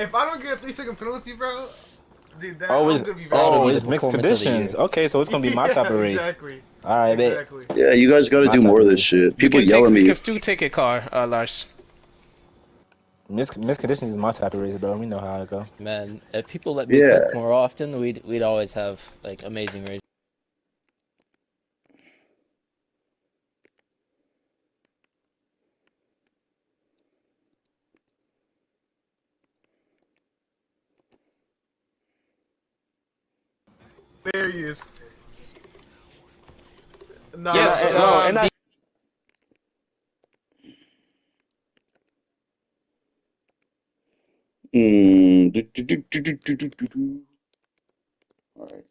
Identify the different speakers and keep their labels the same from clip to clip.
Speaker 1: If I don't get a 3-second penalty, bro, dude,
Speaker 2: Oh,
Speaker 1: I'm
Speaker 2: it's
Speaker 1: gonna be very
Speaker 3: That'll be the
Speaker 2: it's
Speaker 1: upset.
Speaker 2: mixed
Speaker 3: performance of the
Speaker 2: conditions.
Speaker 3: year.
Speaker 2: Okay, so it's gonna be my type
Speaker 1: Yeah,
Speaker 2: of race.
Speaker 1: exactly,
Speaker 2: All right, bet.
Speaker 1: exactly.
Speaker 4: Yeah, you guys got to
Speaker 2: My
Speaker 4: do
Speaker 2: type
Speaker 4: more
Speaker 2: of
Speaker 4: of this
Speaker 2: race.
Speaker 4: shit.
Speaker 3: You
Speaker 4: People
Speaker 3: can
Speaker 4: yell
Speaker 3: take
Speaker 4: at
Speaker 3: you
Speaker 4: me.
Speaker 3: can still take a car, Lars.
Speaker 2: Mixed conditions is my type of race, bro. We know how it go.
Speaker 3: Man, if people let me cook
Speaker 4: Yeah.
Speaker 3: more often, we'd always have like amazing races.
Speaker 1: There he is.
Speaker 2: And
Speaker 1: Nah,
Speaker 3: Yes,
Speaker 2: I, no, and I
Speaker 4: All right.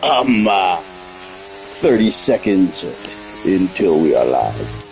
Speaker 4: Um, uh, 30 seconds until we are live.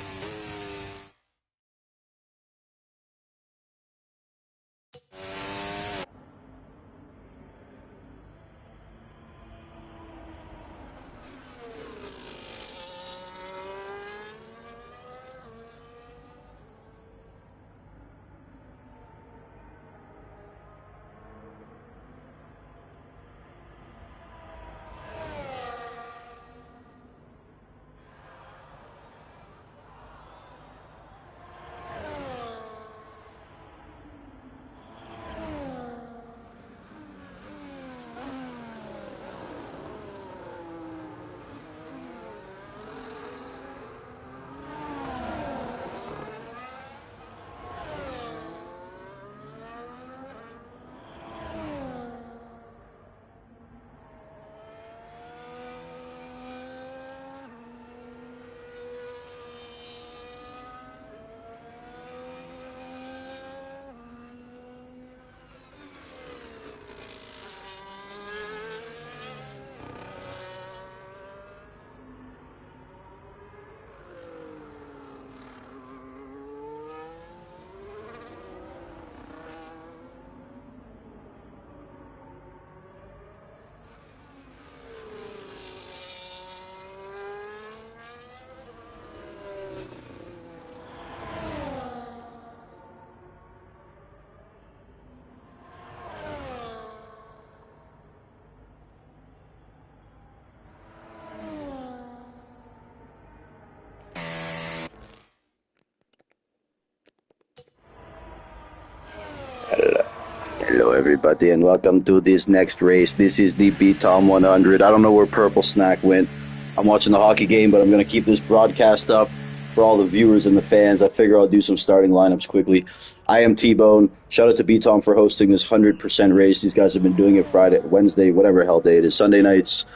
Speaker 4: Hello, everybody, and welcome to this next race. This is the THOM 100. I don't know where Purple Snack went. I'm watching the hockey game, but I'm going to keep this broadcast up for all the viewers and the fans. I figure I'll do some starting lineups quickly. I am T-Bone. Shout out to THOM for hosting this 100% race. These guys have been doing it Friday, Wednesday, whatever hell day it is, Sunday nights.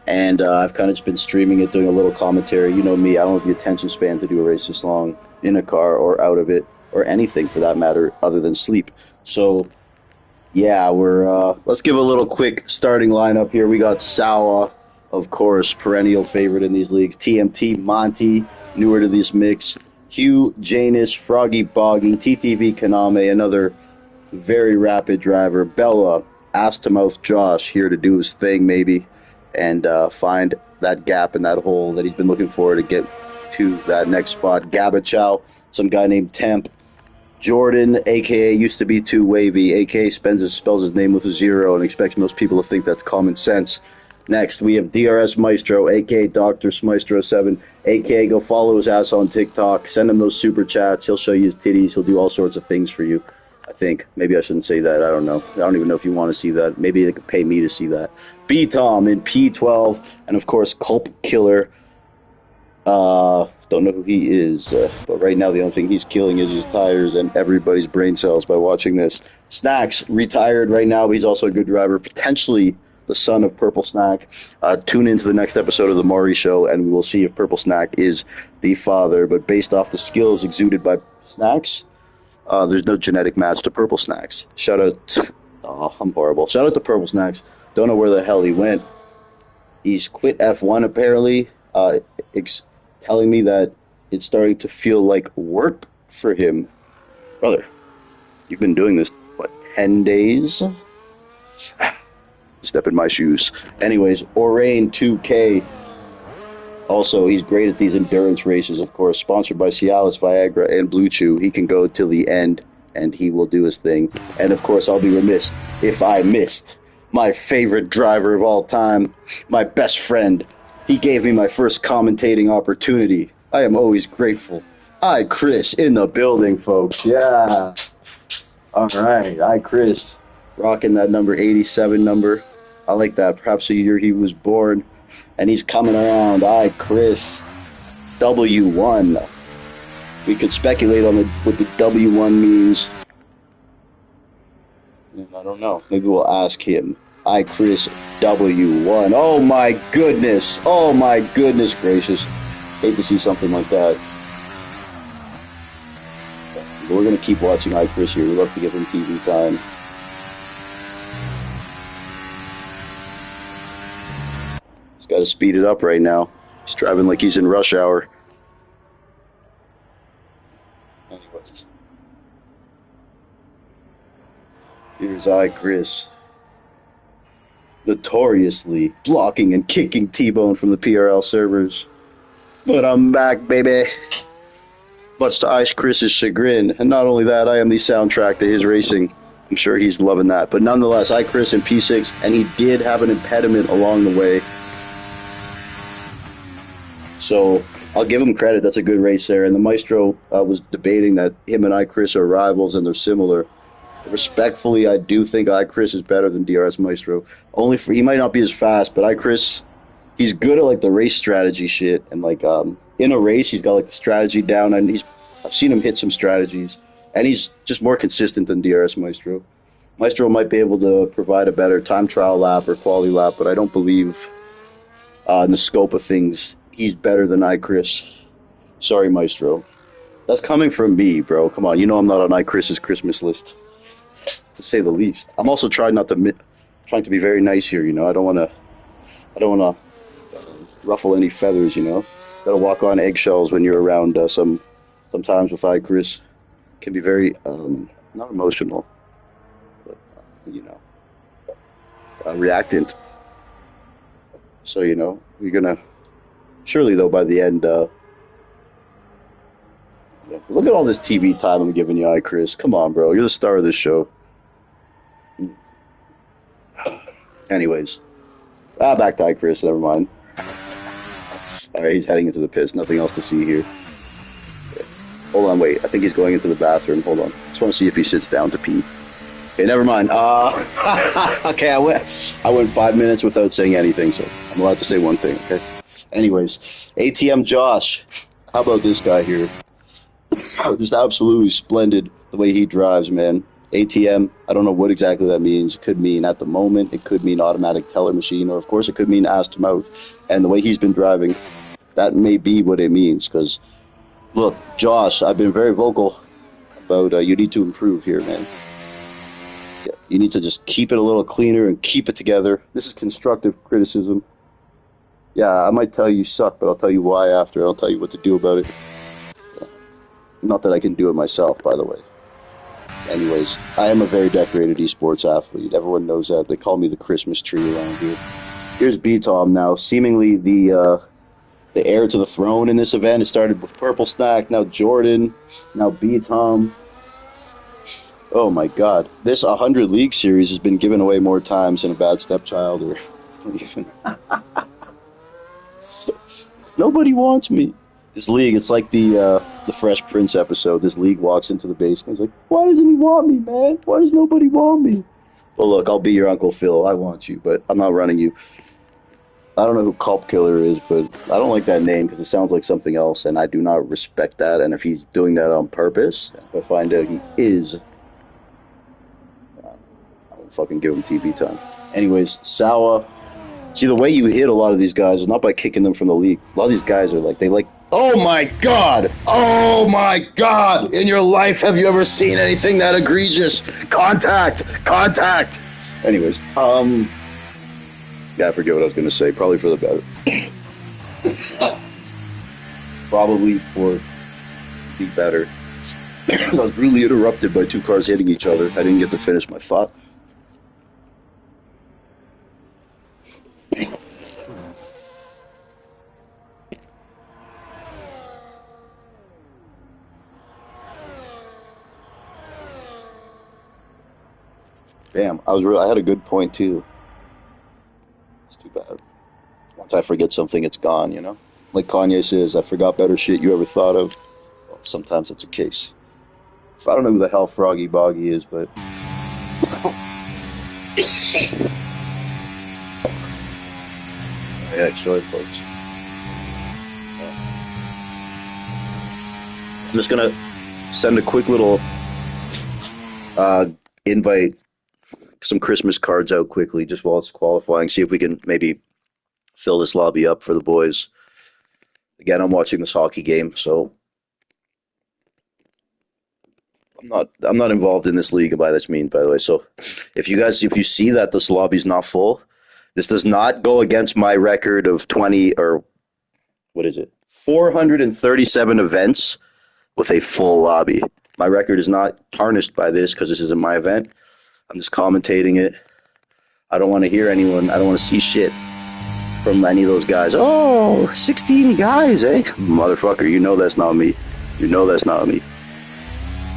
Speaker 4: And I've kind of just been streaming it, doing a little commentary. You know me, I don't have the attention span to do a race this long in a car or out of it, or anything for that matter, other than sleep. So, yeah, let's give a little quick starting lineup here. We got Sawa, of course, perennial favorite in these leagues. TMT, Monty, newer to this mix. Hugh, Janus, Froggy Boggy, TTV Kaname, another very rapid driver. Bella, Ass-to-Mouth Josh, here to do his thing maybe, and find that gap in that hole that he's been looking for to get to that next spot. Gabachow, some guy named Temp. Jordan, a.k.a. used to be too wavy, a.k.a. spells his name with a 0 and expects most people to think that's common sense. Next, we have DRS Maestro, a.k.a. Dr. Smaestro7, a.k.a. go follow his ass on TikTok. Send him those super chats. He'll show you his titties. He'll do all sorts of things for you, I think. Maybe I shouldn't say that. I don't know. I don't even know if you want to see that. Maybe they could pay me to see that. B-Tom in P12, and of course, Culp Killer. Don't know who he is, but right now the only thing he's killing is his tires and everybody's brain cells by watching this. Snacks, retired right now, but he's also a good driver, potentially the son of Purple Snack. Tune into the next episode of The Maury Show, and we will see if Purple Snack is the father. But based off the skills exuded by Snacks, there's no genetic match to Purple Snacks. Shout out, I'm horrible. Shout out to Purple Snacks. Don't know where the hell he went. He's quit F1 apparently, telling me that it's starting to feel like work for him. Brother, you've been doing this, what, 10 days? Step in my shoes. Anyways, Orain 2K. Also, he's great at these endurance races, of course. Sponsored by Cialis, Viagra, and Blue Chew. He can go till the end, and he will do his thing. And, of course, I'll be remiss if I missed my favorite driver of all time, my best friend. He gave me my first commentating opportunity. I am always grateful. Chris in the building, folks. Yeah. All right. Chris. Rocking that number 87 number. I like that. Perhaps the year he was born. And he's coming around. Chris. W1. We could speculate on what the W1 means. I don't know. Maybe we'll ask him. Chris W1. Oh my goodness. Oh my goodness gracious. Hate to see something like that. But we're going to keep watching Chris here. We love to give him TV time. He's got to speed it up right now. He's driving like he's in rush hour. Anyways. Here's Chris. Notoriously blocking and kicking T-Bone from the PRL servers. But I'm back, baby. Much to Chris's chagrin. And not only that, I am the soundtrack to his racing. I'm sure he's loving that. But nonetheless, Chris in P6, and he did have an impediment along the way. So I'll give him credit. That's a good race there. And the Maestro was debating that him and Chris are rivals and they're similar. Respectfully, I do think Chris is better than DRS Maestro. He might not be as fast, but Chris, he's good at like the race strategy shit, and like in a race, he's got like the strategy down, and I've seen him hit some strategies, and he's just more consistent than DRS Maestro. Maestro might be able to provide a better time trial lap or quality lap, but I don't believe in the scope of things he's better than Chris. Sorry, Maestro. That's coming from me, bro. Come on, you know I'm not on Chris's Christmas list, to say the least. I'm also trying to be very nice here, you know. I don't want to ruffle any feathers, you know. Got to walk on eggshells when you're around sometimes with Chris. Can be very not emotional, but you know, reactant. So you know, you're gonna surely though by the end. Look at all this TV time I'm giving you, Chris. Come on, bro. You're the star of this show. Anyways, back to Chris. Never mind. All right, he's heading into the pits. Nothing else to see here. Okay. Hold on, wait. I think he's going into the bathroom. Hold on. Just want to see if he sits down to pee. Okay, never mind. Okay, I went 5 minutes without saying anything, so I'm allowed to say one thing. Okay. Anyways, ATM Josh, how about this guy here? Just absolutely splendid the way he drives, man. ATM, I don't know what exactly that means. It could mean at the moment, it could mean automatic teller machine, or of course it could mean ass to mouth. And the way he's been driving, that may be what it means. Because, look, Josh, I've been very vocal about you need to improve here, man. Yeah, you need to just keep it a little cleaner and keep it together. This is constructive criticism. Yeah, I might tell you suck, but I'll tell you why after. I'll tell you what to do about it. Not that I can do it myself, by the way. Anyways, I am a very decorated esports athlete. Everyone knows that. They call me the Christmas tree around here. Here's B-Tom now, seemingly the heir to the throne in this event. It started with Purple Snack, now Jordan, now B-Tom. Oh my god. This 100 League series has been given away more times than a bad stepchild or even... Nobody wants me. This league, it's like the Fresh Prince episode. This league walks into the basement. He's like, why doesn't he want me, man? Why does nobody want me? Well, look, I'll be your Uncle Phil. I want you, but I'm not running you. I don't know who Culp Killer is, but I don't like that name because it sounds like something else, and I do not respect that. And if he's doing that on purpose, if I find out he is, I'll fucking give him TV time. Anyways, Sawa. See, the way you hit a lot of these guys is not by kicking them from the league. A lot of these guys are like, oh my god! Oh my god! In your life, have you ever seen anything that egregious? Contact! Contact! Anyways, yeah, I forget what I was going to say. Probably for the better. Probably for the better. I was really interrupted by two cars hitting each other. I didn't get to finish my thought. Damn, I had a good point too. It's too bad. Once I forget something, it's gone, you know? Like Kanye says, I forgot better shit you ever thought of. Well, sometimes it's a case. I don't know who the hell Froggy Boggy is, but... Yeah, sorry, folks. I'm just gonna send a quick little invite some Christmas cards out quickly just while it's qualifying. See if we can maybe fill this lobby up for the boys. Again, I'm watching this hockey game, so I'm not involved in this league by this means, by the way. So if you see that this lobby's not full, this does not go against my record of 20 or what is it? 437 events with a full lobby. My record is not tarnished by this because this isn't my event. I'm just commentating it. I don't want to hear anyone. I don't want to see shit from any of those guys. Oh, 16 guys, eh? Motherfucker, you know that's not me. You know that's not me.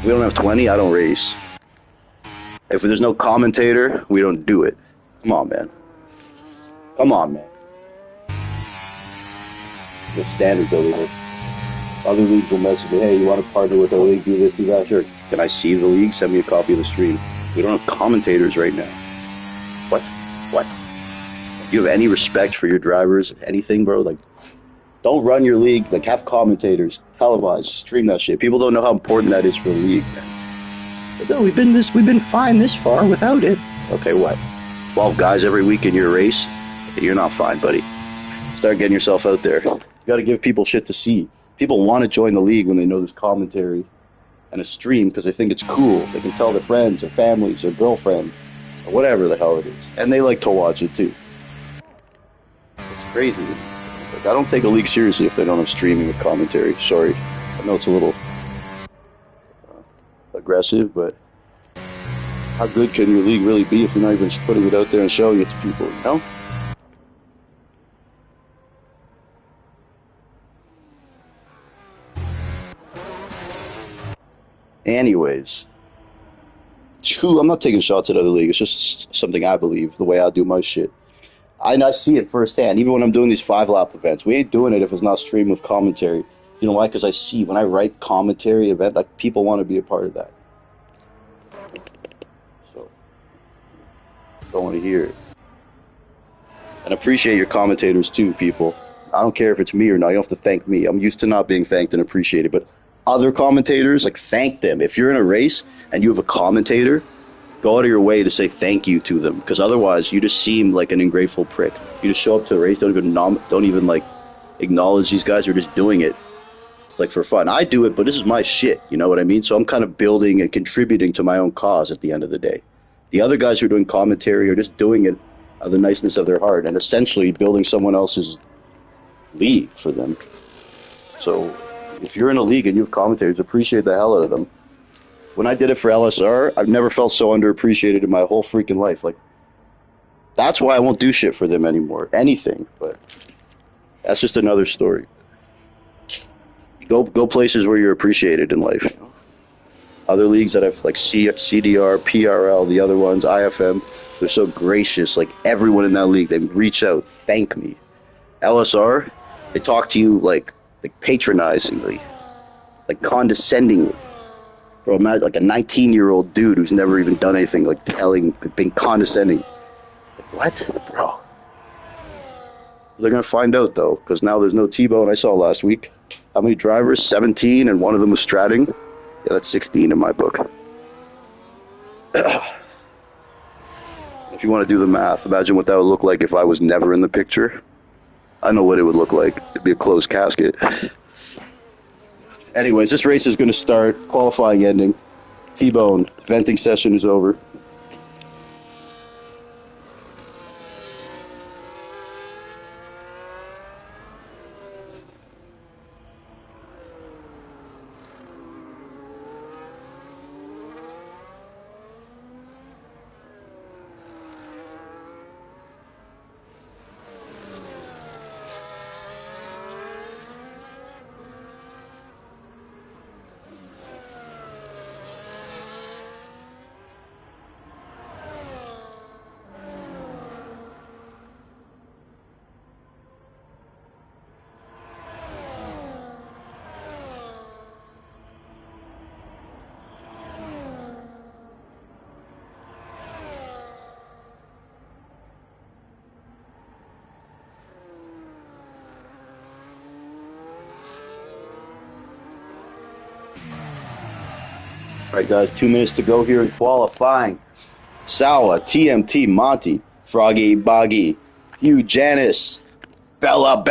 Speaker 4: We don't have 20, I don't race. If there's no commentator, we don't do it. Come on, man. Come on, man. There's standards over here. Other leagues will message me, hey, you want to partner with our league, do this, do that? Sure. Can I see the league? Send me a copy of the stream. We don't have commentators right now. What? What? Do you have any respect for your drivers? Anything, bro? Like, don't run your league. Like, have commentators, televise, stream that shit. People don't know how important that is for the league, man. But no, we've been fine this far without it. Okay, what? 12 guys every week in your race? You're not fine, buddy. Start getting yourself out there. You got to give people shit to see. People want to join the league when they know there's commentary and a stream because they think it's cool. They can tell their friends or families or girlfriend or whatever the hell it is. And they like to watch it too. It's crazy. Like, I don't take a league seriously if they don't have streaming with commentary. Sorry. I know it's a little aggressive, but how good can your league really be if you're not even putting it out there and showing it to people, you know? Anyways, I'm not taking shots at other leagues. It's just something I believe, the way I do my shit. I see it firsthand. Even when I'm doing these 5-lap events, we ain't doing it if it's not streamed with commentary. You know why? Because I see when I write commentary event, like people want to be a part of that. So, don't want to hear it. And appreciate your commentators too, people. I don't care if it's me or not. You don't have to thank me. I'm used to not being thanked and appreciated. But other commentators, like, thank them. If you're in a race and you have a commentator, go out of your way to say thank you to them, because otherwise you just seem like an ungrateful prick. You just show up to a race, don't even like acknowledge these guys who are just doing it like for fun. I do it, but this is my shit. You know what I mean? So I'm kind of building and contributing to my own cause at the end of the day. The other guys who are doing commentary are just doing it out of the niceness of their heart and essentially building someone else's league for them. So if you're in a league and you have commentators, appreciate the hell out of them. When I did it for LSR, I've never felt so underappreciated in my whole freaking life. Like, that's why I won't do shit for them anymore. Anything, but that's just another story. Go places where you're appreciated in life. Other leagues that have like CDR, PRL, the other ones, IFM, they're so gracious. Like, everyone in that league, they reach out, thank me. LSR, they talk to you like patronizingly, like condescendingly. Bro, imagine like a 19-year-old dude who's never even done anything, like being condescending. Like, what? Bro. They're going to find out, though, because now there's no T-Bone. I saw last week. How many drivers? 17, and one of them was stratting. Yeah, that's 16 in my book. If you want to do the math, imagine what that would look like if I was never in the picture. I know what it would look like. It'd be a closed casket. Anyways, this race is going to start. Qualifying ending. T-Bone. Venting session is over. All right, guys, 2 minutes to go here in qualifying. Sawa, TMT, Monty, Froggy, Boggy, Hugh, Janice, Bella,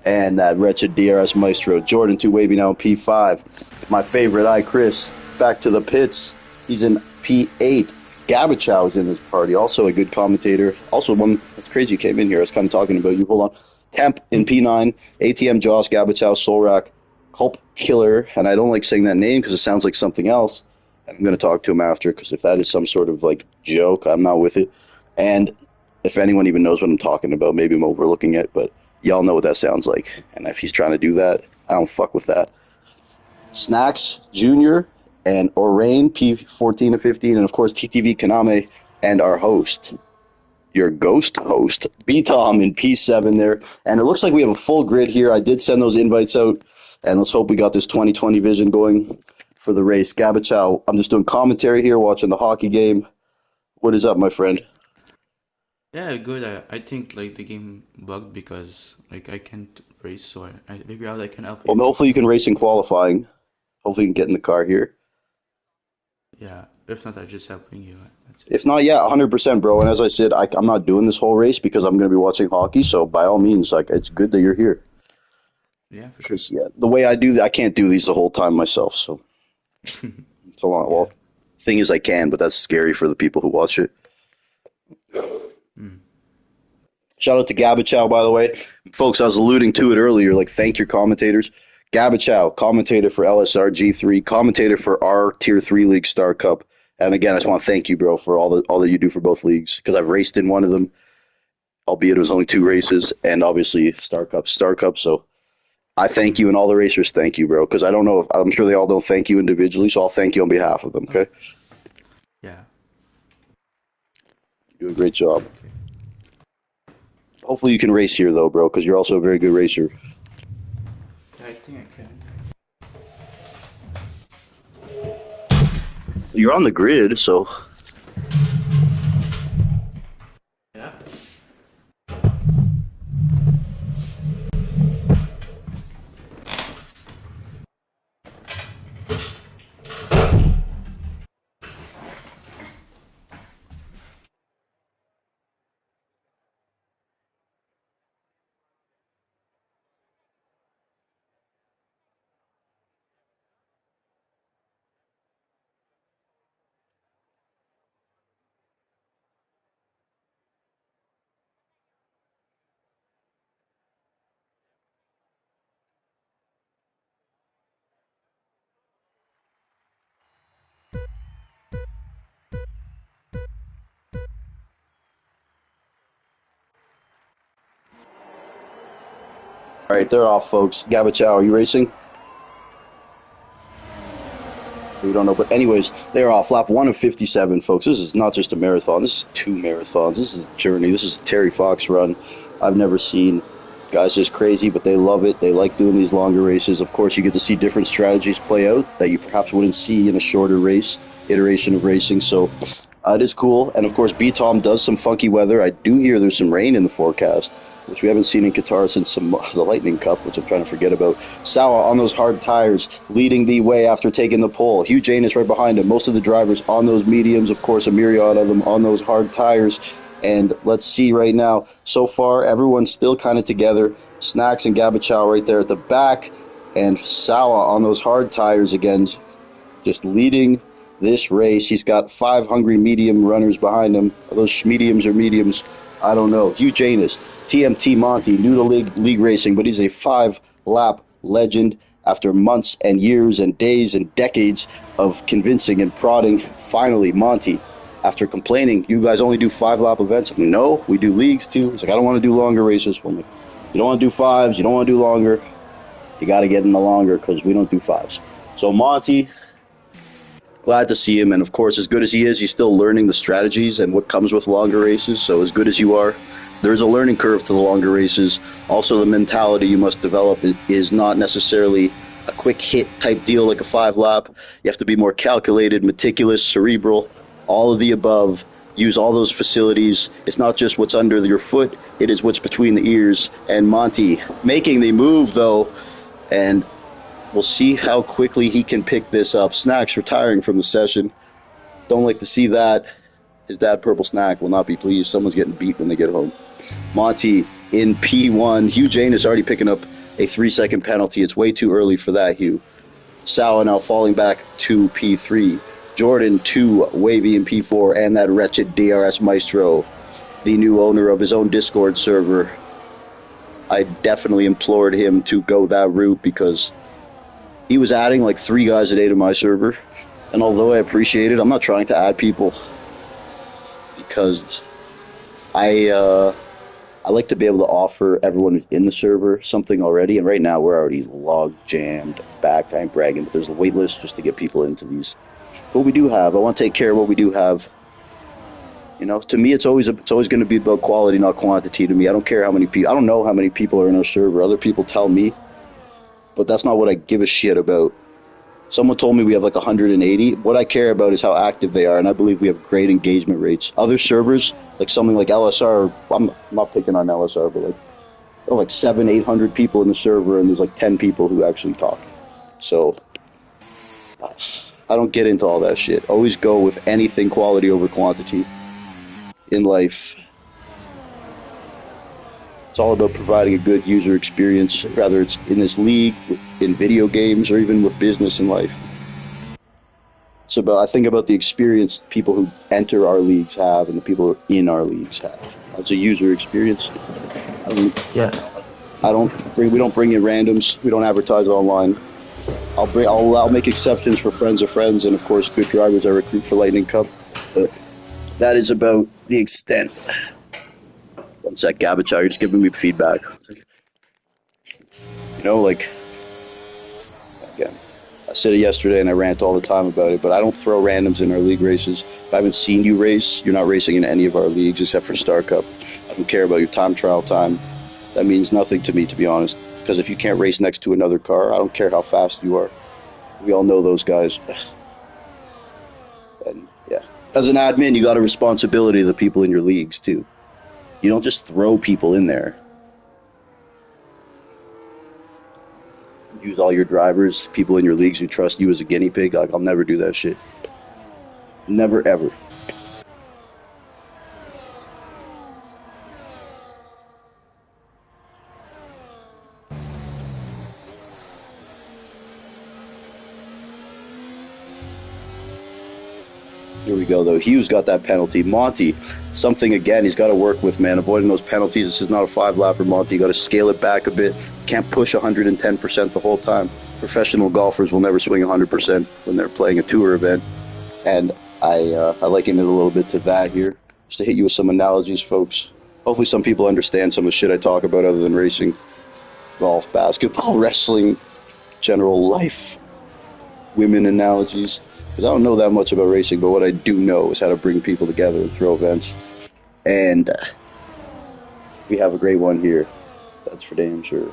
Speaker 4: and that wretched DRS Maestro. Jordan 2 Wavy now in P5. My favorite, Chris, back to the pits. He's in P8. Gabachow is in this party, also a good commentator. Also one, that's crazy you came in here. I was kind of talking about you. Hold on. Temp in P9, ATM, Josh, Gabachow, Solrak, Culp Killer, and I don't like saying that name because it sounds like something else. I'm going to talk to him after, because if that is some sort of like joke, I'm not with it. And if anyone even knows what I'm talking about, maybe I'm overlooking it, but y'all know what that sounds like. And if he's trying to do that, I don't fuck with that. Snacks Jr. and Orain, P14 and 15, and of course TTV Kaname, and our host, your ghost host, THOM in P7 there. And it looks like we have a full grid here. I did send those invites out, and let's hope we got this 2020 vision going for the race. Gabachow, I'm just doing commentary here, watching the hockey game. What is up, my friend?
Speaker 5: Yeah, good. I think like the game bugged because like I can't race, so I figure out I can help you.
Speaker 4: Well, hopefully you can race in qualifying. Hopefully you can get in the car here.
Speaker 5: Yeah, if not, I'm just helping you. That's it.
Speaker 4: If not, yeah, 100%, bro. And as I said, I'm not doing this whole race because I'm going to be watching hockey. So by all means, like, it's good that you're here.
Speaker 5: Yeah, for sure.
Speaker 4: Because yeah, the way I do that, I can't do these the whole time myself. So it's a lot. Well, thing is, I can, but that's scary for the people who watch it. Shout out to Gabachow, by the way. Folks, I was alluding to it earlier, like, thank your commentators. Gabachow, commentator for LSR G3, commentator for our Tier 3 League Star Cup. And again, I just want to thank you, bro, for all that you do for both leagues, because I've raced in one of them, albeit it was only 2 races, and obviously Star Cup. So I thank you, and all the racers thank you, bro, because I don't know, I'm sure they all don't thank you individually, so I'll thank you on behalf of them, okay?
Speaker 5: Yeah.
Speaker 4: You do a great job. Hopefully you can race here, though, bro, because you're also a very good racer.
Speaker 5: Yeah, I think I can.
Speaker 4: You're on the grid, so...
Speaker 5: Yeah.
Speaker 4: All right, they're off, folks. Gabachow, are you racing? We don't know, but anyways, they're off. Lap 1 of 57, folks. This is not just a marathon. This is 2 marathons. This is a journey. This is a Terry Fox run I've never seen. Guys just crazy, but they love it. They like doing these longer races. Of course, you get to see different strategies play out that you perhaps wouldn't see in a shorter race, iteration of racing. So it is cool. And of course, THOM does some funky weather. I do hear there's some rain in the forecast, which we haven't seen in Qatar since the Lightning Cup, which I'm trying to forget about. Sawa on those hard tires, leading the way after taking the pole. Hugh Janus right behind him. Most of the drivers on those mediums, of course, a myriad of them on those hard tires. And let's see right now. So far, everyone's still kind of together. Snacks and Gabachow right there at the back. And Sawa on those hard tires again, just leading this race. He's got 5 hungry medium runners behind him. Are those mediums or mediums? I don't know. Hugh Janus, TMT Monty, new to league racing, but he's a 5-lap legend after months and years and days and decades of convincing and prodding. Finally, Monty, after complaining, you guys only do 5-lap events. I'm like, no, we do leagues too. He's like, I don't want to do longer races. Well, I'm like, you don't want to do 5s, you don't want to do longer. You got to get in the longer because we don't do 5s. So Monty, glad to see him, and of course, as good as he is, he's still learning the strategies and what comes with longer races. So as good as you are, there's a learning curve to the longer races. Also, the mentality you must develop is not necessarily a quick hit type deal like a 5-lap. You have to be more calculated, meticulous, cerebral, all of the above. Use all those facilities. It's not just what's under your foot, it is what's between the ears. And Monty making the move, though, and we'll see how quickly he can pick this up. Snacks retiring from the session. Don't like to see that. His dad, Purple Snack, will not be pleased. Someone's getting beat when they get home. Monty in P1. Hugh Janus already picking up a 3-second penalty. It's way too early for that, Hugh. Sawa now falling back to P3. Jordan 2, Wavy in P4, and that wretched DRS Maestro, the new owner of his own Discord server. I definitely implored him to go that route because he was adding like 3 guys a day to my server. And although I appreciate it, I'm not trying to add people because I like to be able to offer everyone who's in the server something already. And right now we're already log jammed back. I ain't bragging, but there's a wait list just to get people into these. What we do have, I want to take care of what we do have. You know, to me, it's always going to be about quality, not quantity. To me, I don't care how many people. I don't know how many people are in our server. Other people tell me, but that's not what I give a shit about. Someone told me we have like 180. What I care about is how active they are, and I believe we have great engagement rates. Other servers, like something like LSR, I'm not picking on LSR, but like 700-800 people in the server, and there's like 10 people who actually talk. So I don't get into all that shit. Always go with anything quality over quantity in life. It's all about providing a good user experience, whether it's in this league, in video games, or even with business in life. I think about the experience people who enter our leagues have and the people who are in our leagues have. It's a user experience. We don't bring in randoms. We don't advertise online. I'll make exceptions for friends of friends, and of course, good drivers I recruit for Lightning Cup. But that is about the extent. One sec, Gabachow, you're just giving me feedback. You know, like, again, I said it yesterday and I rant all the time about it, but I don't throw randoms in our league races. If I haven't seen you race, you're not racing in any of our leagues except for Star Cup. I don't care about your time trial time. That means nothing to me, to be honest. Because if you can't race next to another car, I don't care how fast you are. We all know those guys. And yeah, as an admin, you got a responsibility to the people in your leagues too. You don't just throw people in there. Use all your drivers, people in your leagues who trust you as a guinea pig. Like, I'll never do that shit. Never, ever. Here we go, though. Hugh's got that penalty. Monty, something again he's got to work with, man. Avoiding those penalties. This is not a 5-lapper, Monty. You got to scale it back a bit. Can't push 110% the whole time. Professional golfers will never swing 100% when they're playing a tour event. And I liken it a little bit to that here. Just to hit you with some analogies, folks. Hopefully some people understand some of the shit I talk about other than racing. golf, basketball, wrestling, general life, women analogies. Because I don't know that much about racing, but what I do know is how to bring people together and throw events. And we have a great one here. That's for damn sure.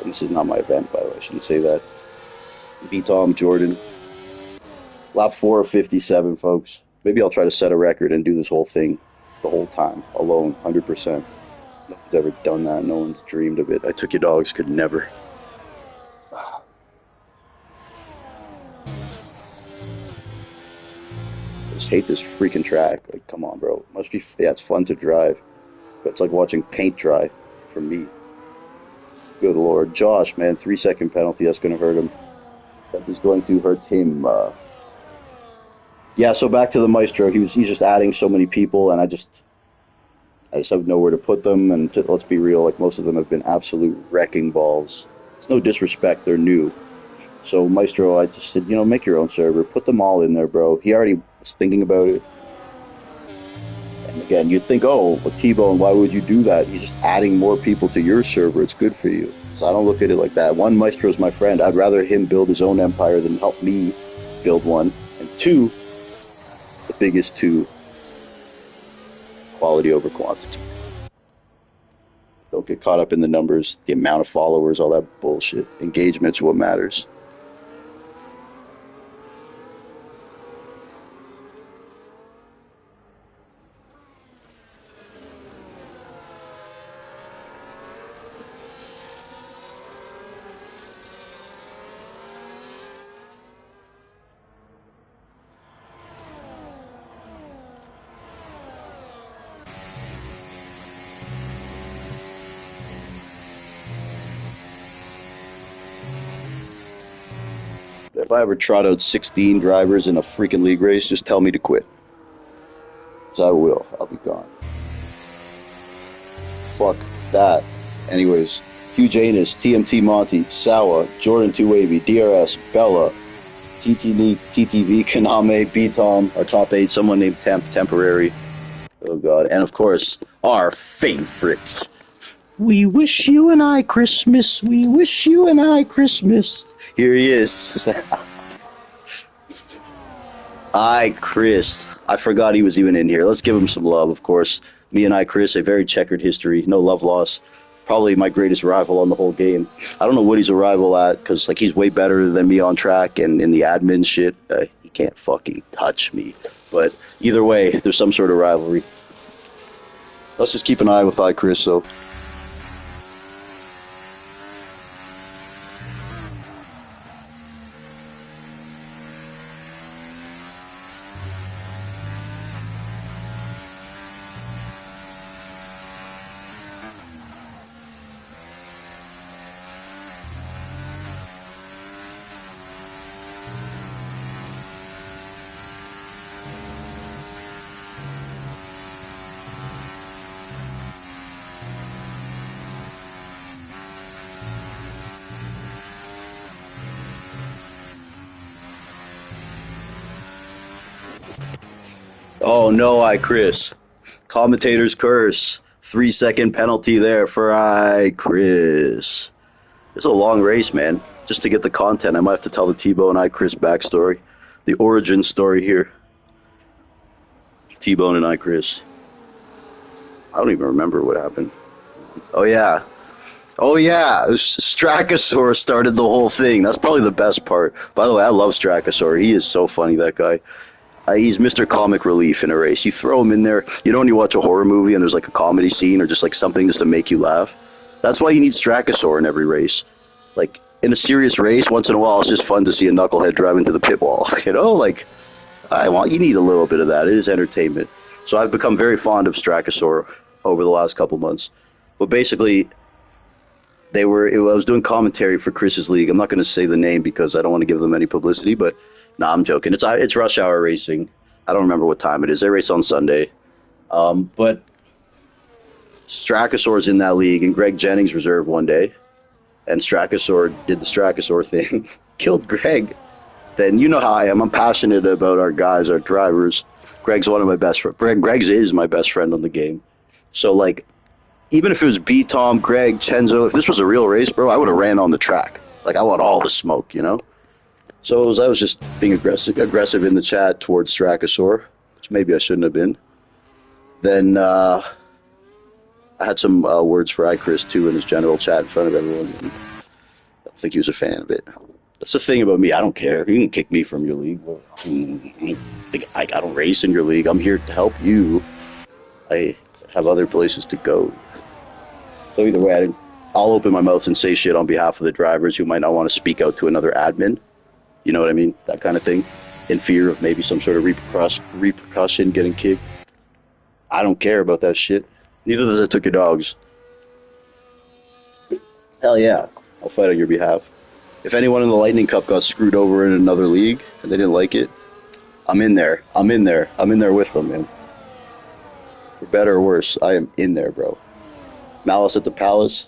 Speaker 4: And this is not my event, by the way. I shouldn't say that. THOM, Jordan. Lap 4 of 57, folks. Maybe I'll try to set a record and do this whole thing the whole time, alone, 100%. No one's ever done that. No one's dreamed of it. I Took Your Dogs could never. I just hate this freaking track. Like, come on, bro. Must be. Yeah, it's fun to drive, but it's like watching paint dry for me. Good lord, Josh, man, 3-second penalty. That's gonna hurt him. That is going to hurt him. Yeah. So back to the Maestro. He's just adding so many people, and I just have nowhere to put them. And let's be real, like most of them have been absolute wrecking balls. It's no disrespect, they're new. So Maestro, I just said, make your own server. Put them all in there, bro. He already was thinking about it. And again, you'd think, oh, well, T-Bone, why would you do that? He's just adding more people to your server. It's good for you. So I don't look at it like that. One, Maestro's my friend. I'd rather him build his own empire than help me build one. And two, the biggest two, quality over quantity. Don't get caught up in the numbers, the amount of followers, all that bullshit. Engagement's what matters. If I ever trot out 16 drivers in a freaking league race, just tell me to quit. So I will. I'll be gone. Fuck that. Anyways, Huge Anus, TMT Monty, Sawa, Jordan 2 Wavy, DRS, Bella, TTV, Kaname, B-Tom, our top 8, someone named Temporary. Oh god. And of course, our favorites. We wish you and I Christmas. We wish you and I Christmas. Here he is. Chris. I forgot he was even in here. Let's give him some love, of course. Me and Chris, a very checkered history. No love loss. Probably my greatest rival on the whole game. I don't know what he's a rival at, because he's way better than me on track and in the admin shit. He can't fucking touch me. But either way, there's some sort of rivalry. Let's just keep an eye with Chris, so... Oh no, Chris. Commentator's curse. 3-second penalty there for Chris. It's a long race, man. Just to get the content, I might have to tell the T-Bone Chris backstory. The origin story here. T-Bone and Chris. I don't even remember what happened. Oh yeah. Strachosaur started the whole thing. That's probably the best part. By the way, I love Strachosaur. He is so funny, that guy. He's Mr. Comic Relief in a race. You throw him in there. You know when you watch a horror movie and there's like a comedy scene or just like something just to make you laugh? That's why you need Strachosaur in every race. Like, in a serious race, once in a while, it's just fun to see a knucklehead drive into the pit wall. You need a little bit of that. It is entertainment. So I've become very fond of Strachosaur over the last couple months. But basically, I was doing commentary for Chris's league. I'm not going to say the name because I don't want to give them any publicity, but nah, I'm joking. It's rush hour racing. I don't remember what time it is. They race on Sunday. But Strachosaur's in that league, and Greg Jennings reserved one day. And Strachosaur did the Strachosaur thing. Killed Greg. Then you know how I am. I'm passionate about our guys, our drivers. Greg's one of my best friends. Greg's is my best friend on the game. So, even if it was B, Tom, Greg, Chenzo, if this was a real race, bro, I would have ran on the track. Like, I want all the smoke, you know? So I was just being aggressive in the chat towards Strakasaur, which maybe I shouldn't have been. Then I had some words for Ichris, too, in his general chat in front of everyone. And I think he was a fan of it. That's the thing about me. I don't care. You can kick me from your league. I don't race in your league. I'm here to help you. I have other places to go. So either way, I'll open my mouth and say shit on behalf of the drivers who might not want to speak out to another admin. You know what I mean? That kind of thing. In fear of maybe some sort of repercussion getting kicked. I don't care about that shit. Neither does I took your dogs. Hell yeah. I'll fight on your behalf. If anyone in the Lightning Cup got screwed over in another league and they didn't like it, I'm in there. I'm in there with them, man. For better or worse, I am in there, bro. Malice at the Palace.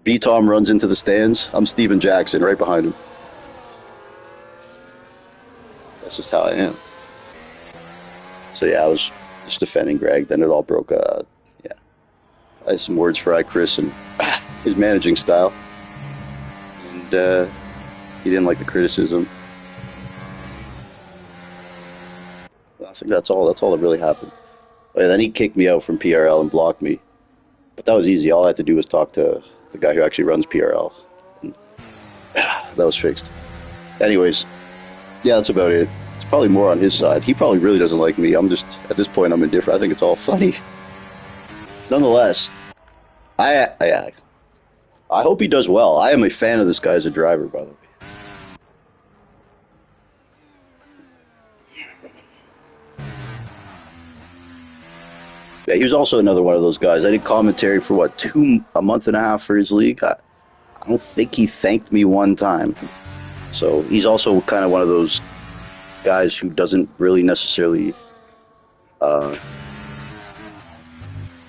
Speaker 4: B-Tom runs into the stands. I'm Steven Jackson right behind him. That's just how I am. So yeah, I was just defending Greg. Then it all broke. Yeah, I had some words for Ichris and his managing style, and he didn't like the criticism. I think that's all. That's all that really happened. And then he kicked me out from PRL and blocked me. But that was easy. All I had to do was talk to the guy who actually runs PRL. And that was fixed. Anyways, yeah, that's about it. It's probably more on his side. He probably really doesn't like me. I'm just, at this point, I'm indifferent. I think it's all funny. Nonetheless, I hope he does well. I am a fan of this guy as a driver, by the way. Yeah, he was also another one of those guys. I did commentary for, a month and a half for his league. I don't think he thanked me one time. So he's also kind of one of those guys who doesn't really necessarily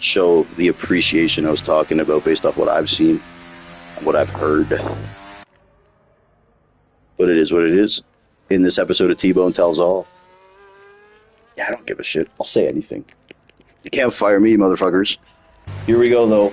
Speaker 4: show the appreciation I was talking about based off what I've seen and what I've heard. But it is what it is. In this episode of T-Bone Tells All. Yeah, I don't give a shit. I'll say anything. You can't fire me, motherfuckers. Here we go, though.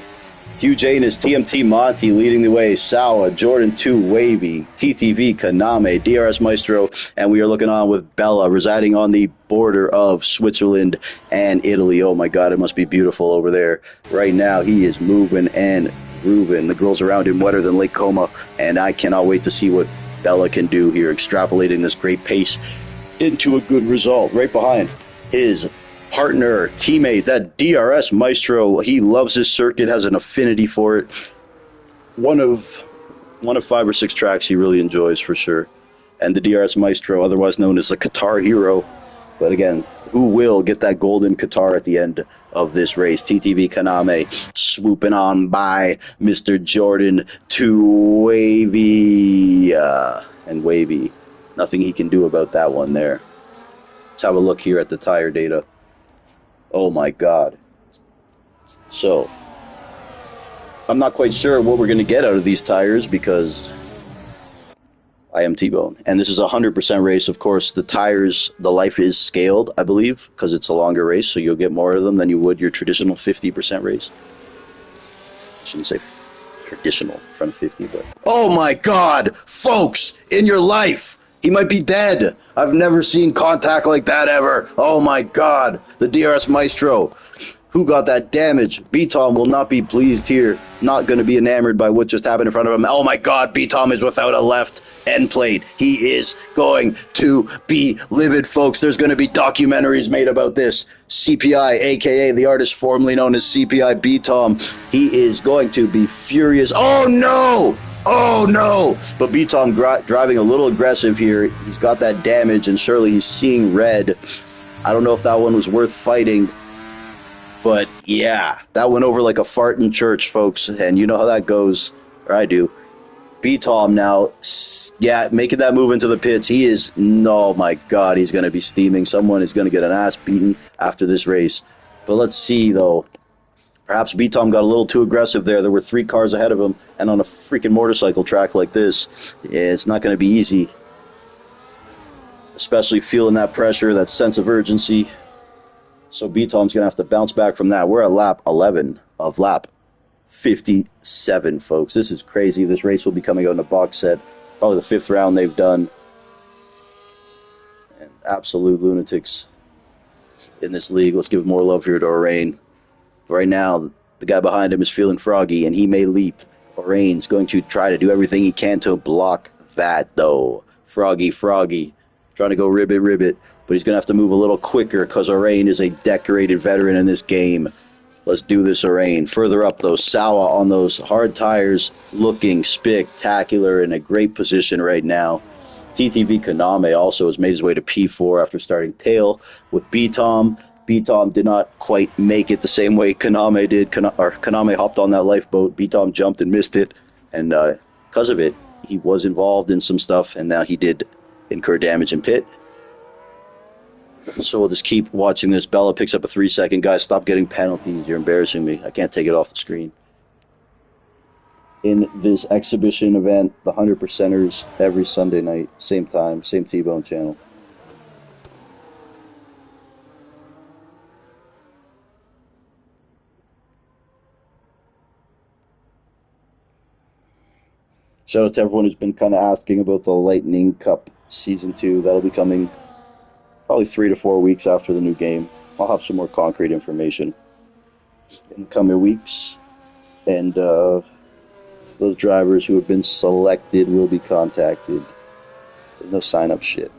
Speaker 4: Hugh Janus, TMT Monty leading the way. Sawa, Jordan 2, Wavy, TTV, Kaname, DRS Maestro, and we are looking on with Bella, residing on the border of Switzerland and Italy. Oh my god, it must be beautiful over there. Right now, he is moving and grooving. The girls around him wetter than Lake Como, and I cannot wait to see what Bella can do here, extrapolating this great pace into a good result. Right behind his partner, teammate, that DRS Maestro. He loves his circuit, has an affinity for it. One of 5 or 6 tracks he really enjoys for sure. And the DRS Maestro, otherwise known as the Qatar hero. But again, who will get that golden Qatar at the end of this race? TTV Kaname swooping on by Mr. Jordan to Wavy. And Wavy, nothing he can do about that one there. Let's have a look here at the tire data. Oh my god. So, I'm not quite sure what we're going to get out of these tires because I am T-Bone. And this is a 100% race. Of course, the tires, the life is scaled, I believe, because it's a longer race, so you'll get more of them than you would your traditional 50% race. I shouldn't say traditional in front of 50, but... Oh my god! Folks, in your life! He might be dead. I've never seen contact like that ever. Oh my god. The DRS Maestro. Who got that damage? B-Tom will not be pleased here. Not going to be enamored by what just happened in front of him. Oh my god, B-Tom is without a left end plate. He is going to be livid, folks. There's going to be documentaries made about this. CPI, aka the artist formerly known as CPI B-Tom. He is going to be furious. Oh no! Oh no! But B-Tom driving a little aggressive here. He's got that damage, and surely he's seeing red. I don't know if that one was worth fighting. But yeah, that went over like a fart in church, folks. And you know how that goes. Or I do. B-Tom now, yeah, making that move into the pits. He is, oh my god, he's going to be steaming. Someone is going to get an ass beaten after this race. But let's see, though. Perhaps B-Tom got a little too aggressive there. There were 3 cars ahead of him, and on a freaking motorcycle track like this, it's not going to be easy. Especially feeling that pressure, that sense of urgency. So B-Tom's going to have to bounce back from that. We're at lap 11. of lap 57, folks. This is crazy. This race will be coming out in a box set. Probably the 5th round they've done. And absolute lunatics in this league. Let's give more love here to Orain. Right now, the guy behind him is feeling froggy, and he may leap. Orain's going to try to do everything he can to block that, though. Froggy, trying to go ribbit, but he's going to have to move a little quicker because Orain is a decorated veteran in this game. Let's do this, Orain. Further up, though, Sawa on those hard tires, looking spectacular, in a great position right now. TTV Kaname also has made his way to P4 after starting tail with BTOM. BTOM did not quite make it the same way Kaname did. Kaname hopped on that lifeboat. BTOM jumped and missed it, and because of it, he was involved in some stuff, and now he did incur damage in pit. So we'll just keep watching this. Bella picks up a 3-second. Guys, stop getting penalties. You're embarrassing me. I can't take it off the screen. In this exhibition event, the 100%ers every Sunday night, same time, same T-Bone channel. Shout out to everyone who's been kind of asking about the Lightning Cup Season 2. That'll be coming probably 3 to 4 weeks after the new game. I'll have some more concrete information in the coming weeks. And those drivers who have been selected will be contacted. There's no sign-up shit.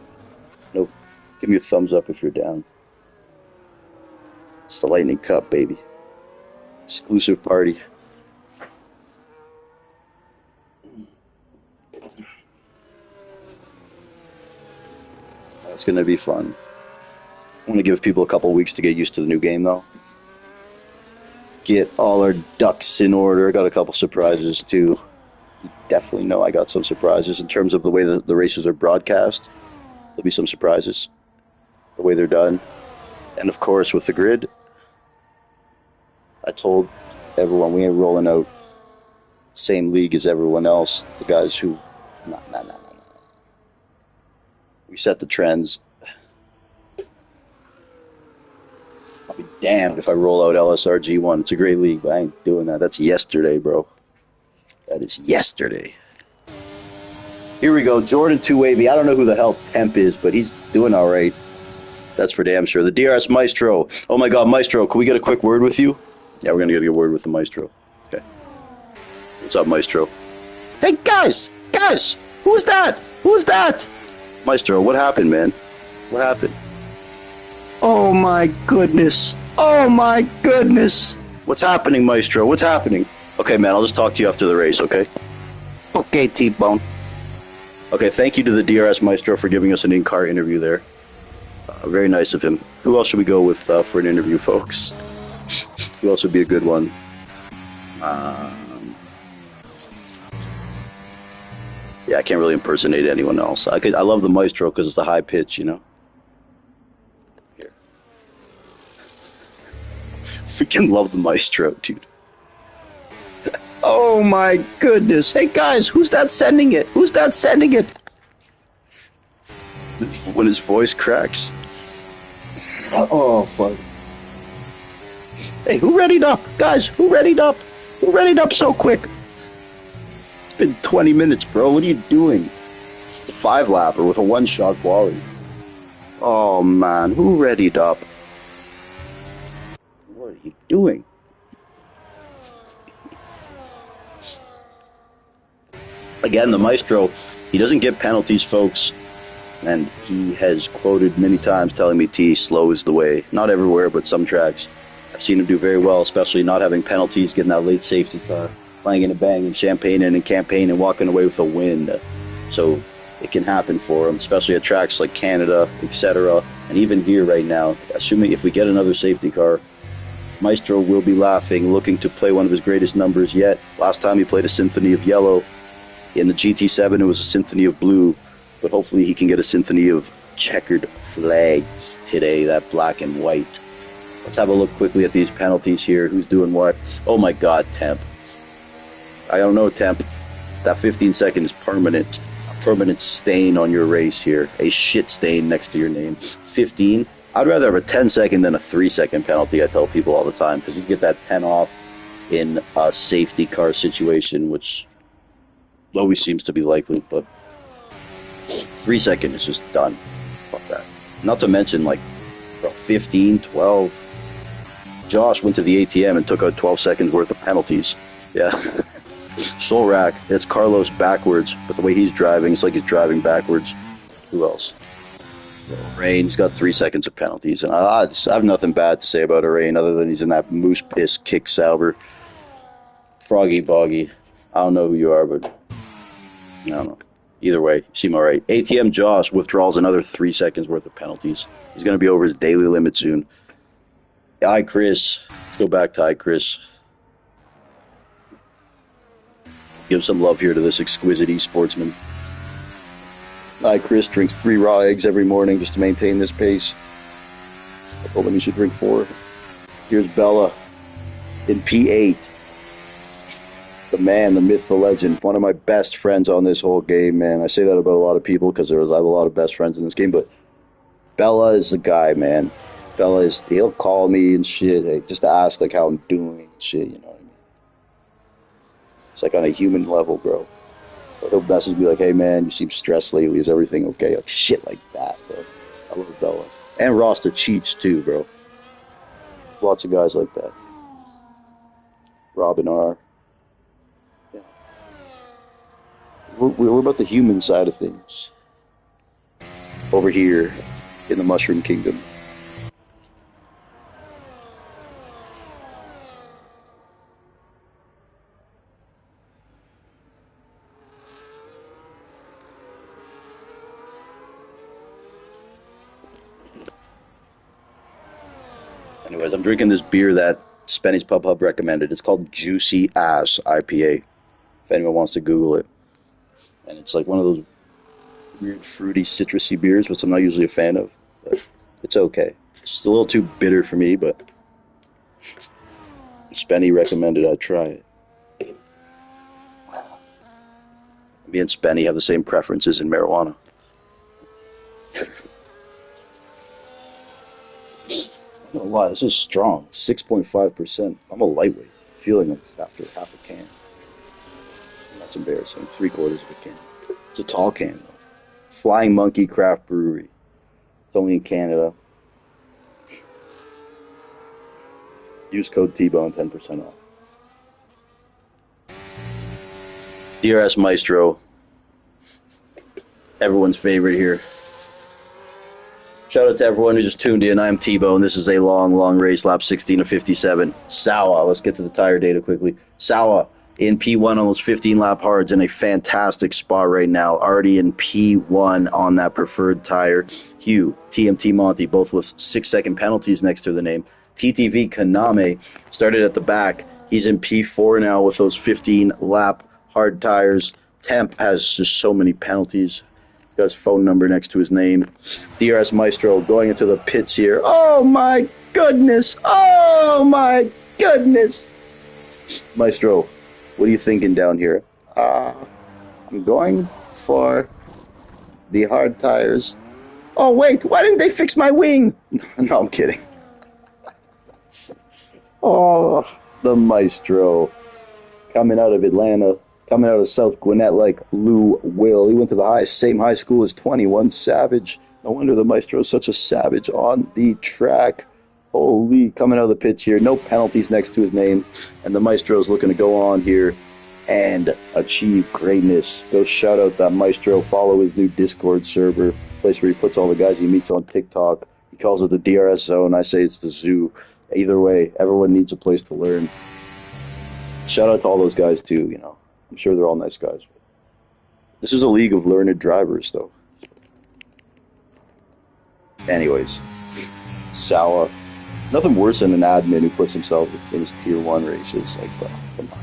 Speaker 4: No, give me a thumbs up if you're down. It's the Lightning Cup, baby. Exclusive party. That's going to be fun. I want to give people a couple weeks to get used to the new game, though. Get all our ducks in order. I got a couple surprises, too. You definitely know I got some surprises. In terms of the way the races are broadcast, there'll be some surprises. The way they're done. And, of course, with the grid, I told everyone we ain't rolling out the same league as everyone else. The guys who... Nah. We set the trends. I'll be damned if I roll out LSR G1. It's a great league, but I ain't doing that. That's yesterday, bro. That is yesterday. Here we go. Jordan 2 Wavy. I don't know who the hell Temp is, but he's doing all right. That's for damn sure. The DRS Maestro. Oh my God, Maestro, can we get a quick word with you? Yeah, we're going to get a word with the Maestro. Okay. What's up, Maestro? Hey, guys! Who's that? Maestro, what happened, man? What happened? Oh my goodness. What's happening, Maestro? What's happening? Okay, man, I'll just talk to you after the race, okay? Okay, T-Bone. Okay, thank you to the DRS Maestro for giving us an in-car interview there. Very nice of him. Who else should we go with for an interview, folks? Who else would be a good one? Yeah, I can't really impersonate anyone else. I love the Maestro because it's the high pitch, you know? Here. Freaking love the Maestro, dude. Oh my goodness. Hey guys, who's that sending it? When his voice cracks. Oh, fuck. Hey, who readied up? Guys, who readied up? Who readied up so quick? It's been 20 minutes, bro. What are you doing? It's a 5-lapper with a 1-shot quality. Oh, man. Who readied up? What are you doing? Again, the Maestro, he doesn't get penalties, folks. And he has quoted many times telling me, T, slow is the way. Not everywhere, but some tracks. I've seen him do very well, especially not having penalties, getting that late safety car, playing in a bang and champagne and campaign and walking away with a win. So it can happen for him, especially at tracks like Canada, etc. And even here right now, assuming if we get another safety car, Maestro will be laughing, looking to play one of his greatest numbers yet. Last time he played a Symphony of Yellow. In the GT7, it was a Symphony of Blue. But hopefully he can get a symphony of checkered flags today, that black and white. Let's have a look quickly at these penalties here. Who's doing what? Oh my God, Temp. I don't know, Temp. That 15 second is permanent. A permanent stain on your race here. A shit stain next to your name. 15. I'd rather have a 10 second than a 3 second penalty, I tell people all the time, because you get that 10 off. in a safety car situation, which always seems to be likely, but 3 seconds is just done. Fuck that. Not to mention, like, bro, 15, 12. Josh went to the ATM and took out 12 seconds worth of penalties. Yeah. Soul Rack, it's Carlos backwards, but the way he's driving, it's like he's driving backwards. Who else? Rain's got 3 seconds of penalties, and I have nothing bad to say about Rain other than he's in that moose piss kick salver. Froggy Boggy. I don't know who you are, but I don't know. Either way, you seem alright. ATM Josh withdraws another 3 seconds worth of penalties. He's going to be over his daily limit soon. I Chris. Let's go back to I Chris. Give some love here to this exquisite esportsman. Chris drinks 3 raw eggs every morning just to maintain this pace. I told him he should drink 4. Here's Bella in P8. The man, the myth, the legend. One of my best friends on this whole game, man. I say that about a lot of people because I have a lot of best friends in this game, but Bella is the guy, man. Bella is, he'll call me and shit, just to ask like how I'm doing and shit, you know what I mean? It's like on a human level, bro. But he'll message me like, hey man, you seem stressed lately, is everything okay? Like shit like that, bro. I love Bella. And Rasta Cheech too, bro. Lots of guys like that. Robin R. Yeah. We're about the human side of things. Over here in the Mushroom Kingdom. Anyways, I'm drinking this beer that Spenny's Pub Hub recommended. It's called Juicy Ass IPA, if anyone wants to Google it. And it's like one of those weird, fruity, citrusy beers, which I'm not usually a fan of. But it's okay. It's just a little too bitter for me, but Spenny recommended I try it. Me and Spenny have the same preferences in marijuana. I'm not gonna lie, this is strong. 6.5%. I'm a lightweight. Feeling it after half a can. That's embarrassing. 3/4 of a can. It's a tall can, though. Flying Monkey Craft Brewery. It's only in Canada. Use code TBONE, 10% off. DRS Maestro. Everyone's favorite here. Shout out to everyone who just tuned in. I'm T-Bone. This is a long race, lap 16 of 57. Sawa, let's get to the tire data quickly. Sawa in P1 on those 15-lap hards in a fantastic spot right now. Already in P1 on that preferred tire. Hugh, TMT Monty, both with 6-second penalties next to the name. TTV Kaname started at the back. He's in P4 now with those 15-lap hard tires. Temp has just so many penalties. Got his phone number next to his name. DRS Maestro going into the pits here. Oh my goodness! Oh my goodness! Maestro, what are you thinking down here? I'm going for the hard tires. Oh wait, why didn't they fix my wing? No, I'm kidding. Oh, the Maestro coming out of Atlanta. Coming out of South Gwinnett like Lou Will. He went to the same high school as 21 Savage. No wonder the Maestro is such a savage on the track. Holy, coming out of the pits here. No penalties next to his name. And the Maestro is looking to go on here and achieve greatness. Go shout out that Maestro. Follow his new Discord server. Place where he puts all the guys he meets on TikTok. He calls it the DRS Zone. I say it's the zoo. Either way, everyone needs a place to learn. Shout out to all those guys too, you know. I'm sure they're all nice guys. This is a league of learned drivers, though. Anyways, Sawa. Nothing worse than an admin who puts himself in his tier 1 races. Like, come on.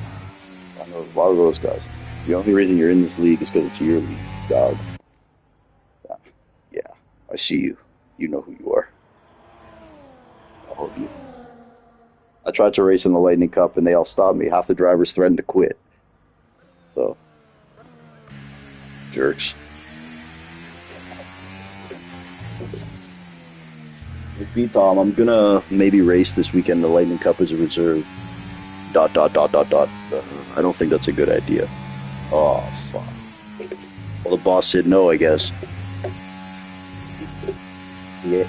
Speaker 4: I know a lot of those guys. The only reason you're in this league is because it's your league, dog. Yeah, I see you. You know who you are. All of you. I tried to race in the Lightning Cup, and they all stopped me. Half the drivers threatened to quit. So, jerks. With THOM, I'm gonna maybe race this weekend the Lightning Cup as a reserve. Dot dot dot dot dot. I don't think that's a good idea. Oh fuck. Well, the boss said no, I guess. Yeah.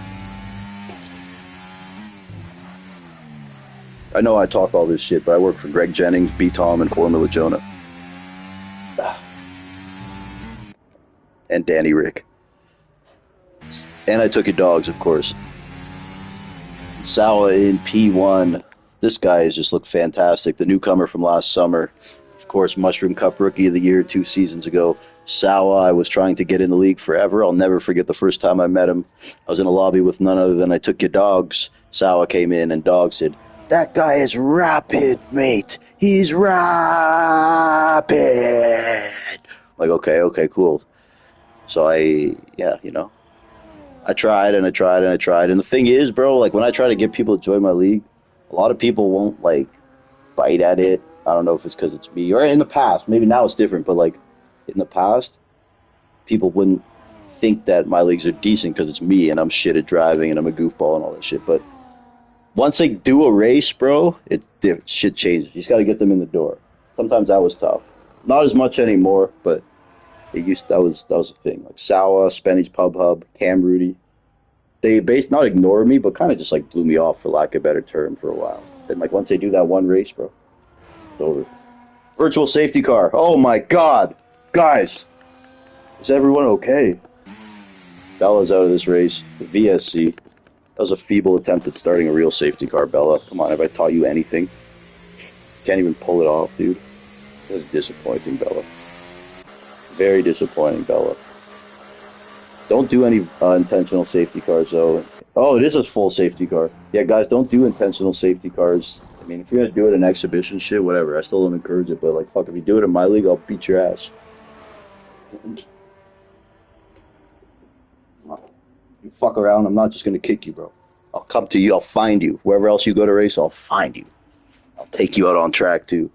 Speaker 4: I know I talk all this shit, but I work for Greg Jennings, THOM, and Formula Jonah. And Danny Rick. And I took your dogs, of course. Sawa in P1. This guy has just looked fantastic. The newcomer from last summer. Of course, Mushroom Cup Rookie of the Year 2 seasons ago. Sawa, I was trying to get in the league forever. I'll never forget the first time I met him. I was in a lobby with none other than I took your dogs. Sawa came in and Dog said, "That guy is rapid, mate. He's rapid." Like, okay, cool. So I tried and I tried and I tried. And the thing is, bro, like when I try to get people to join my league, a lot of people won't like bite at it. I don't know if it's because it's me or in the past. Maybe now it's different, but like in the past, people wouldn't think that my leagues are decent because it's me and I'm shit at driving and I'm a goofball and all that shit. But once they do a race, bro, shit changes. You just got to get them in the door. Sometimes that was tough. Not as much anymore, but that was a thing. Like Sawa, Spenny's Pub Hub, Cam Rudy. They not ignore me, but kind of just like blew me off for lack of a better term for a while. Then like once they do that one race, bro, it's over. Virtual safety car. Oh my god. Guys, is everyone okay? Bella's out of this race. The VSC. That was a feeble attempt at starting a real safety car, Bella. Come on, have I taught you anything? Can't even pull it off, dude. That's disappointing, Bella. Very disappointing, Bella. Don't do any intentional safety cars, though. Oh, it is a full safety car. Yeah, guys, don't do intentional safety cars. I mean, if you're going to do it in exhibition shit, whatever. I still don't encourage it, but, like, fuck, if you do it in my league, I'll beat your ass. You fuck around, I'm not just going to kick you, bro. I'll come to you, I'll find you. Wherever else you go to race, I'll find you. I'll take you out on track, too.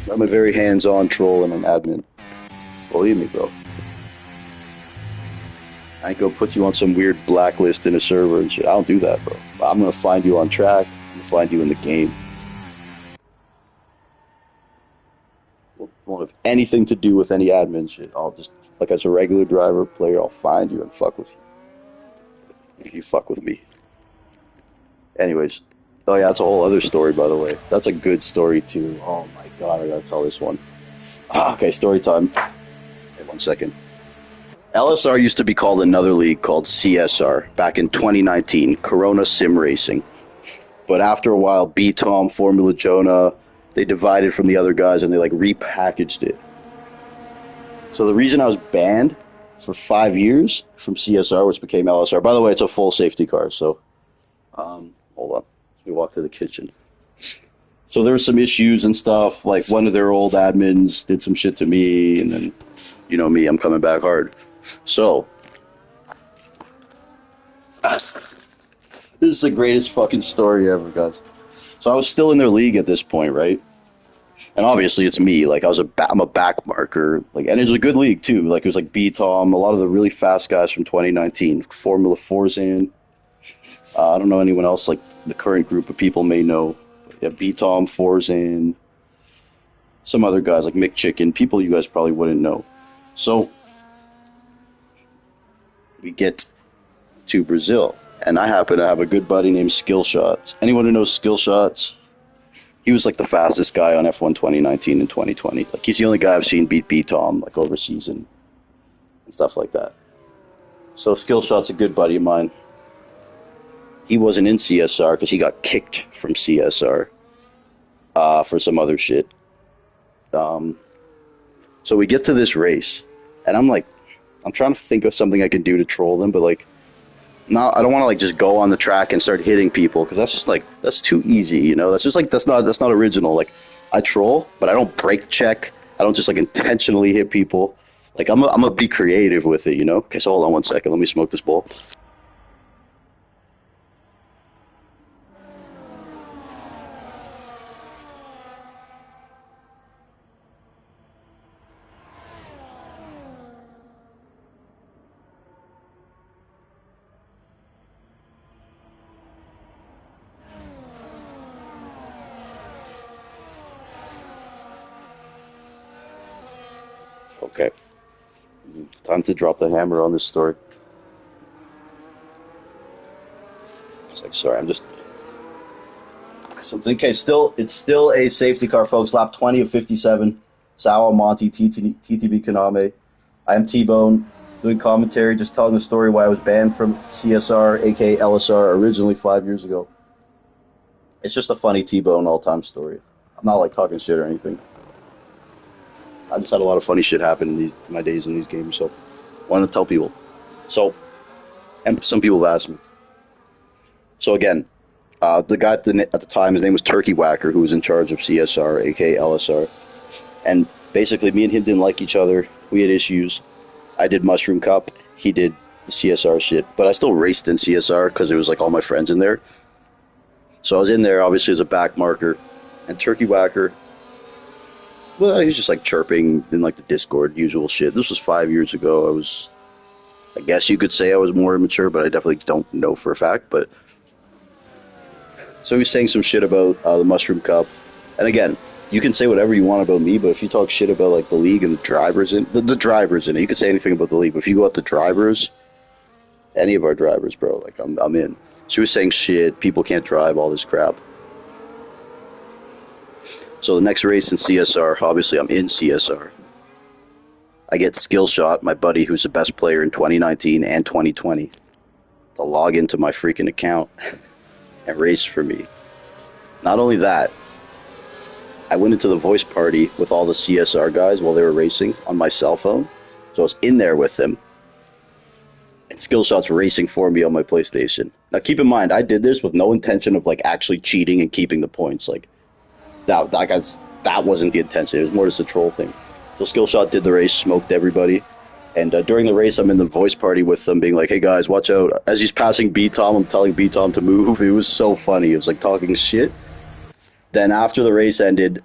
Speaker 4: I'm a very hands-on troll and an admin. Believe me, bro. I ain't gonna put you on some weird blacklist in a server and shit. I don't do that, bro. I'm gonna find you on track. I'm gonna find you in the game. Won't have anything to do with any admin shit. I'll just, like as a regular driver player, I'll find you and fuck with you. If you fuck with me. Anyways. Oh yeah, that's a whole other story, by the way. That's a good story, too. Oh my god, I gotta tell this one. Okay, story time. Wait 1 second. LSR used to be called another league called CSR back in 2019, Corona Sim Racing. But after a while, THOM, Formula Jonah, they divided from the other guys and they like repackaged it. So the reason I was banned for 5 years from CSR, which became LSR, by the way, it's a full safety car, so hold on. Let me walk to the kitchen. So there were some issues and stuff, like one of their old admins did some shit to me, and then, you know me, I'm coming back hard. So, this is the greatest fucking story ever, guys. So I was still in their league at this point, right? And obviously it's me, like I'm a back marker, like, and it was a good league too. Like it was like THOM, a lot of the really fast guys from 2019, Formula Forzan. I don't know anyone else like the current group of people may know. Yeah, THOM, Forzan, some other guys like Mick Chicken, people you guys probably wouldn't know. So we get to Brazil, and I happen to have a good buddy named Skillshots. Anyone who knows Skillshots? He was like the fastest guy on F1 2019 and 2020. Like he's the only guy I've seen beat THOM like overseas and stuff like that. So Skillshot's a good buddy of mine. He wasn't in CSR because he got kicked from CSR for some other shit. So we get to this race, and I'm trying to think of something I can do to troll them, but like, no, I don't want to like just go on the track and start hitting people because that's just like that's too easy, you know. That's just like that's not original. Like I troll, but I don't brake check. I don't just like intentionally hit people. Like I'm gonna be creative with it, you know. Okay, so hold on 1 second. Let me smoke this bowl. Okay. Time to drop the hammer on this story. It's like, sorry, I'm just something. Okay, it's still a safety car, folks. Lap 20 of 57. Sawa, Monty, TTB Kaname. I am T-Bone, doing commentary, just telling the story why I was banned from CSR, aka LSR, originally 5 years ago. It's just a funny T-Bone all-time story. I'm not like talking shit or anything. I just had a lot of funny shit happen in my days in these games, so I wanted to tell people. So, and some people have asked me. So again, the guy at the time, his name was Turkey Whacker, who was in charge of CSR, aka LSR. And basically, me and him didn't like each other. We had issues. I did Mushroom Cup. He did the CSR shit. But I still raced in CSR because it was like all my friends in there. So I was in there, obviously, as a back marker. And Turkey Whacker, well, he was just like chirping in like the Discord, usual shit. This was 5 years ago. I guess you could say I was more immature, but I definitely don't know for a fact. But so he was saying some shit about the Mushroom Cup. And again, you can say whatever you want about me, but if you talk shit about like the league and the drivers the drivers in it, you can say anything about the league. But if you go at the drivers, any of our drivers, bro, like I'm in. So he was saying shit, people can't drive, all this crap. So the next race in CSR, obviously I'm in CSR. I get Skillshot, my buddy who's the best player in 2019 and 2020, to log into my freaking account and race for me. Not only that, I went into the voice party with all the CSR guys while they were racing on my cell phone. So I was in there with them. And Skillshot's racing for me on my PlayStation. Now keep in mind, I did this with no intention of like actually cheating and keeping the points. Like that wasn't the intention. It was more just a troll thing. So Skillshot did the race, smoked everybody. And during the race, I'm in the voice party with them being like, hey guys, watch out. As he's passing B-Tom, I'm telling B-Tom to move. It was so funny. It was like talking shit. Then after the race ended,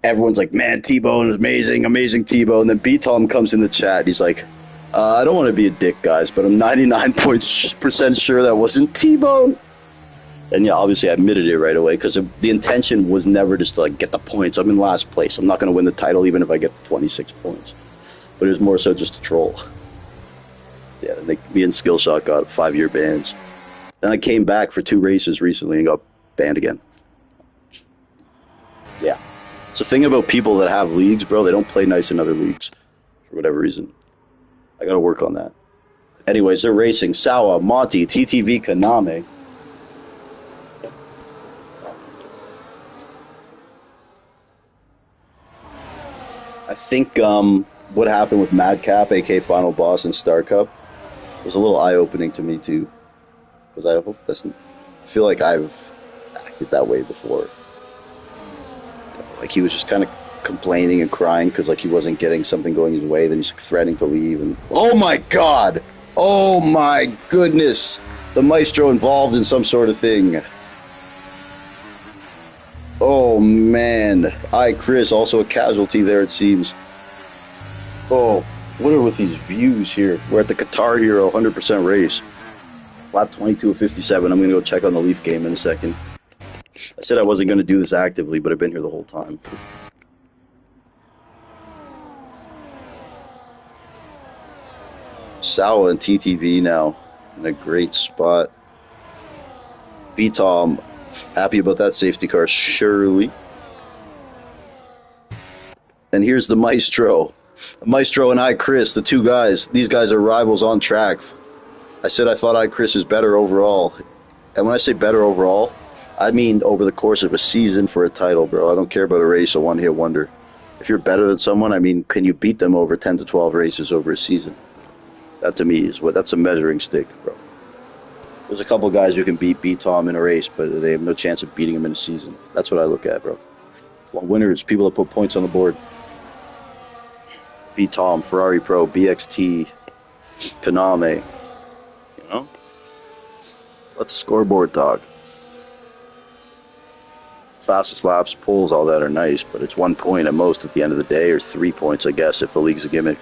Speaker 4: everyone's like, man, T-Bone is amazing, amazing T-Bone. And then B-Tom comes in the chat. He's like, I don't want to be a dick, guys, but I'm 99% sure that wasn't T-Bone. And yeah, obviously I admitted it right away because the intention was never just to like get the points. I'm in last place. I'm not going to win the title even if I get 26 points. But it was more so just a troll. Yeah, me and Skillshot got 5-year bans. Then I came back for 2 races recently and got banned again. Yeah. It's the thing about people that have leagues, bro. They don't play nice in other leagues for whatever reason. I got to work on that. Anyways, they're racing. Sawa, Monty, TTV, Kaname. I think what happened with Madcap, aka Final Boss, and Star Cup was a little eye-opening to me too, because I feel like I've acted that way before. Like he was just kind of complaining and crying because like he wasn't getting something going his way. Then he's threatening to leave, and oh my god, oh my goodness, the Maestro involved in some sort of thing. Oh man, Chris, also a casualty there it seems. Oh, what are with these views here? We're at the Qatar Hero 100% race. Lap 22 of 57. I'm going to go check on the Leaf game in a second. I said I wasn't going to do this actively, but I've been here the whole time. Sawa and TTV now in a great spot. B-Tom, happy about that safety car, surely. And here's the Maestro. Maestro and Chris, the two guys. These guys are rivals on track. I said I thought Chris is better overall. And when I say better overall, I mean over the course of a season for a title, bro. I don't care about a race, a one-hit wonder. If you're better than someone, I mean, can you beat them over 10 to 12 races over a season? That to me that's a measuring stick, bro. There's a couple guys who can beat B-Tom in a race, but they have no chance of beating him in a season. That's what I look at, bro. Well, winners, people that put points on the board. B-Tom, Ferrari Pro, BXT, Kaname. You know? Let the scoreboard talk. Fastest laps, pulls, all that are nice, but it's 1 point at most at the end of the day, or 3 points, I guess, if the league's a gimmick.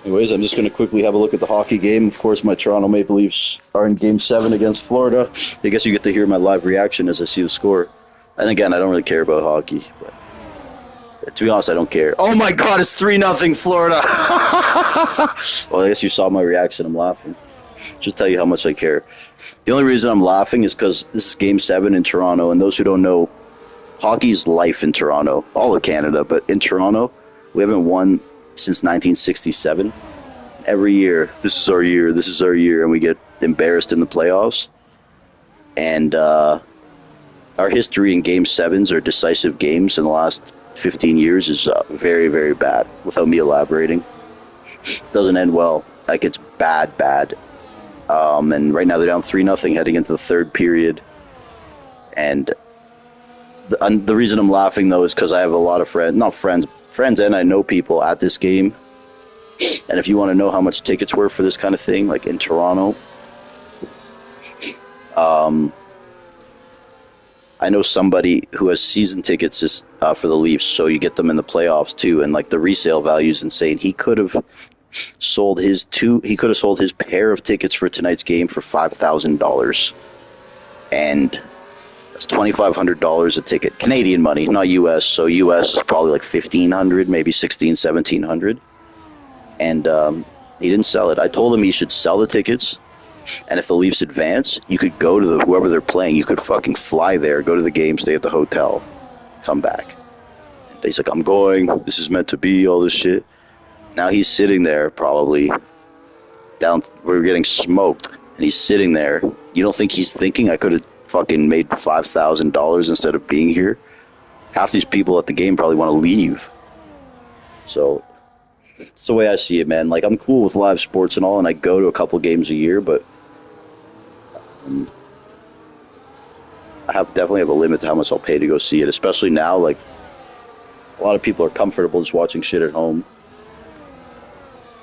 Speaker 4: Anyways, I'm just going to quickly have a look at the hockey game. Of course, my Toronto Maple Leafs are in Game 7 against Florida. I guess you get to hear my live reaction as I see the score. And again, I don't really care about hockey, but to be honest, I don't care. Oh my god, it's 3-0 Florida! Well, I guess you saw my reaction. I'm laughing. Just tell you how much I care. The only reason I'm laughing is because this is Game 7 in Toronto, and those who don't know, hockey's life in Toronto. All of Canada, but in Toronto, we haven't won since 1967. Every year, this is our year, this is our year, and we get embarrassed in the playoffs. And our history in Game 7s or decisive games in the last 15 years is very, very bad, without me elaborating. Doesn't end well. Like, it's bad, bad. And right now they're down 3-0 heading into the third period. And the reason I'm laughing, though, is because I have a lot of friends, and I know people at this game. And if you want to know how much tickets were for this kind of thing, like in Toronto, I know somebody who has season tickets for the Leafs, so you get them in the playoffs too, and like the resale value is insane. He could have sold his pair of tickets for tonight's game for $5,000, and that's $2,500 a ticket, Canadian money, not U.S. So U.S. is probably like $1,500, maybe $1,600, $1,700, and he didn't sell it. I told him he should sell the tickets. And if the Leafs advance, you could go to whoever they're playing. You could fucking fly there, go to the game, stay at the hotel, come back. And he's like, I'm going. This is meant to be, all this shit. Now he's sitting there probably down. We're getting smoked. And he's sitting there. You don't think he's thinking I could have fucking made $5,000 instead of being here? Half these people at the game probably want to leave. So it's the way I see it, man. Like, I'm cool with live sports and all, and I go to a couple games a year, but I definitely have a limit to how much I'll pay to go see it, especially now. Like, a lot of people are comfortable just watching shit at home.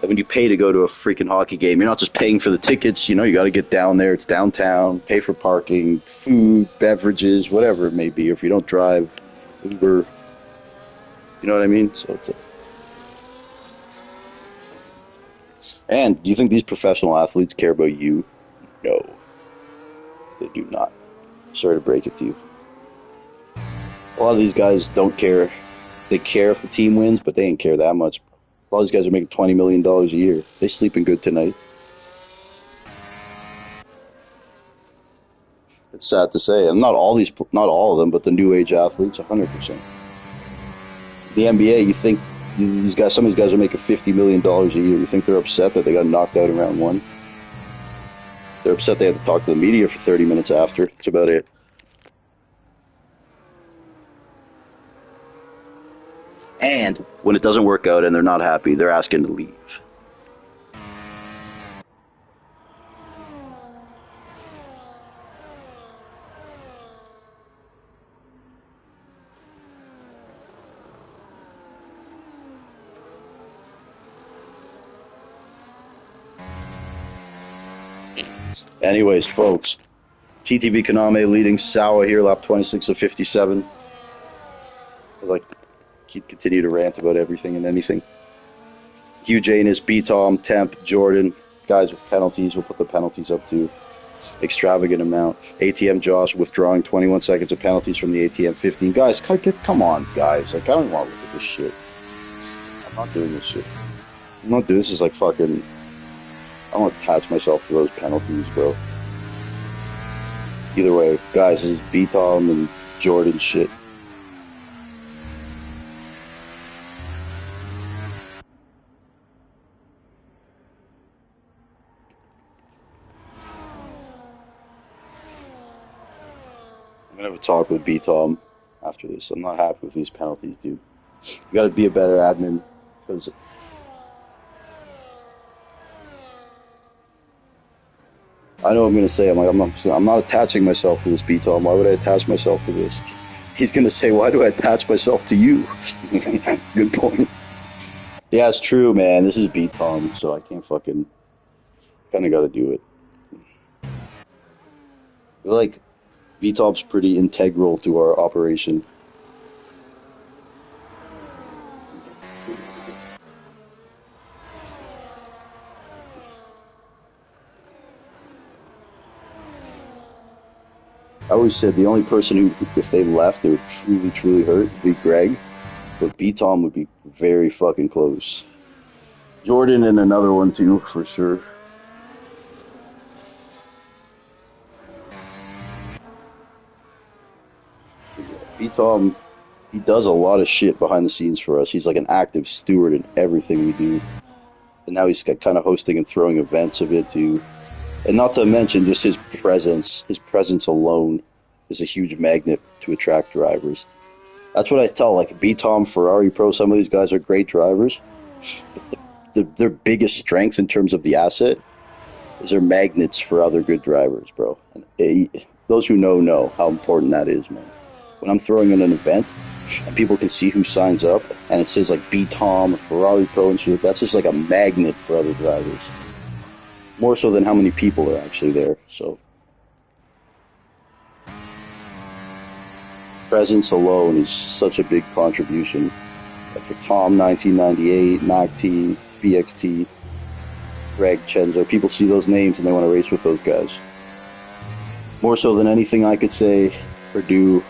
Speaker 4: And when you pay to go to a freaking hockey game, you're not just paying for the tickets. You know, you got to get down there. It's downtown. Pay for parking, food, beverages, whatever it may be. If you don't drive, Uber, you know what I mean? So it's And do you think these professional athletes care about you? No. They do not. Sorry to break it to you. A lot of these guys don't care. They care if the team wins, but they ain't care that much. A lot of these guys are making $20 million a year. They sleeping good tonight. It's sad to say. And not all of them, but the new age athletes, 100%. The NBA, you think some of these guys are making $50 million a year. You think they're upset that they got knocked out in round one? They're upset they had to talk to the media for 30 minutes after. That's about it. And when it doesn't work out and they're not happy, they're asking to leave. Anyways, folks, TTV Kaname leading Sawa here, lap 26 of 57. Continue to rant about everything and anything. Hugh Janus, B-Tom, Temp, Jordan, guys with penalties. We'll put the penalties up to extravagant amount. ATM Josh withdrawing 21 seconds of penalties from the ATM 15. Guys, come on, guys. Like, I don't want to look at this shit. I'm not doing this shit. I'm not doing this. Is like fucking. I don't want to attach myself to those penalties, bro. Either way, guys, this is B-Tom and Jordan shit. I'm gonna have a talk with B-Tom after this. I'm not happy with these penalties, dude. You gotta be a better admin, because I know what I'm gonna say. I'm not attaching myself to this, B-Tom. Why would I attach myself to this? He's gonna say, why do I attach myself to you? Good point. Yeah, it's true, man. This is B-Tom, so I can't fucking. Kinda gotta do it. I feel like B-Tom's pretty integral to our operation. always said the only person who, if they left, they would truly, truly hurt would be Greg, but B-Tom would be very fucking close. Jordan and another one too, for sure. B-Tom, he does a lot of shit behind the scenes for us. He's like an active steward in everything we do. And now he's kind of hosting and throwing events a bit too. And not to mention just his presence. His presence alone is a huge magnet to attract drivers. That's what I tell, like B-Tom, Ferrari Pro, some of these guys are great drivers. But their biggest strength in terms of the asset is they're magnets for other good drivers, bro. And those who know how important that is, man. When I'm throwing in an event and people can see who signs up and it says like B-Tom or Ferrari Pro and shit, that's just like a magnet for other drivers. More so than how many people are actually there, so. Presence alone is such a big contribution. Like for THOM 1998, MACT, BXT, Greg, Chenzo, people see those names and they want to race with those guys. More so than anything I could say or do.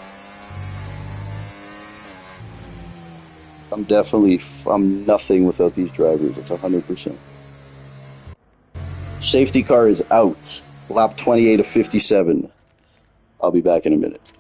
Speaker 4: I'm nothing without these drivers. It's 100%. Safety car is out. Lap 28 of 57. I'll be back in a minute.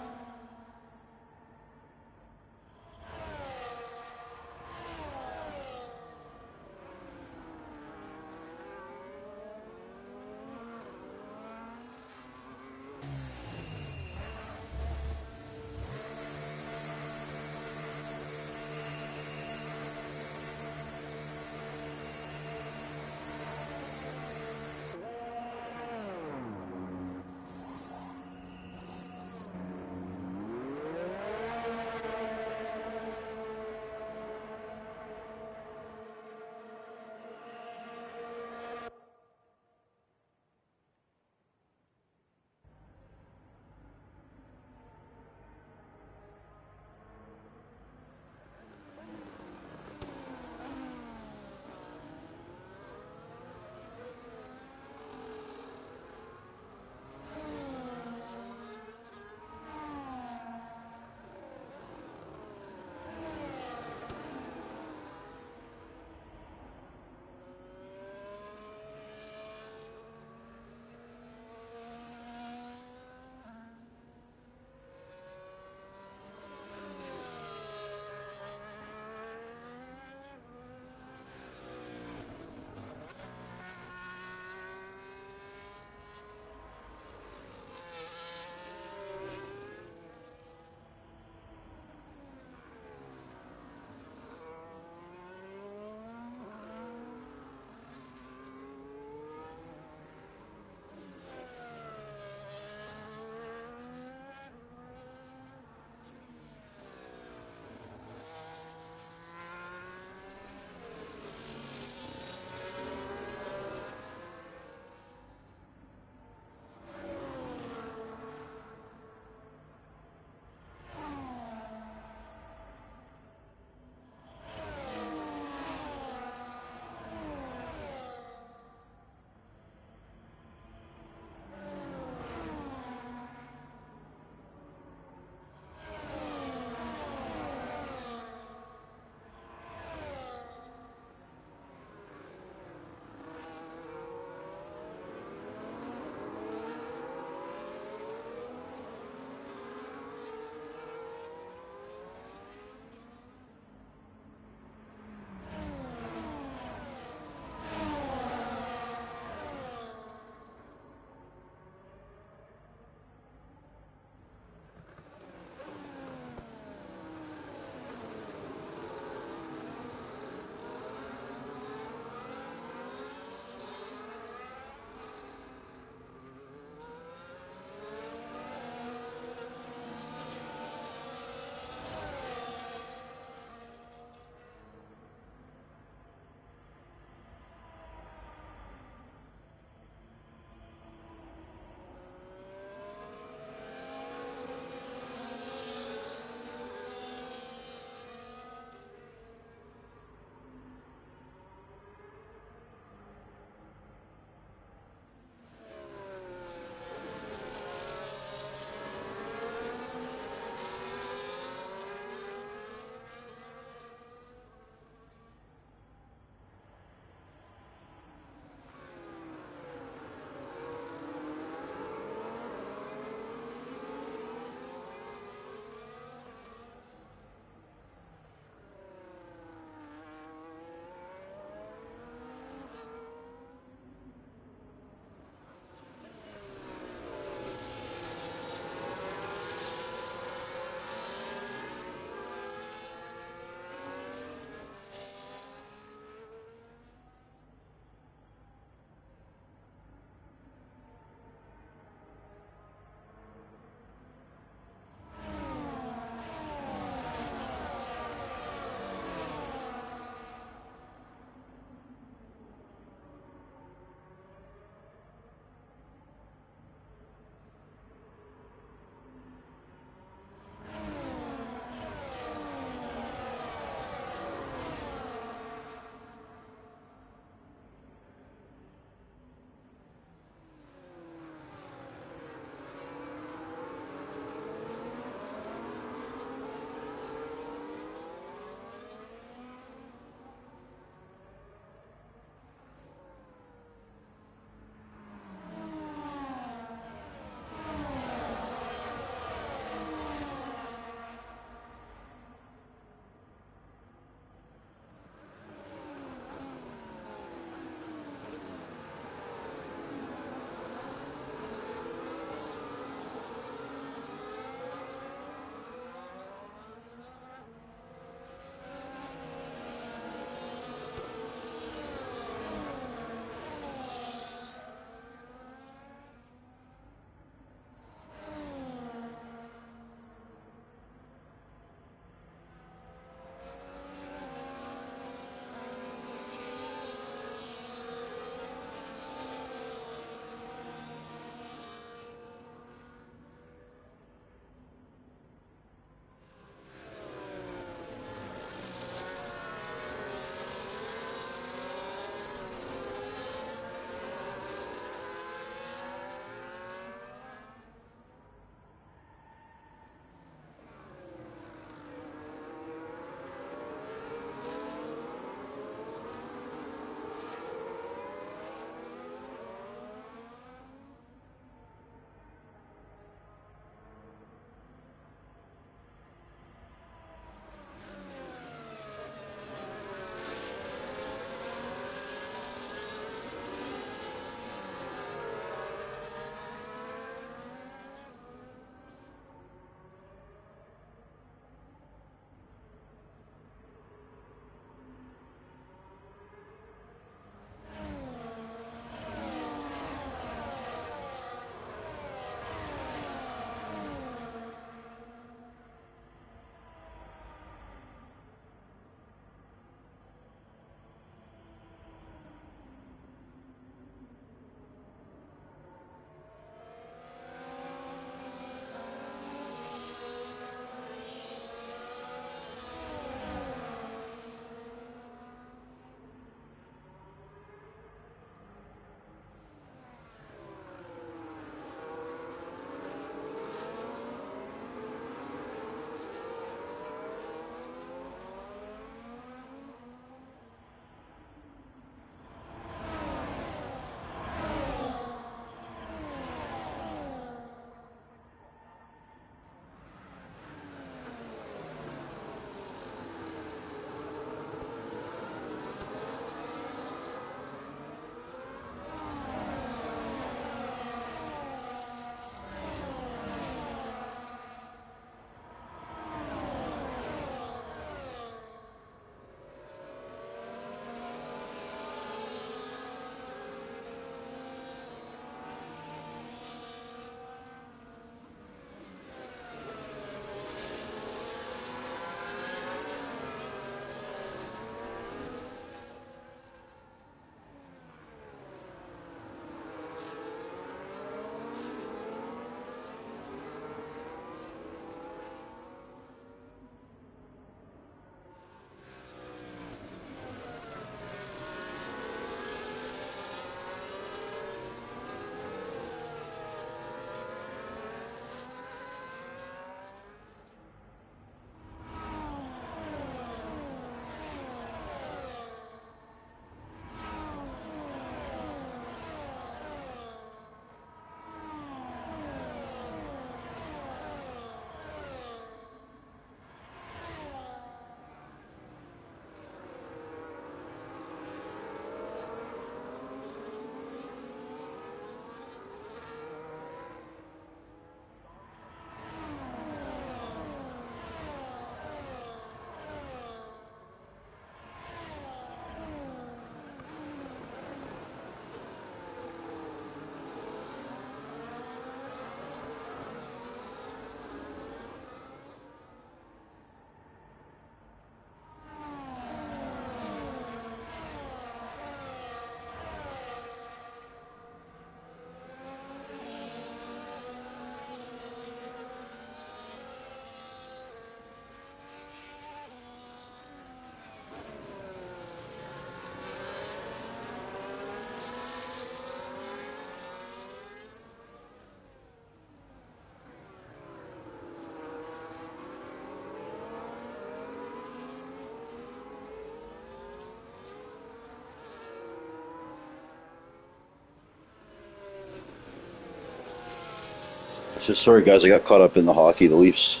Speaker 4: Just sorry, guys. I got caught up in the hockey. The Leafs.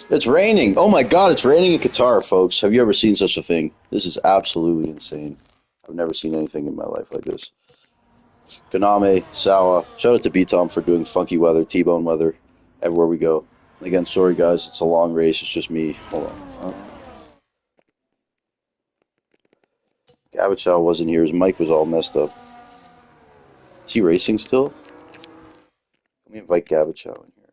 Speaker 4: It's raining. Oh my God! It's raining in Qatar, folks. Have you ever seen such a thing? This is absolutely insane. I've never seen anything in my life like this. Kaname, Sawa. Shout out to B-Tom for doing funky weather, T-bone weather, everywhere we go. Again, sorry guys, it's a long race. It's just me. Hold on. Gabachow wasn't here. His mic was all messed up. Is he racing still? Let me invite Gabachow in here.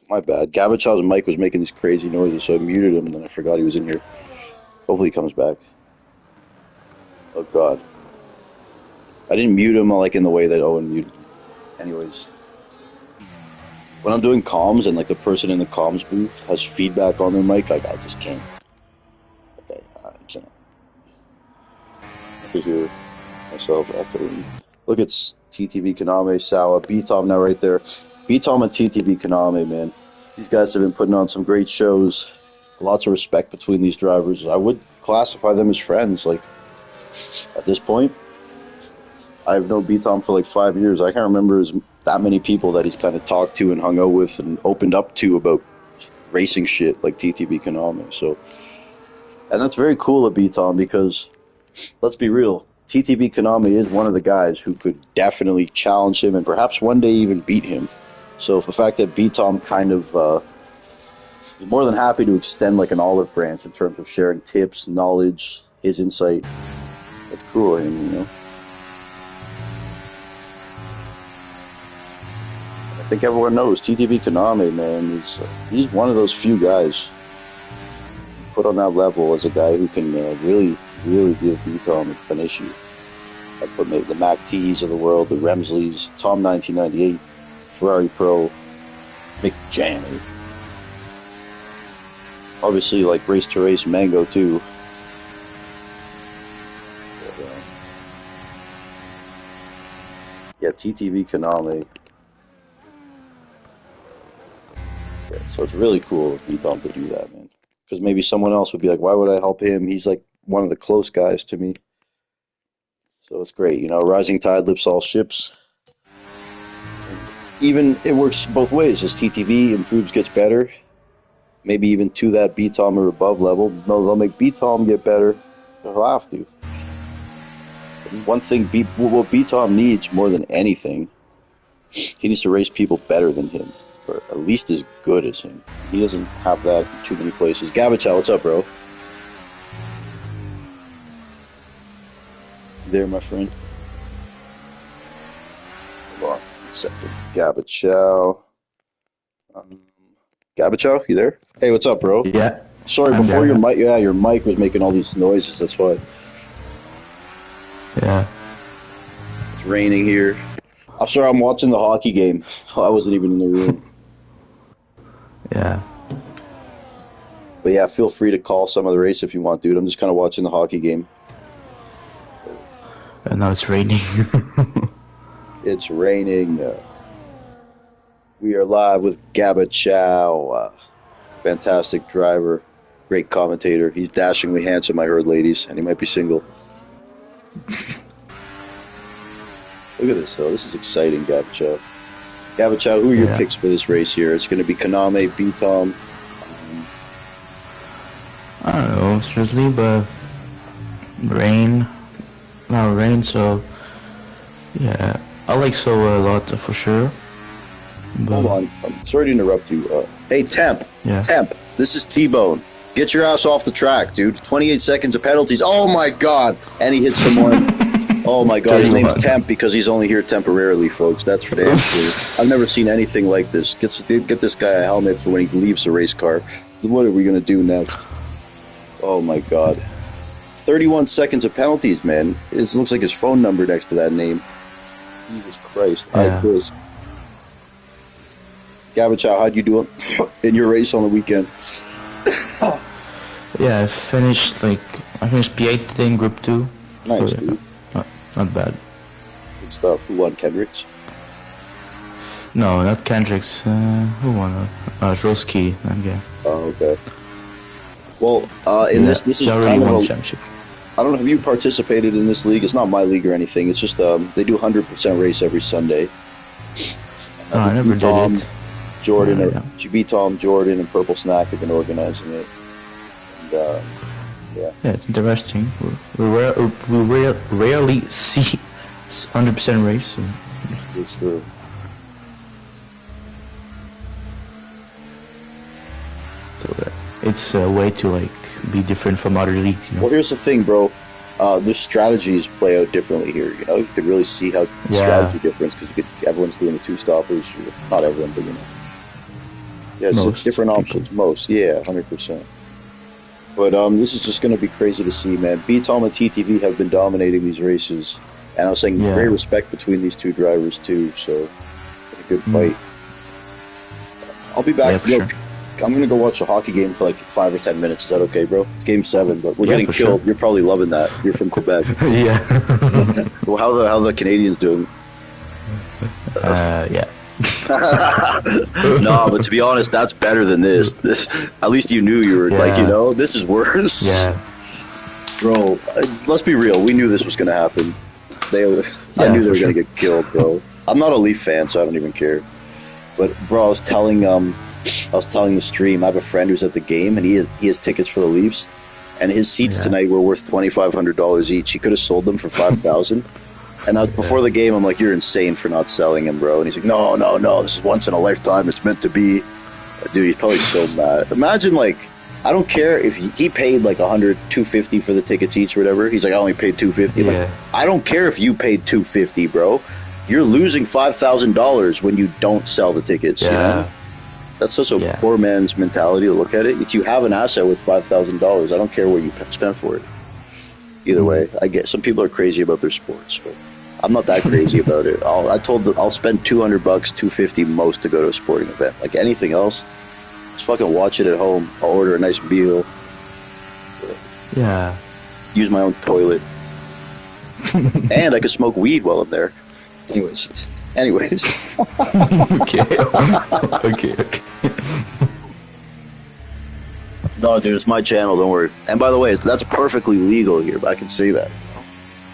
Speaker 4: My bad. Gabachow's mic was making these crazy noises, so I muted him, and then I forgot he was in here. Hopefully he comes back. Oh God. I didn't mute him like in the way that Owen muted him. Anyways. When I'm doing comms and like the person in the comms booth has feedback on their mic, like I just can't. Okay, I can't. I can hear myself echoing. Look at TTV Kaname, Sawa, B-Tom now right there. B-Tom and TTV Kaname, man. These guys have been putting on some great shows. Lots of respect between these drivers. I would classify them as friends. Like, at this point, I've known B-Tom for like 5 years. I can't remember that many people that he's kind of talked to and hung out with and opened up to about racing shit like TTV Kaname. So, and that's very cool of B-Tom because, let's be real, TTV Kaname is one of the guys who could definitely challenge him and perhaps one day even beat him. So the fact that B-Tom kind of is more than happy to extend like an olive branch in terms of sharing tips, knowledge, his insight, that's cool of him, you know. I think everyone knows TTV Kaname, man. He's one of those few guys put on that level as a guy who can really give B-Tom an issue. I put maybe the Mac T's of the world, the Remsleys, THOM 1998, Ferrari Pro, Mick Janney. Obviously, like Race to Race Mango too. But, yeah, TTV Kaname. Yeah, so it's really cool of B-Tom to do that, man. Because maybe someone else would be like, why would I help him? He's like one of the close guys to me. So it's great, you know, rising tide lifts all ships. Even it works both ways. As TTV improves, gets better, maybe even to that B-Tom or above level, no, they'll make B-Tom get better. They'll have to. One thing, what B-Tom needs more than anything, he needs to race people better than him, or at least as good as him. He doesn't have that in too many places. Gabachow, what's up, bro? There, my friend. Hold on a second. Gabachow. Gabachow, you there? Hey, what's up, bro?
Speaker 2: Yeah.
Speaker 4: Sorry,
Speaker 2: I'm
Speaker 4: before
Speaker 2: there.
Speaker 4: your mic, yeah, your mic was making all these noises. That's why.
Speaker 2: Yeah.
Speaker 4: It's raining here. I'm sorry, I'm watching the hockey game. I wasn't even in the room.
Speaker 2: Yeah.
Speaker 4: But yeah, feel free to call some of the race if you want, dude. I'm just kind of watching the hockey game.
Speaker 2: And now it's raining.
Speaker 4: It's raining. We are live with Gabachow. Fantastic driver. Great commentator. He's dashingly handsome, I heard, ladies. And he might be single. Look at this, though. This is exciting, Gabachow. Gabachow, who are your picks for this race here? It's going to be Kaname, B-Tom.
Speaker 2: I don't know, seriously, but rain. Now rain, so yeah. I like So a lot for sure. But,
Speaker 4: hold on. I'm sorry to interrupt you. Hey, Temp.
Speaker 2: Yeah.
Speaker 4: Temp, this is T-Bone. Get your ass off the track, dude. 28 seconds of penalties. Oh, my God. And he hits someone. Oh, my God. His name's Temp because he's only here temporarily, folks. That's for damn sure. I've never seen anything like this. Get this guy a helmet for when he leaves the race car. What are we going to do next? Oh, my God. 31 seconds of penalties, man. It looks like his phone number next to that name. Jesus Christ.
Speaker 2: Yeah.
Speaker 4: Quiz. Gabachow, how'd you do in your race on the weekend?
Speaker 2: Yeah, I finished P8 today in Group 2.
Speaker 4: Nice,
Speaker 2: so,
Speaker 4: dude.
Speaker 2: Not bad.
Speaker 4: Good stuff. Who won, Kendricks?
Speaker 2: No, not Kendricks. Who won? Joski. That guy.
Speaker 4: Oh, okay. Well, in this is
Speaker 2: he already
Speaker 4: kind
Speaker 2: won
Speaker 4: of
Speaker 2: the championship.
Speaker 4: I don't know. Have you participated in this league? It's not my league or anything. It's just they do 100% race every Sunday.
Speaker 2: No, I never did
Speaker 4: Tom,
Speaker 2: it.
Speaker 4: Jordan,
Speaker 2: Yeah.
Speaker 4: GB Tom, Jordan, and Purple Snack have been organizing it. And yeah,
Speaker 2: Yeah, it's interesting. We rarely see 100% race. So.
Speaker 4: for sure.
Speaker 2: So it's a way to like be different from other leagues. You know?
Speaker 4: Well, here's the thing, bro. The strategies play out differently here. You know, you could really see how strategy difference because everyone's doing the two stoppers. Not everyone, but you know, yeah, it's
Speaker 2: Most
Speaker 4: different
Speaker 2: people.
Speaker 4: options. Most, yeah, 100%. But this is just going to be crazy to see, man. BTOM and TTV have been dominating these races, and I was saying great respect between these two drivers too. So, a good fight. I'll be back.
Speaker 2: Yeah, for
Speaker 4: Look,
Speaker 2: sure.
Speaker 4: I'm gonna go watch a hockey game for like 5 or 10 minutes. Is that okay, bro? It's Game 7, but we're getting
Speaker 2: for
Speaker 4: killed.
Speaker 2: sure.
Speaker 4: You're probably loving that. You're from Quebec.
Speaker 2: Yeah.
Speaker 4: Well, how the Canadians doing?
Speaker 2: Yeah.
Speaker 4: No, but to be honest, that's better than this. At least you knew you were like, you know, this is worse.
Speaker 2: Yeah.
Speaker 4: Bro, let's be real. We knew this was gonna happen. I knew they were gonna get killed, bro. I'm not a Leaf fan, so I don't even care. But bro, I was telling the stream. I have a friend who's at the game, and he has tickets for the Leafs, and his seats tonight were worth $2,500 each. He could have sold them for $5,000. And before the game, I'm like, "You're insane for not selling him, bro." And he's like, "No, no, no. This is once in a lifetime. It's meant to be." Dude, he's probably so mad. Imagine, like, I don't care if he paid like $100, $250 for the tickets each or whatever. He's like, "I only paid $250." Like, I don't care if you paid $250, bro. You're losing $5,000 when you don't sell the tickets. You know? That's such a poor man's mentality to look at it. If you have an asset with $5,000, I don't care what you spend for it. Either way, I get some people are crazy about their sports, but I'm not that crazy about it. I'll spend $200, $250 most to go to a sporting event. Like anything else, just fucking watch it at home. I'll order a nice meal.
Speaker 2: Yeah.
Speaker 4: Use my own toilet, and I can smoke weed while I'm there. Anyways.
Speaker 2: Okay.
Speaker 4: No, dude, it's my channel. Don't worry. And by the way, that's perfectly legal here. But I can say that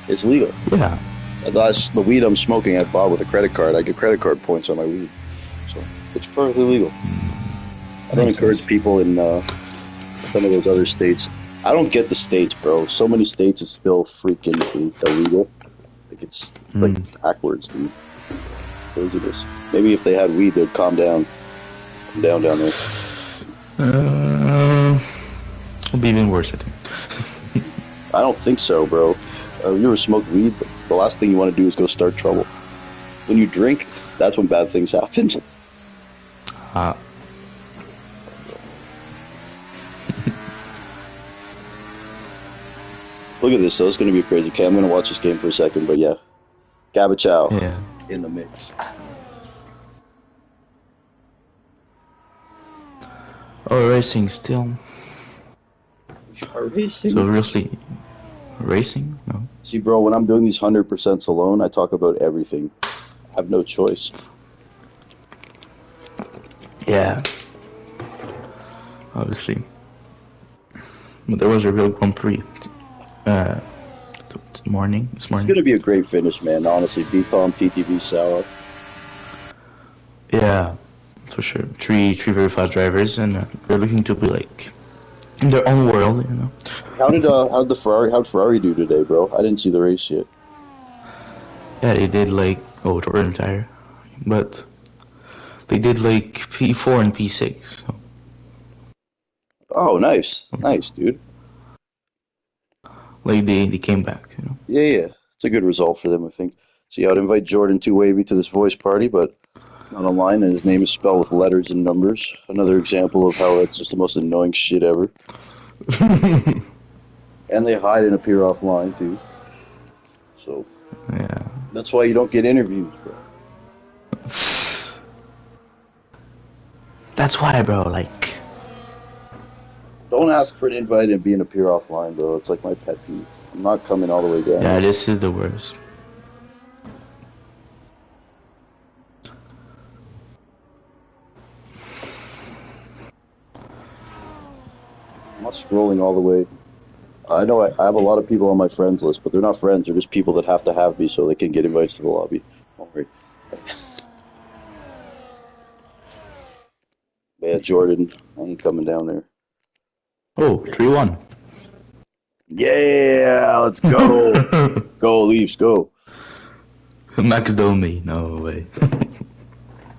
Speaker 4: it's legal.
Speaker 2: Yeah.
Speaker 4: That's the weed I'm smoking. I bought with a credit card. I get credit card points on my weed, so it's perfectly legal. I don't encourage people in some of those other states. I don't get the states, bro. So many states is still freaking illegal. Like it's like backwards, dude. Craziness. Maybe if they had weed, they'd calm down. Down there.
Speaker 2: It'll be even worse, I think.
Speaker 4: I don't think so, bro. You ever smoke weed? The last thing you want to do is go start trouble. When you drink, that's when bad things happen. Look at this, though. It's going to be crazy. Okay, I'm going to watch this game for a second, but yeah. Gabachow in the mix.
Speaker 2: Oh, racing still.
Speaker 4: Racing?
Speaker 2: So seriously, racing? No.
Speaker 4: See, bro, when I'm doing these 100% alone, I talk about everything. I have no choice.
Speaker 2: Yeah. Obviously. But there was a real Grand Prix this morning.
Speaker 4: It's going to be a great finish, man. Honestly, BCOM, TTV, Sour.
Speaker 2: Yeah, for sure. Three very fast drivers, and they're looking to be like in their own world, you know.
Speaker 4: How'd Ferrari do today, bro? I didn't see the race yet.
Speaker 2: Yeah, they did like Jordan tire, but they did like P4 and P6. So.
Speaker 4: Oh, nice, dude.
Speaker 2: Like they came back, you know.
Speaker 4: Yeah, it's a good result for them, I think. See, I'd invite Jordan 2Wavy to this voice party, but he's not online, and his name is spelled with letters and numbers. Another example of how it's just the most annoying shit ever. And they hide and appear offline too. So
Speaker 2: yeah,
Speaker 4: that's why you don't get interviews, bro.
Speaker 2: That's why, bro. Like,
Speaker 4: don't ask for an invite and be an appear offline, bro. It's like my pet peeve. I'm not coming all the way down.
Speaker 2: Yeah, this is the worst.
Speaker 4: I'm not scrolling all the way. I know I have a lot of people on my friends list, but they're not friends. They're just people that have to have me so they can get invites to the lobby. Don't worry. Yeah, Jordan, I ain't coming down there.
Speaker 2: Oh, 3-1.
Speaker 4: Yeah, let's go. Go, Leafs, go.
Speaker 2: Max Domi, no way.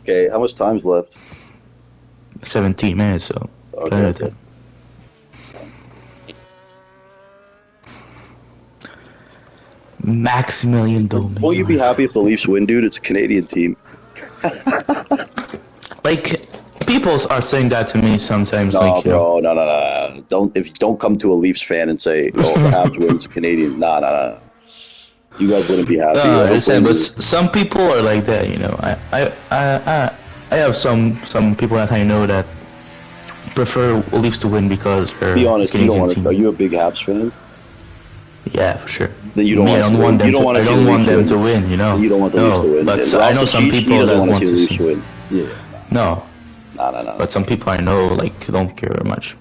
Speaker 4: Okay, how much time's left?
Speaker 2: 17 minutes, so.
Speaker 4: Okay.
Speaker 2: Maximilian Domi.
Speaker 4: Won't you be happy if the Leafs win, dude? It's a Canadian team.
Speaker 2: Like, people are saying that to me sometimes.
Speaker 4: No,
Speaker 2: like,
Speaker 4: bro, no. Don't come to a Leafs fan and say, "Oh, the Habs wins Canadian." Nah. You guys wouldn't be happy.
Speaker 2: I understand, but some people are like that. I have some people that I know that prefer Leafs to win because they're
Speaker 4: be honest.
Speaker 2: Canadian
Speaker 4: You don't want
Speaker 2: team.
Speaker 4: to. Are you a big Habs fan?
Speaker 2: Yeah, for sure.
Speaker 4: Then you don't want them
Speaker 2: to win. You know.
Speaker 4: You don't want the Leafs to win.
Speaker 2: But I know some people that want to see
Speaker 4: the Leafs win. Yeah.
Speaker 2: No.
Speaker 4: No.
Speaker 2: But some people I know don't care very much.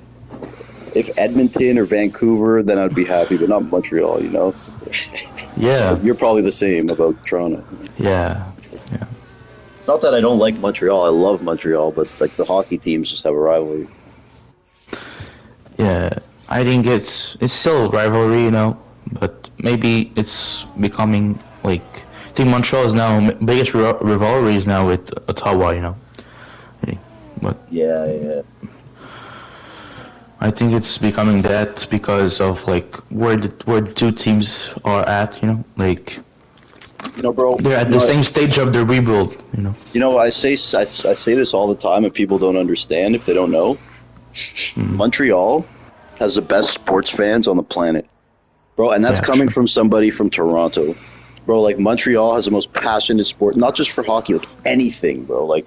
Speaker 4: If Edmonton or Vancouver, then I'd be happy, but not Montreal.
Speaker 2: Yeah.
Speaker 4: You're probably the same about Toronto.
Speaker 2: Yeah.
Speaker 4: It's not that I don't like Montreal. I love Montreal, but the hockey teams just have a rivalry.
Speaker 2: Yeah. I think it's still a rivalry, but maybe it's becoming I think Montreal is now biggest rivalry is now with Ottawa, But
Speaker 4: yeah.
Speaker 2: I think it's becoming that because of where the two teams are at,
Speaker 4: Bro,
Speaker 2: they're at the same stage of the rebuild,
Speaker 4: I say this all the time, and people don't understand if they don't know. Montreal has the best sports fans on the planet, bro, and that's coming from somebody from Toronto, bro. Montreal has the most passionate sport, not just for hockey, anything, bro.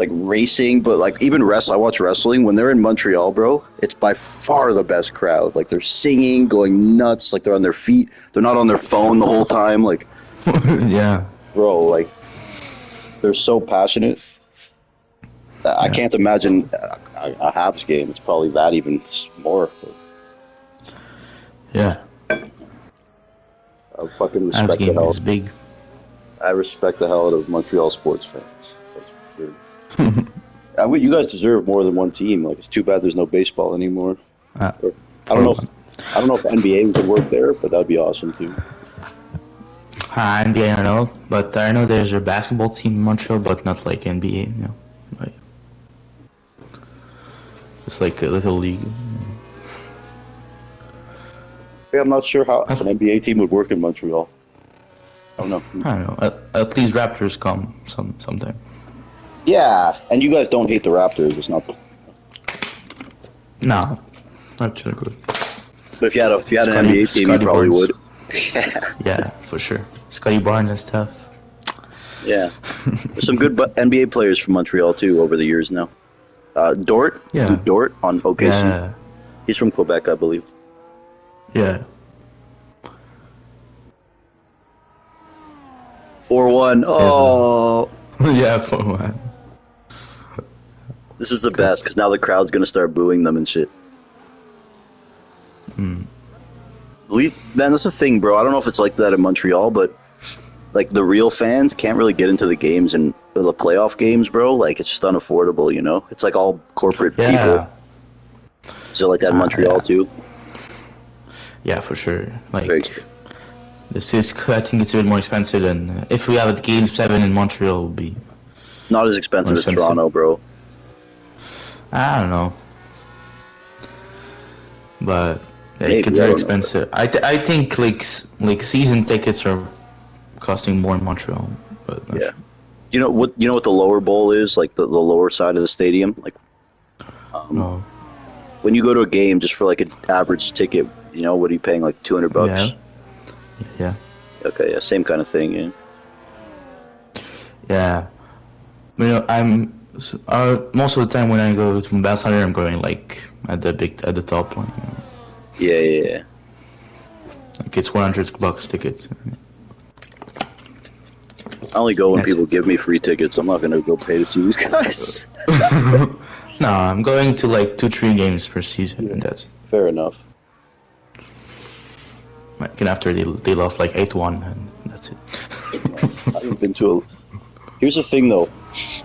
Speaker 4: Racing, but even I watch wrestling. When they're in Montreal, bro, it's by far the best crowd. They're singing, going nuts, they're on their feet. They're not on their phone the whole time.
Speaker 2: Yeah.
Speaker 4: Bro, they're so passionate. I can't imagine a Habs game. It's probably that even more.
Speaker 2: Yeah.
Speaker 4: I fucking respect the hell.
Speaker 2: Is big.
Speaker 4: I respect the hell out of Montreal sports fans. That's for sure. You guys deserve more than one team. It's too bad there's no baseball anymore. I don't know if NBA would work there, but that'd be awesome too.
Speaker 2: NBA, I don't know, but I know there's a basketball team in Montreal, but not like NBA. It's like a little league.
Speaker 4: Yeah, I'm not sure how an NBA team would work in Montreal. I don't know.
Speaker 2: At least Raptors come sometime.
Speaker 4: Yeah, and you guys don't hate the Raptors. It's not.
Speaker 2: No, Raptors are good.
Speaker 4: But if you had an NBA team, you probably would.
Speaker 2: Yeah, for sure. Scotty Barnes and stuff.
Speaker 4: Yeah, there's some good NBA players from Montreal too over the years now. Dort, Luke Dort on OKC. Yeah. He's from Quebec, I believe.
Speaker 2: Yeah.
Speaker 4: 4-1. Oh.
Speaker 2: Yeah, 4-1.
Speaker 4: This is the best because now the crowd's gonna start booing them and shit. Man, that's the thing, bro. I don't know if it's like that in Montreal, but the real fans can't really get into the games and the playoff games, bro. It's just unaffordable, It's all corporate people. Is it like that in Montreal too?
Speaker 2: Yeah, for sure. This is, I think it's a bit more expensive than if we have a Game 7 in Montreal. It would be
Speaker 4: not as expensive as Toronto, bro.
Speaker 2: I don't know, but it's very expensive. I think season tickets are costing more in Montreal. But
Speaker 4: yeah, you know what the lower bowl is, the lower side of the stadium,
Speaker 2: no.
Speaker 4: When you go to a game, just for an average ticket, what are you paying, $200?
Speaker 2: Yeah.
Speaker 4: Okay, yeah, same kind of thing,
Speaker 2: yeah. I'm most of the time when I go to Mobile Center, I'm going at the top one.
Speaker 4: Yeah.
Speaker 2: It's $100 tickets.
Speaker 4: I only go when people give me free tickets. I'm not gonna go pay to see these guys.
Speaker 2: No, I'm going to 2-3 games per season, and that's
Speaker 4: fair enough.
Speaker 2: Like, and after they lost like 8-1, and that's it.
Speaker 4: I haven't been to a. Here's the thing, though.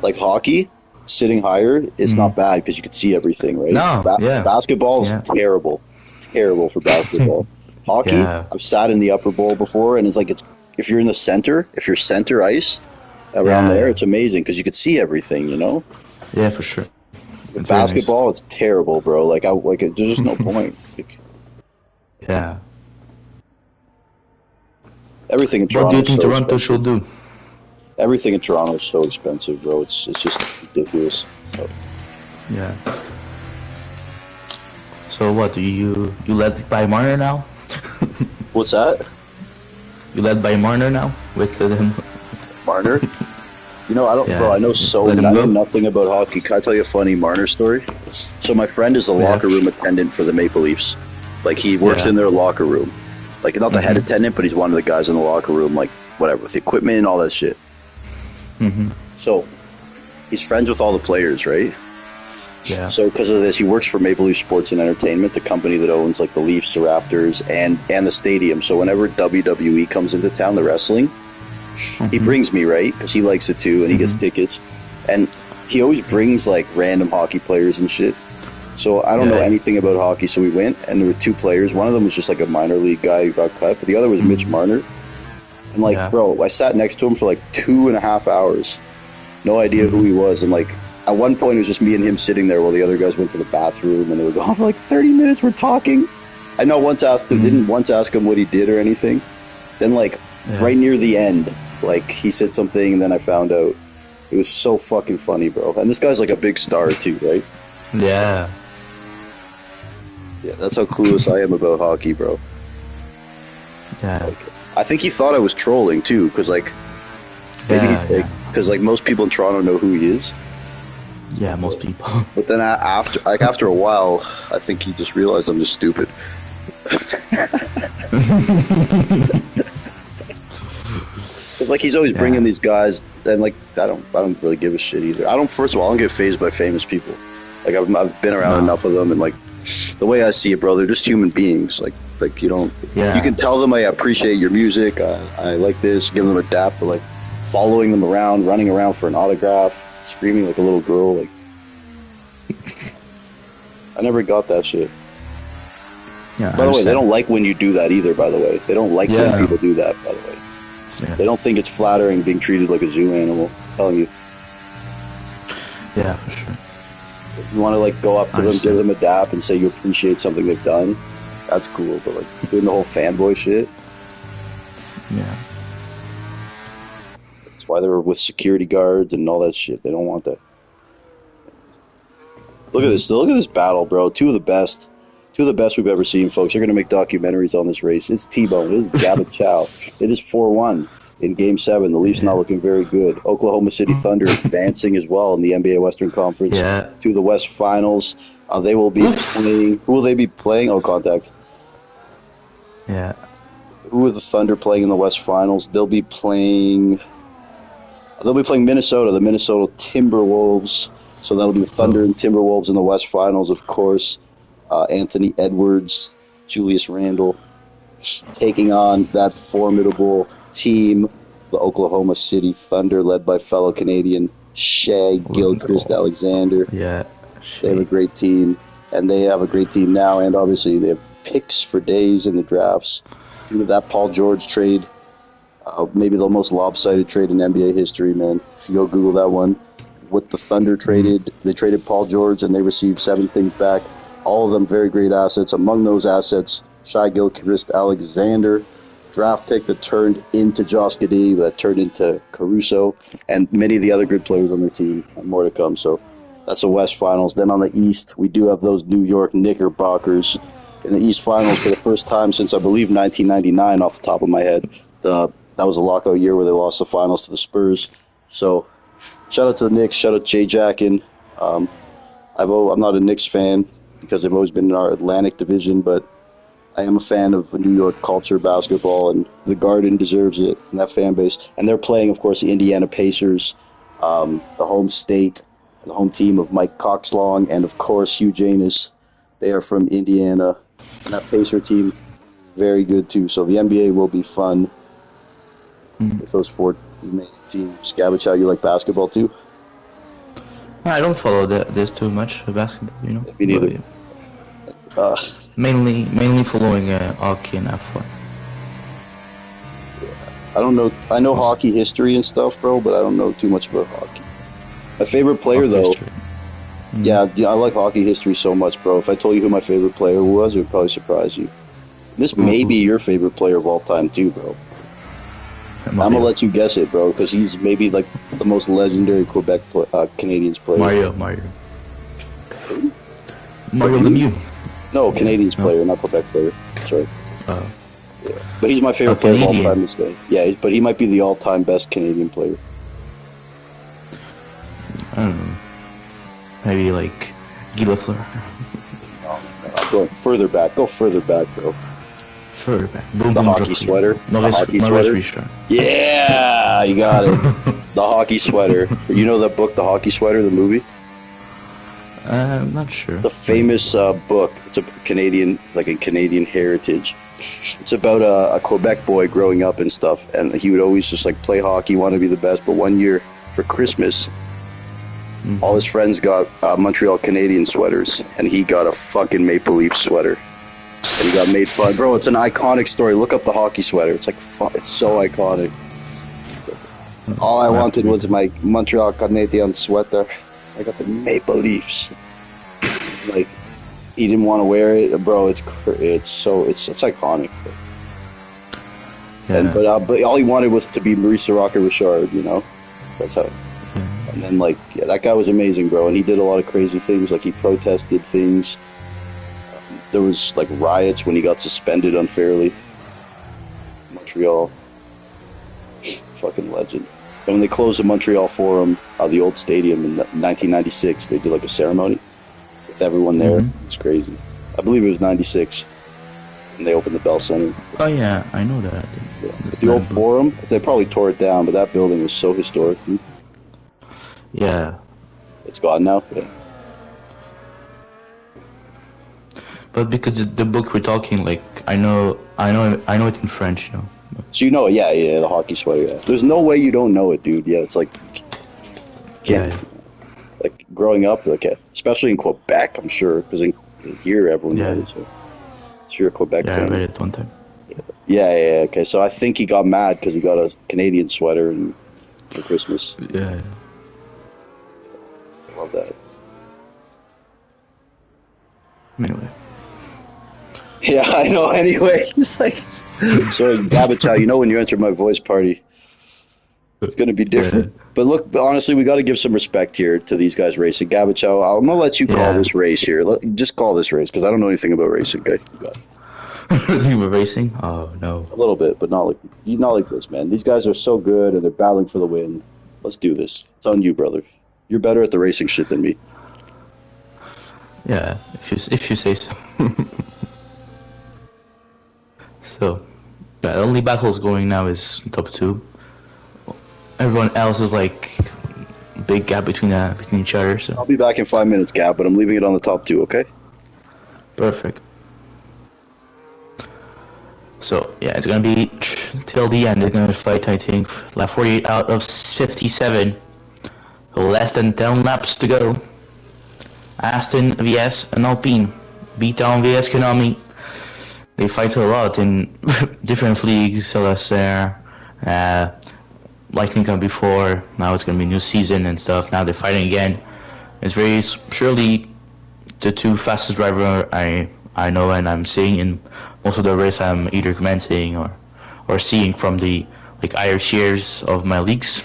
Speaker 4: Like hockey, sitting higher is not bad because you can see everything, right?
Speaker 2: No, yeah.
Speaker 4: Basketball is
Speaker 2: Yeah.
Speaker 4: terrible. It's terrible for basketball. Hockey,
Speaker 2: Yeah.
Speaker 4: I've sat in the upper bowl before, and it's if you're in the center, if you're center ice around there, it's amazing because you can see everything, you know.
Speaker 2: Yeah, for sure.
Speaker 4: With
Speaker 2: It's very nice.
Speaker 4: basketball, it's terrible, bro. There's just no point.
Speaker 2: Yeah.
Speaker 4: Everything in
Speaker 2: What do
Speaker 4: Toronto
Speaker 2: you
Speaker 4: is
Speaker 2: think
Speaker 4: so
Speaker 2: Toronto
Speaker 4: expensive.
Speaker 2: should do?
Speaker 4: Everything in Toronto is so expensive, bro. It's just ridiculous. So,
Speaker 2: Yeah. So what? You led by Marner now?
Speaker 4: what's that,
Speaker 2: You led by Marner now with him?
Speaker 4: Marner? You know, I don't,
Speaker 2: Yeah.
Speaker 4: bro. I know
Speaker 2: Let him
Speaker 4: I know
Speaker 2: go.
Speaker 4: nothing about hockey. Can I tell you a funny Marner story? So my friend is the
Speaker 2: Yeah.
Speaker 4: locker room attendant for the Maple Leafs. Like he works
Speaker 2: Yeah.
Speaker 4: in their locker room. Like not the head attendant, but he's one of the guys in the locker room. Like whatever, with the equipment and all that shit.
Speaker 2: Mm-hmm.
Speaker 4: So he's friends with all the players, right?
Speaker 2: Yeah.
Speaker 4: So because of this, he works for Maple Leaf Sports and Entertainment, the company that owns like the Leafs, the Raptors, and the stadium. So whenever WWE comes into town, the wrestling, he brings me, right? Because he likes it too, and he gets tickets. And he always brings like random hockey players and shit. So I don't know anything about hockey. So we went, and there were two players. One of them was just like a minor league guy who got cut, but the other was Mitch Marner. And like, bro, I sat next to him for like 2.5 hours. No idea who he was. And like, at one point, it was just me and him sitting there while the other guys went to the bathroom, and they were going for like 30 minutes. We're talking. I know didn't once ask him what he did or anything. Then like right near the end, like he said something, and then I found out. It was so fucking funny, bro. And this guy's like a big star too, right?
Speaker 2: Yeah.
Speaker 4: Yeah, that's how clueless I am about hockey, bro.
Speaker 2: Yeah.
Speaker 4: I think he thought I was trolling too, because like maybe because like most people in Toronto know who he is.
Speaker 2: Yeah, most people.
Speaker 4: But then after a while, I think he just realized I'm just stupid. Because like he's always bringing these guys, and like I don't really give a shit either. First of all, I don't get fazed by famous people. Like I've been around enough of them, and like the way I see it, bro, they're just human beings. Like you don't, you can tell them I appreciate your music, I like this, give them a dap, but like following them around, running around for an autograph, screaming like a little girl, like I never got that shit.
Speaker 2: Yeah.
Speaker 4: By the way, they don't like when you do that either. By the way, they don't like when people do that. By the way.
Speaker 2: Yeah.
Speaker 4: They don't think it's flattering being treated like a zoo animal. I'm telling you.
Speaker 2: Yeah, for sure.
Speaker 4: If you want to like go up to them, give them a dap, and say you appreciate something they've done, that's cool. But like doing the whole fanboy shit,
Speaker 2: Yeah.
Speaker 4: that's why they're with security guards and all that shit. They don't want that. Look at this! Look at this battle, bro. Two of the best we've ever seen, folks. They're gonna make documentaries on this race. It's T-Bone. It is Gabba Chow. It is 4-1 in Game 7. The Leafs not looking very good. Oklahoma City Thunder advancing as well in the NBA Western Conference to the West Finals. They will be playing. Who will they be playing? Oh, contact.
Speaker 2: Yeah.
Speaker 4: Who are the Thunder playing in the West Finals? They'll be playing Minnesota, the Minnesota Timberwolves. So that'll be the Thunder and Timberwolves in the West Finals, of course. Anthony Edwards, Julius Randle, taking on that formidable team, the Oklahoma City Thunder, led by fellow Canadian Shea Gilchrist-Alexander.
Speaker 2: Yeah.
Speaker 4: They have a great team, and they have a great team now, and obviously they have picks for days in the drafts due to that Paul George trade. Maybe the most lopsided trade in NBA history, man. If you go Google that one, what the Thunder traded, they traded Paul George, and they received 7 things back. All of them very great assets. Among those assets, Shai Gilchrist-Alexander, draft pick that turned into Josh Giddey, that turned into Caruso, and many of the other good players on their team, and more to come. So that's the West Finals. Then on the East, we do have those New York Knickerbockers in the East Finals for the first time since, I believe, 1999 off the top of my head. That was a lockout year where they lost the finals to the Spurs. So shout out to the Knicks. Shout out Jay Jackin. I'm not a Knicks fan because they've always been in our Atlantic division, but I am a fan of the New York culture, basketball, and the Garden deserves it, and that fan base. And they're playing, of course, the Indiana Pacers, the home state, the home team of Mike Coxlong, and, of course, Hugh Janus. They are from Indiana, and that Pacer team very good too. So the NBA will be fun
Speaker 2: Mm.
Speaker 4: with those 4 main teams. Gabachow, you like basketball too?
Speaker 2: I don't follow this too much, basketball, you know.
Speaker 4: Me neither.
Speaker 2: But, yeah. Mainly following hockey and F1.
Speaker 4: I don't know. I know hockey history and stuff, bro, but I don't know too much about hockey. My favorite player, though.
Speaker 2: History. Mm.
Speaker 4: Yeah, I like hockey history so much, bro. If I told you who my favorite player was, it would probably surprise you. This may be your favorite player of all time, too, bro. I'm gonna let you guess it, bro, because he's maybe like the most legendary Quebec Canadiens player.
Speaker 2: Mario Lemieux.
Speaker 4: No, Canadiens player, not Quebec player. Sorry. Yeah. But he's my favorite player of all time this day. Yeah, but he might be the all-time best Canadian player.
Speaker 2: I don't know. Maybe like Guy Lafleur.
Speaker 4: I'm going further back. Go further back, bro.
Speaker 2: Further back. Boom,
Speaker 4: The
Speaker 2: boom,
Speaker 4: hockey
Speaker 2: Joffrey.
Speaker 4: sweater. The hockey
Speaker 2: Maurice
Speaker 4: sweater.
Speaker 2: Richard.
Speaker 4: Yeah, you got it. The hockey sweater. You know that book, The Hockey Sweater, the movie?
Speaker 2: I'm not sure.
Speaker 4: It's a famous book. It's a Canadian heritage. It's about a Quebec boy growing up and stuff, and he would always just like play hockey, want to be the best. But one year for Christmas, all his friends got Montreal Canadiens sweaters, and he got a fucking Maple Leaf sweater. And he got made fun. Bro, it's an iconic story. Look up the hockey sweater. It's like it's so iconic. All I wanted was my Montreal Canadiens sweater. I got the Maple Leafs. Like, he didn't want to wear it, bro. It's iconic.
Speaker 2: Yeah.
Speaker 4: But all he wanted was to be Maurice Rocket Richard, you know. That's how.
Speaker 2: Yeah.
Speaker 4: And then that guy was amazing, bro. And he did a lot of crazy things. Like he protested things. There was like riots when he got suspended unfairly. Montreal, fucking legend. And when they closed the Montreal Forum, the old stadium in 1996, they did like a ceremony with everyone there. It was crazy. I believe it was 96, and they opened the Bell Center.
Speaker 2: Oh yeah, I know that.
Speaker 4: Yeah. The old Forum, they probably tore it down, but that building was so historic.
Speaker 2: Yeah.
Speaker 4: It's gone now. Yeah.
Speaker 2: But because the book we're talking, like I know it in French, you know.
Speaker 4: So you know, yeah, the hockey sweater. Yeah. There's no way you don't know it, dude. Yeah, it's like, like growing up, like especially in Quebec, I'm sure, because in here everyone knows it. So you're a Quebec fan.
Speaker 2: I read it one time.
Speaker 4: Yeah. Okay, so I think he got mad because he got a Canadian sweater for Christmas.
Speaker 2: Yeah.
Speaker 4: Love that.
Speaker 2: Anyway.
Speaker 4: Yeah, I know. Anyway, it's like, sorry, Gabachow, you know when you enter my voice party, it's going to be different. Yeah. But look, honestly, we got to give some respect here to these guys racing. Gabachow, I'm going to let you call this race here. Just call this race, because I don't know anything about racing, okay?
Speaker 2: You were racing? Oh, no.
Speaker 4: A little bit, but not like this, man. These guys are so good, and they're battling for the win. Let's do this. It's on you, brother. You're better at the racing shit than me.
Speaker 2: Yeah, if you say so. So, the only battles going now is top 2. Everyone else is like big gap between each other. So
Speaker 4: I'll be back in 5 minutes, Gab, but I'm leaving it on the top 2. Okay?
Speaker 2: Perfect. So yeah, it's gonna be till the end. It's gonna fight. I think lap 48 out of 57. Less than 10 laps to go. Aston vs an Alpine. THOM vs Konami. They fight a lot in different leagues. Celestin, Lightning Cup before. Now it's gonna be new season and stuff. Now they're fighting again. It's very surely the 2 fastest driver I know and I'm seeing in most of the race. I'm either commenting or seeing from the Irish years of my leagues.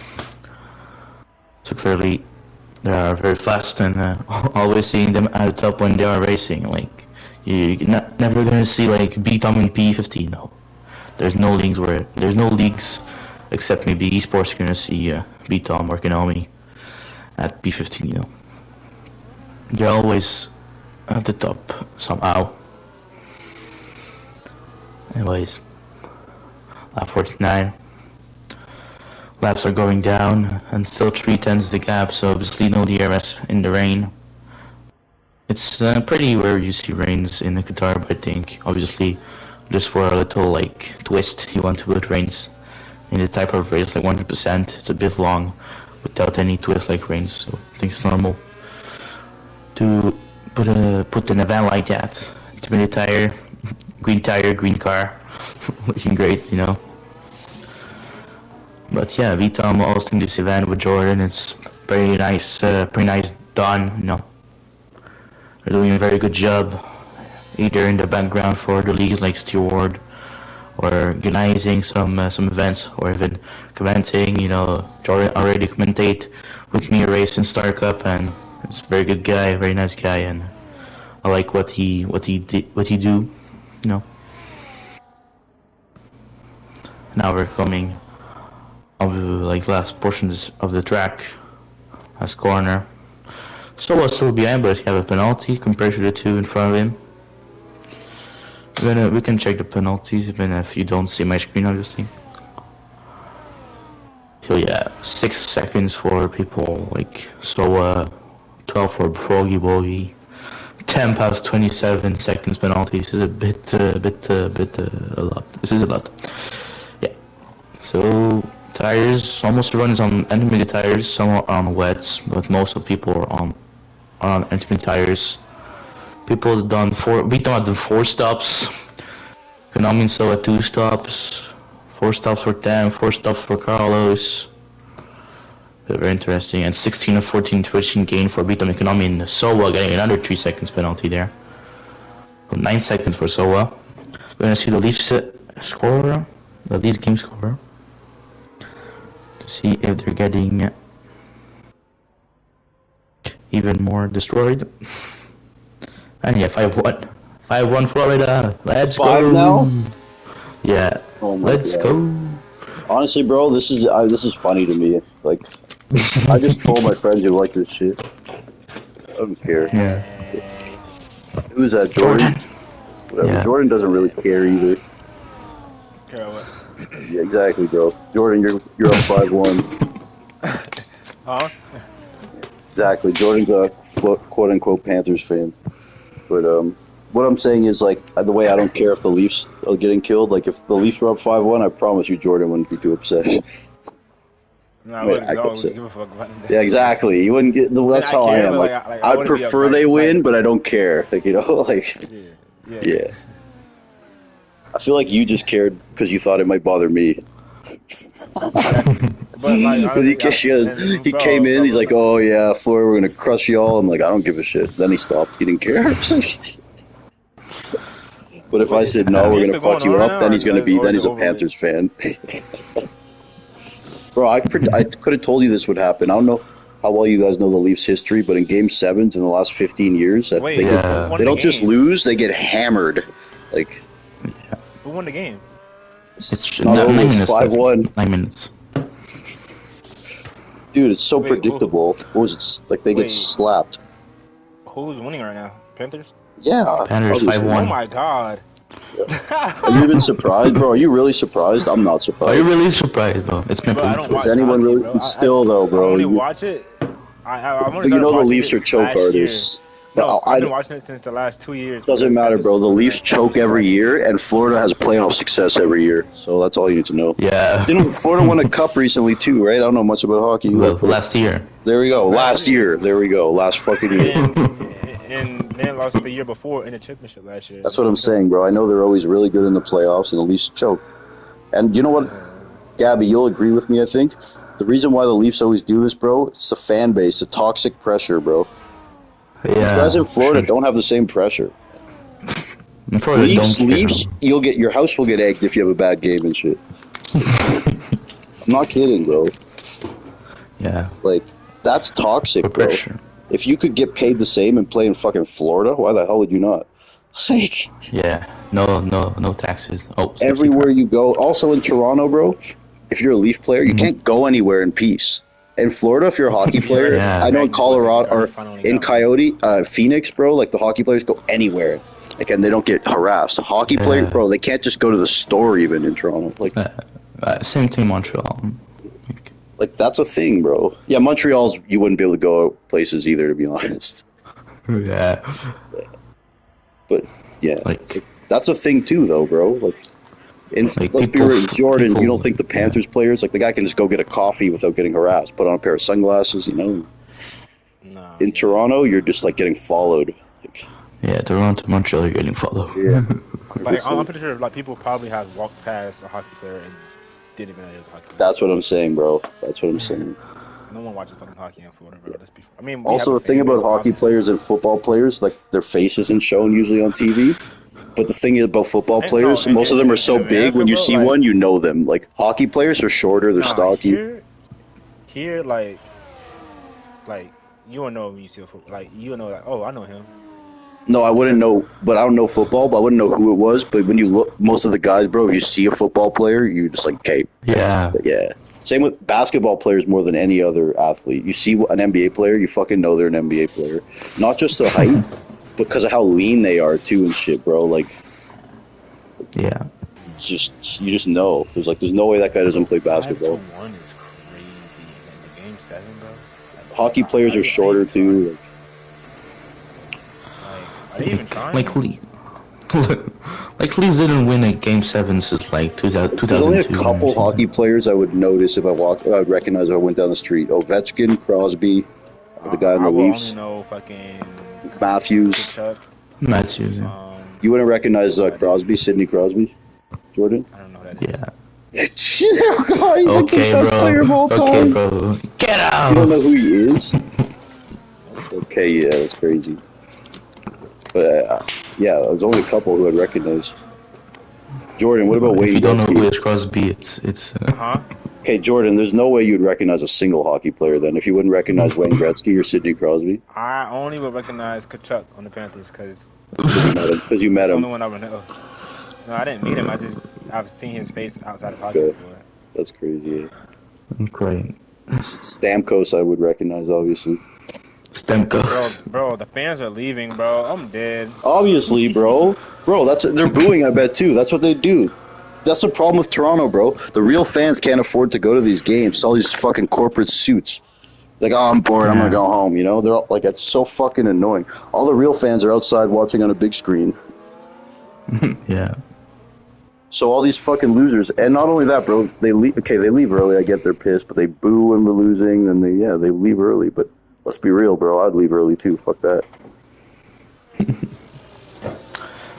Speaker 2: So clearly they are very fast and always seeing them at the top when they are racing. Like you're never gonna see like THOM in P15. No, there's no leagues except maybe esports. You're gonna see THOM or Konami at P15. You know, they're always at the top somehow. Anyways, lap 49. Laps are going down, and still 3/10 the gap, so obviously no DRS in the rain. It's pretty rare you see rains in the Qatar, but I think obviously just for a little like twist, he wanted to put Reigns in the type of race like 100%. It's a bit long, without any twist like Reigns. So I think it's normal to put an event like that. Intermediate tire, green car, looking great, you know. But yeah, THOM hosting this event with Jordan, it's very nice, pretty nice done, you know. They're doing a very good job, either in the background for the leagues like Steward, or organizing some events, or even commenting, you know. Jordan already commentate with me a race in Star Cup, and he's a very good guy, very nice guy, and I like what he do, you know. Now we're coming of the like last portions of the track, last corner. Stoll's still behind, but he have a penalty compared to the two in front of him. We can check the penalties even if you don't see my screen, obviously. So yeah, 6 seconds for people like Stoll, 12 for Froggy Bogey, 10 past 27 seconds penalties. This is a lot. This is a lot. Yeah. So tires, almost everyone is on intermediate tires, some are on wets, but most of the people are on intermediate tires. People have done have done 4 stops. Konami and Soa 2 stops. 4 stops for Tam, 4 stops for Carlos. Very interesting. And 16 of 14 twitching gain for Beatom and Konami, and Soa getting another 3 seconds penalty there. 9 seconds for Soa. We're gonna see the Leafs score, the Leafs game score, to see if they're getting even more destroyed. And yeah, 5-1. 5-1 Florida. Let's
Speaker 4: 5
Speaker 2: go.
Speaker 4: now?
Speaker 2: Yeah.
Speaker 4: Oh my
Speaker 2: Let's
Speaker 4: God.
Speaker 2: go.
Speaker 4: Honestly, bro, this is funny to me. Like, I just told my friends who like this shit. I don't care.
Speaker 2: Yeah.
Speaker 4: Who's that, Jordan? Whatever.
Speaker 2: Yeah.
Speaker 4: Jordan doesn't really care either.
Speaker 1: Care what?
Speaker 4: Yeah, exactly, bro. Jordan, you're up 5-1.
Speaker 1: Huh?
Speaker 4: Exactly. Jordan's a quote unquote Panthers fan. But what I'm saying is, like, the way I don't care if the Leafs are getting killed. Like, if the Leafs were up 5-1, I promise you Jordan wouldn't be too upset.
Speaker 1: No, I
Speaker 4: Wait,
Speaker 1: wouldn't
Speaker 4: I
Speaker 1: go.
Speaker 4: upset.
Speaker 1: Give a fuck about that.
Speaker 4: Yeah, exactly. You wouldn't get. That's
Speaker 1: I
Speaker 4: how I
Speaker 1: care,
Speaker 4: am.
Speaker 1: but,
Speaker 4: Like,
Speaker 1: I
Speaker 4: I'd
Speaker 1: wouldn't be
Speaker 4: prefer
Speaker 1: upset.
Speaker 4: they win,
Speaker 1: Like,
Speaker 4: but I don't care. Like, you know, like, yeah. I feel like you just cared because you thought it might bother me.
Speaker 1: But like,
Speaker 4: Because he came in, he's like, "Oh yeah, Florida, we're gonna crush y'all." I'm like, "I don't give a shit." Then he stopped. He didn't care. But if I said no, we're gonna fuck you up, then he's gonna be. Then he's a Panthers fan. Bro, I could have told you this would happen. I don't know how well you guys know the Leafs' history, but in Game 7s in the last 15 years,
Speaker 1: Wait,
Speaker 4: they
Speaker 1: who won
Speaker 4: they
Speaker 1: the
Speaker 4: don't just
Speaker 1: game?
Speaker 4: lose; they get hammered. Like,
Speaker 1: Who won the game?
Speaker 2: It's
Speaker 4: not
Speaker 2: 9
Speaker 4: over. It's
Speaker 2: minutes.
Speaker 4: 5-1.
Speaker 2: 9 minutes.
Speaker 4: Dude, it's so
Speaker 1: Wait,
Speaker 4: predictable. What was it? Like, they get
Speaker 1: Wait.
Speaker 4: slapped.
Speaker 1: Who's winning right now? Panthers?
Speaker 4: Yeah.
Speaker 2: Panthers
Speaker 4: obviously.
Speaker 2: 5-1.
Speaker 1: Oh my God.
Speaker 4: Are you even surprised, bro? Are you really surprised? I'm not
Speaker 2: Are you
Speaker 4: surprised.
Speaker 2: really surprised, bro? It's been
Speaker 1: Bro, I don't watch
Speaker 4: Is anyone
Speaker 1: hockey,
Speaker 4: really?
Speaker 1: bro.
Speaker 4: Still, though,
Speaker 1: I
Speaker 4: bro.
Speaker 1: only
Speaker 4: You,
Speaker 1: watch it. I'm
Speaker 4: but you know the Leafs are choke artists.
Speaker 1: No,
Speaker 4: But
Speaker 1: I've been watching it since the last 2 years.
Speaker 4: doesn't matter, bro. The Leafs choke every year, and Florida has playoff success every year. So that's all you need to know.
Speaker 2: Yeah.
Speaker 4: Didn't Florida won a cup recently too, right? I don't know much about hockey.
Speaker 2: Well, last year.
Speaker 4: There we go. Last year. There we go. Last fucking year.
Speaker 1: And then lost the year before in the championship last year.
Speaker 4: That's what I'm saying, bro. I know they're always really good in the playoffs, and the Leafs choke. And you know what, Gabby, you'll agree with me, I think. The reason why the Leafs always do this, bro, it's the fan base, the toxic pressure, bro.
Speaker 2: Yeah.
Speaker 4: These guys in Florida don't have the same pressure.
Speaker 2: Probably
Speaker 4: Leafs, you'll get your house will get egged if you have a bad game and shit. I'm not kidding, bro.
Speaker 2: Yeah.
Speaker 4: Like, that's toxic, bro.
Speaker 2: Pressure.
Speaker 4: If you could get paid the same and play in fucking Florida, why the hell would you not? Like,
Speaker 2: Yeah. No taxes. Oh.
Speaker 4: everywhere you go. Also in Toronto, bro, if you're a Leaf player, you can't go anywhere in peace. In Florida, if you're a hockey player,
Speaker 2: Yeah.
Speaker 4: I know in Colorado or in Coyote, Phoenix, bro, like the hockey players go anywhere. Like, and they don't get harassed. Hockey players, bro, they can't just go to the store even in Toronto. Like,
Speaker 2: Same thing, Montreal.
Speaker 4: like that's a thing, bro. Yeah, Montreal's you wouldn't be able to go places either, to be honest.
Speaker 2: Yeah.
Speaker 4: But yeah,
Speaker 2: Like,
Speaker 4: That's a thing too, though, bro. Like,
Speaker 2: Like
Speaker 4: let's be
Speaker 2: people,
Speaker 4: real, Jordan. You
Speaker 2: people,
Speaker 4: don't think the Panthers players, like the guy can just go get a coffee without getting harassed, put on a pair of sunglasses, you know?
Speaker 1: No.
Speaker 4: In Toronto, you're just like getting followed. Like,
Speaker 2: yeah, Toronto, Montreal, you're getting followed.
Speaker 4: yeah.
Speaker 1: Like I'm pretty sure like people probably have walked past a hockey player and didn't even know he was a hockey player.
Speaker 4: That's what I'm saying, bro. That's what I'm saying.
Speaker 1: No one watches fucking hockey in Florida, bro. Let's be. I mean, we
Speaker 4: Also,
Speaker 1: have
Speaker 4: the
Speaker 1: a
Speaker 4: thing
Speaker 1: fan base,
Speaker 4: about hockey
Speaker 1: obviously.
Speaker 4: players and football players, like their face isn't shown usually on TV. But the thing is about football
Speaker 1: And-
Speaker 4: players,
Speaker 1: no,
Speaker 4: most of them are so
Speaker 1: in
Speaker 4: big. When you
Speaker 1: America,
Speaker 4: see
Speaker 1: bro, like,
Speaker 4: one, you know them. Like hockey players are shorter, they're
Speaker 1: nah,
Speaker 4: stocky.
Speaker 1: here, like you don't know when you see a football. Like you know, like oh, I know him.
Speaker 4: No, I wouldn't know, but I don't know football, but I wouldn't know who it was. But when you look, most of the guys, bro, if you see a football player, you just like, okay,
Speaker 2: Yeah.
Speaker 4: yeah. Same with basketball players more than any other athlete. You see an NBA player, you fucking know they're an NBA player. Not just the height, but because of how lean they are too and shit, bro. Like,
Speaker 2: Yeah.
Speaker 4: you just know. There's no way that guy doesn't play basketball.
Speaker 1: 5-1 is crazy. Like the game 7, bro. Like,
Speaker 4: Hockey players are shorter too.
Speaker 1: Are they even trying?
Speaker 2: Like Leafs didn't win a game 7 since like 2002.
Speaker 4: There's only a couple
Speaker 2: or something.
Speaker 4: hockey players I would notice if I would recognize if I went down the street. Ovechkin, Crosby, the guy on
Speaker 1: I
Speaker 4: the
Speaker 1: will
Speaker 4: Leafs,
Speaker 1: only know fucking
Speaker 4: Matthews.
Speaker 1: Kachuk.
Speaker 2: Matthews. Yeah.
Speaker 4: You wouldn't recognize Crosby, Sidney Crosby, Jordan?
Speaker 1: I don't know who that is.
Speaker 2: Yeah.
Speaker 4: Oh God, he's
Speaker 2: Okay,
Speaker 4: the best player of all
Speaker 2: bro.
Speaker 4: time.
Speaker 2: Okay, bro. Get
Speaker 4: You don't know
Speaker 2: out.
Speaker 4: who he is? Okay, yeah, that's crazy. But yeah, there's only a couple who I'd recognize. Jordan, what about
Speaker 2: If
Speaker 4: Wayne
Speaker 2: you don't know who
Speaker 4: Gretzky?
Speaker 2: is Crosby, it's
Speaker 1: Huh?
Speaker 4: Okay, Jordan, there's no way you'd recognize a single hockey player then if you wouldn't recognize Wayne Gretzky or Sidney Crosby
Speaker 1: I only would recognize Kachuk on the Panthers because
Speaker 4: because you met
Speaker 1: the
Speaker 4: him.
Speaker 1: only one I would know. No, I didn't meet him. I've seen his face outside of hockey
Speaker 4: Okay.
Speaker 1: before.
Speaker 4: That's crazy.
Speaker 2: great.
Speaker 4: Stamkos, I would recognize, obviously.
Speaker 2: Stemko.
Speaker 1: Bro, the fans are leaving, bro. I'm dead.
Speaker 4: Obviously, bro. Bro, they're booing, I bet, too. That's what they do. That's the problem with Toronto, bro. The real fans can't afford to go to these games. It's all these fucking corporate suits. Like, oh, I'm bored. I'm going to go home, you know? They're all, like, it's so fucking annoying. All the real fans are outside watching on a big screen.
Speaker 2: Yeah.
Speaker 4: So all these fucking losers, and not only that, bro, they leave. Okay, they leave early. I get they're pissed, but they boo when we're losing. Then they leave early. But let's be real, bro. I'd leave early too. Fuck that.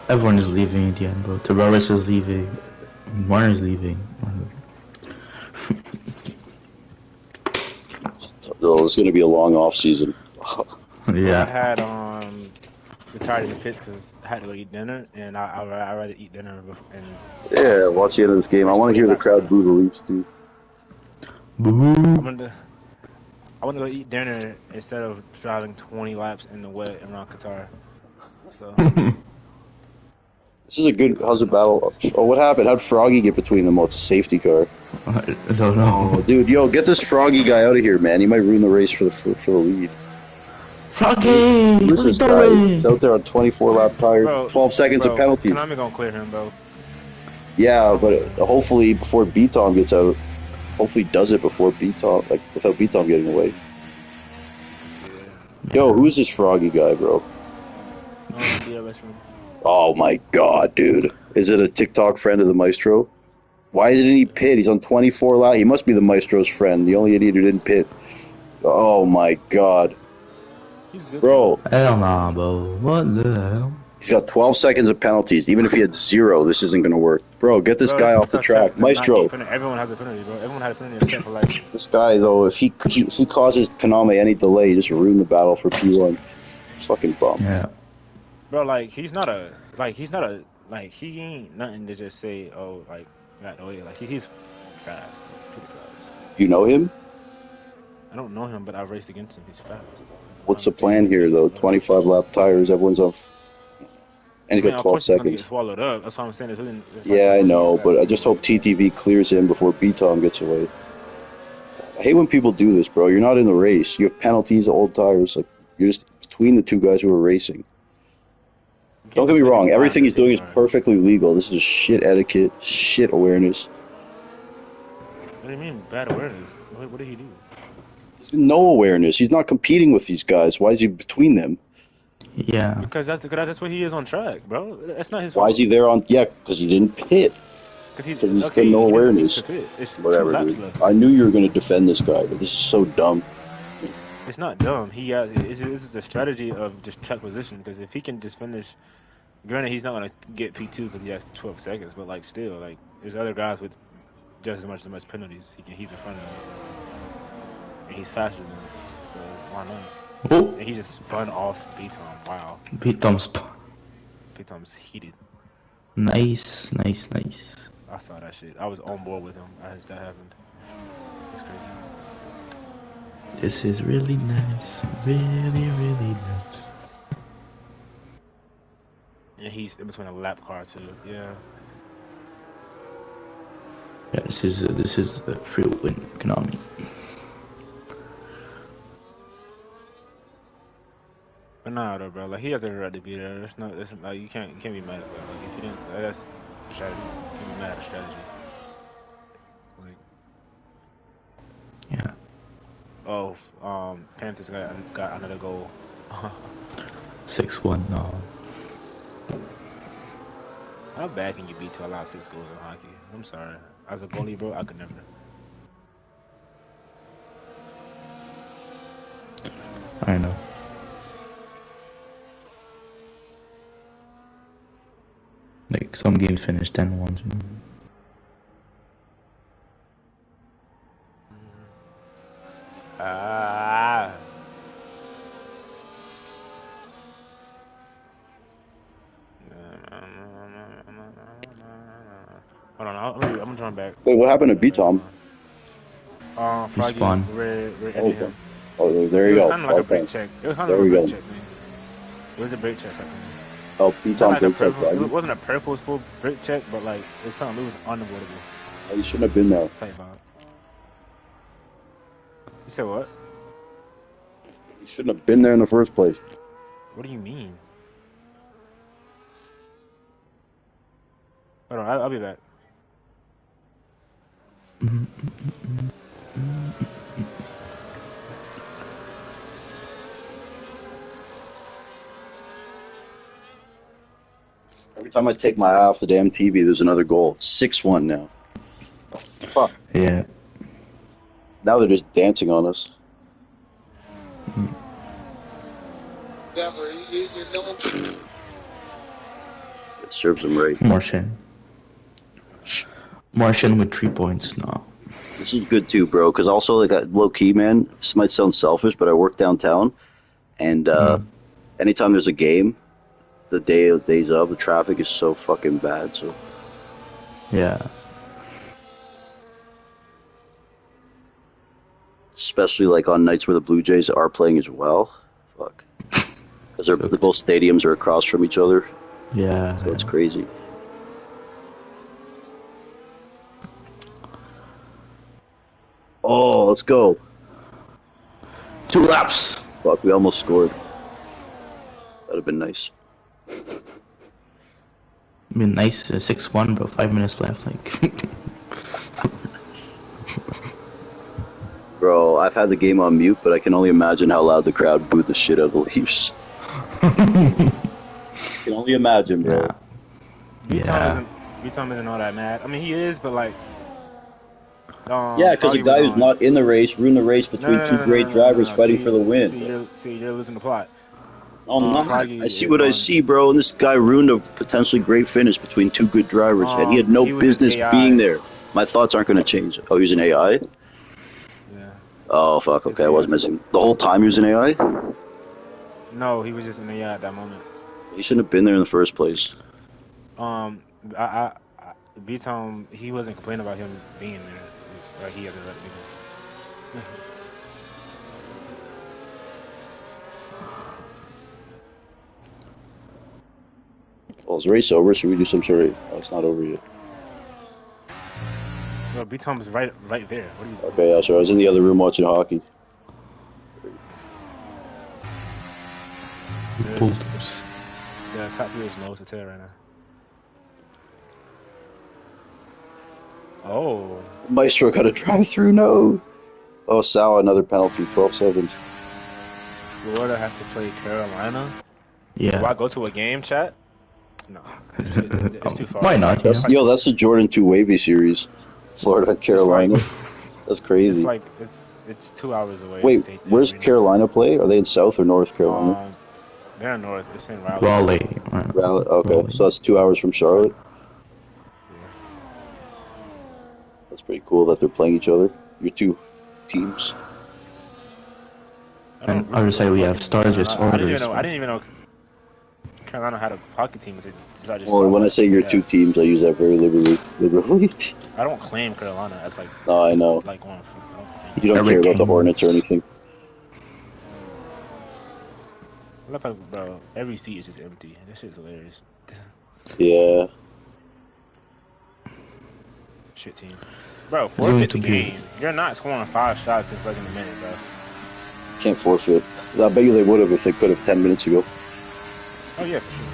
Speaker 2: Everyone is leaving in the end, bro. Tavares is leaving. Warner is leaving.
Speaker 4: So it's gonna be a long off season.
Speaker 1: I
Speaker 2: Yeah.
Speaker 1: had retired in the pits because I had to go eat dinner, and I'd rather eat dinner before, and
Speaker 4: Yeah, watch the end of this game. I want to hear the crowd boo the Leafs too.
Speaker 2: Boo.
Speaker 1: I want to go eat dinner instead of driving 20 laps in the wet around Qatar. So
Speaker 4: This is a good. How's the battle? Oh, what happened? How'd Froggy get between them? Oh, it's a safety car.
Speaker 2: I don't know.
Speaker 4: Oh, dude, yo, get this Froggy guy out of here, man. He might ruin the race for the lead.
Speaker 2: Froggy!
Speaker 4: Who's this guy? He's out there on 24 lap tires.
Speaker 1: Bro,
Speaker 4: 12 seconds of penalties.
Speaker 1: Konami gonna clear him, bro.
Speaker 4: Yeah, but hopefully before B-Tom gets out, hopefully he does it before B-Tom, like without B-Tom getting away. Yo, who's this Froggy guy, bro? Oh my god, dude. Is it a TikTok friend of the Maestro? Why didn't he pit? He's on 24 lap. He must be the Maestro's friend, the only idiot who didn't pit. Oh my god. Bro,
Speaker 2: Hell nah, bro. What the hell?
Speaker 4: he's got 12 seconds of penalties. Even if he had 0, this isn't going to work. Bro, get this guy off the track. Maestro.
Speaker 1: Everyone has a penalty, bro. Everyone had a penalty except for like.
Speaker 4: This guy, though, if he causes Konami any delay, he just ruin the battle for P1. Fucking bum.
Speaker 2: Yeah.
Speaker 1: Bro, he ain't nothing to just say, oh, like, not the way. Like, he's fast. Pretty fast.
Speaker 4: You know him?
Speaker 1: I don't know him, but I've raced against him. He's fast.
Speaker 4: What's the plan here, though? 25 lap tires, everyone's on. And he's got 12
Speaker 1: He's gonna get
Speaker 4: seconds.
Speaker 1: swallowed up. That's what I'm saying.
Speaker 4: Yeah, I know, but I just hope TTV clears him before B-Tom gets away. I hate when people do this, bro. You're not in the race. You have penalties, old tires. Like, you're just between the two guys who are racing. Don't get me wrong. Everything he's doing is perfectly legal. This is shit etiquette, shit awareness.
Speaker 1: What do you mean, bad awareness? What did he do?
Speaker 4: No awareness. He's not competing with these guys. Why is he between them?
Speaker 2: Yeah.
Speaker 1: Because that's what he is on track, bro. That's not his
Speaker 4: Why
Speaker 1: fault.
Speaker 4: is he there on? Yeah, because he didn't pit.
Speaker 1: Because he
Speaker 4: Because he's got
Speaker 1: okay,
Speaker 4: no
Speaker 1: he doesn't need to
Speaker 4: awareness.
Speaker 1: pit. It's 2
Speaker 4: Whatever,
Speaker 1: laps
Speaker 4: dude.
Speaker 1: left.
Speaker 4: I knew you were going to defend this guy, but this is so dumb.
Speaker 1: It's not dumb. This is a strategy of just track position. Because if he can just finish, granted he's not gonna get P2 because he has 12 seconds, but like still, like there's other guys with just as much penalties. He's in front of him, and he's faster than him. So why not?
Speaker 2: Oh,
Speaker 1: And he just spun off B-Tom. Wow,
Speaker 2: beat thumbs.
Speaker 1: B-Tom's heated.
Speaker 2: Nice, nice, nice.
Speaker 1: I saw that shit. I was on board with him as that happened. That's crazy.
Speaker 2: This is really nice. Really, really nice.
Speaker 1: And he's in between a lap car too. Yeah.
Speaker 2: Yeah, this is the free win economy.
Speaker 1: But nah, though, bro. Like he has every right to be there. It's not. It's like you can't be mad at that. Like if he didn't, that's a strategy. You can't be mad at a strategy. Like
Speaker 2: Yeah.
Speaker 1: oh, Panthers got another goal.
Speaker 2: 6-1. No.
Speaker 1: How bad can you be to allow 6 goals in hockey? I'm sorry. As a goalie, bro, I could never.
Speaker 2: I know. Like some games finish 10-1.
Speaker 1: Ah. Hold on, I'm gonna join back.
Speaker 4: Wait, what happened to B-Tom?
Speaker 1: Froggy,
Speaker 2: Respawn.
Speaker 1: red
Speaker 4: Oh,
Speaker 1: ended him.
Speaker 4: oh, there
Speaker 1: It
Speaker 4: you
Speaker 1: was
Speaker 4: go.
Speaker 1: kind of like a
Speaker 4: Okay.
Speaker 1: break check. It was kind
Speaker 4: There
Speaker 1: of a
Speaker 4: we
Speaker 1: break
Speaker 4: go.
Speaker 1: check, man. It was a break check, I think.
Speaker 4: Oh,
Speaker 1: Not
Speaker 4: B-Tom
Speaker 1: like a
Speaker 4: break check,
Speaker 1: purple, it
Speaker 4: right?
Speaker 1: wasn't a purposeful break check, but like it's something. It was unavoidable.
Speaker 4: Oh, you shouldn't have been there.
Speaker 1: Type vibe. You said what?
Speaker 4: You shouldn't have been there in the first place.
Speaker 1: What do you mean? Hold on, I'll be back.
Speaker 4: Every time I take my eye off the damn TV, there's another goal. It's 6-1 now. Fuck.
Speaker 2: Yeah.
Speaker 4: Now they're just dancing on us. It serves them right.
Speaker 2: Martian with 3 points now.
Speaker 4: This is good too, bro. Because also, like, low key, man. This might sound selfish, but I work downtown, and anytime there's a game, the days of, the traffic is so fucking bad. So
Speaker 2: Yeah.
Speaker 4: especially like on nights where the Blue Jays are playing as well. Fuck. Because the both stadiums are across from each other,
Speaker 2: Yeah.
Speaker 4: so it's crazy. Oh, let's go.
Speaker 2: 2 laps.
Speaker 4: Fuck, we almost scored. That'd have been nice.
Speaker 2: I mean, nice 6-1, but 5 minutes left. Like.
Speaker 4: Bro, I've had the game on mute, but I can only imagine how loud the crowd booed the shit out of the Leafs. I can only imagine, bro.
Speaker 2: Yeah.
Speaker 1: B-Tom isn't all that mad. I mean, he is, but like.
Speaker 4: Yeah, because a
Speaker 1: Froggy
Speaker 4: guy
Speaker 1: was
Speaker 4: who's
Speaker 1: on.
Speaker 4: not in the race ruined the race between two great drivers fighting for the win.
Speaker 1: See, you're losing the plot.
Speaker 4: I'm not.
Speaker 1: Froggy
Speaker 4: I see
Speaker 1: is
Speaker 4: what I
Speaker 1: on-
Speaker 4: see, bro. And this guy ruined a potentially great finish between two good drivers, and he had no
Speaker 1: he was
Speaker 4: business
Speaker 1: AI.
Speaker 4: being there. My thoughts aren't going to change. Oh, he's an AI?
Speaker 1: Yeah.
Speaker 4: Oh, fuck. Okay, I was
Speaker 1: AI.
Speaker 4: missing. The whole time he was an AI?
Speaker 1: No, he was just an AI at that moment.
Speaker 4: He shouldn't have been there in the first place.
Speaker 1: B-Tom, he wasn't complaining about him being there. It's like he had to let me.
Speaker 4: Well, is the race over? Should we do some sort of... Oh, it's not over yet.
Speaker 1: No, B-Tom was right there. What are you?
Speaker 4: Okay, yeah, so I was in the other room watching hockey.
Speaker 1: The top three is nose to tail right now. Oh.
Speaker 4: Maestro got a drive-through, no. Oh, Sal, another penalty, 12 seconds.
Speaker 1: Florida has to play Carolina. Do
Speaker 2: Yeah.
Speaker 1: I go to a game, chat? No, it's too far.
Speaker 2: Why not? You
Speaker 4: That's
Speaker 2: know?
Speaker 4: that's the Jordan 2 Wavy series, Florida Carolina. That's
Speaker 1: It's
Speaker 4: crazy.
Speaker 1: like it's 2 hours away.
Speaker 4: Wait,
Speaker 1: State
Speaker 4: where's
Speaker 1: arena.
Speaker 4: Carolina play? Are they in South or North Carolina?
Speaker 1: They're in North. It's in Raleigh.
Speaker 2: Raleigh.
Speaker 4: Raleigh. Okay,
Speaker 2: Raleigh.
Speaker 4: so that's 2 hours from Charlotte.
Speaker 1: Yeah.
Speaker 4: That's pretty cool that they're playing each other. Your two teams.
Speaker 1: I
Speaker 2: And
Speaker 1: don't root
Speaker 2: other
Speaker 1: for
Speaker 2: side we have
Speaker 1: fucking
Speaker 2: stars or
Speaker 1: Carolina. I didn't even
Speaker 2: starters.
Speaker 1: know. I didn't even know Carolina had a hockey team. I just
Speaker 4: Well,
Speaker 1: saw
Speaker 4: when I
Speaker 1: it.
Speaker 4: say your
Speaker 1: Yeah.
Speaker 4: two teams, I use that very liberally.
Speaker 1: I don't claim Carolina as like
Speaker 4: No, I know.
Speaker 1: like one. I don't claim
Speaker 4: You don't
Speaker 2: Eric
Speaker 4: care about the
Speaker 2: Kane.
Speaker 4: Hornets or anything.
Speaker 1: I love how, bro, every seat is just empty. This shit's hilarious.
Speaker 4: Yeah.
Speaker 1: Shit team. Bro,
Speaker 2: Going
Speaker 1: forfeit
Speaker 2: to
Speaker 1: the
Speaker 2: be-
Speaker 1: game. You're not scoring 5 shots in fucking a minute, bro.
Speaker 4: Can't forfeit. I bet you they would have if they could have 10 minutes ago.
Speaker 1: Oh yeah, for sure.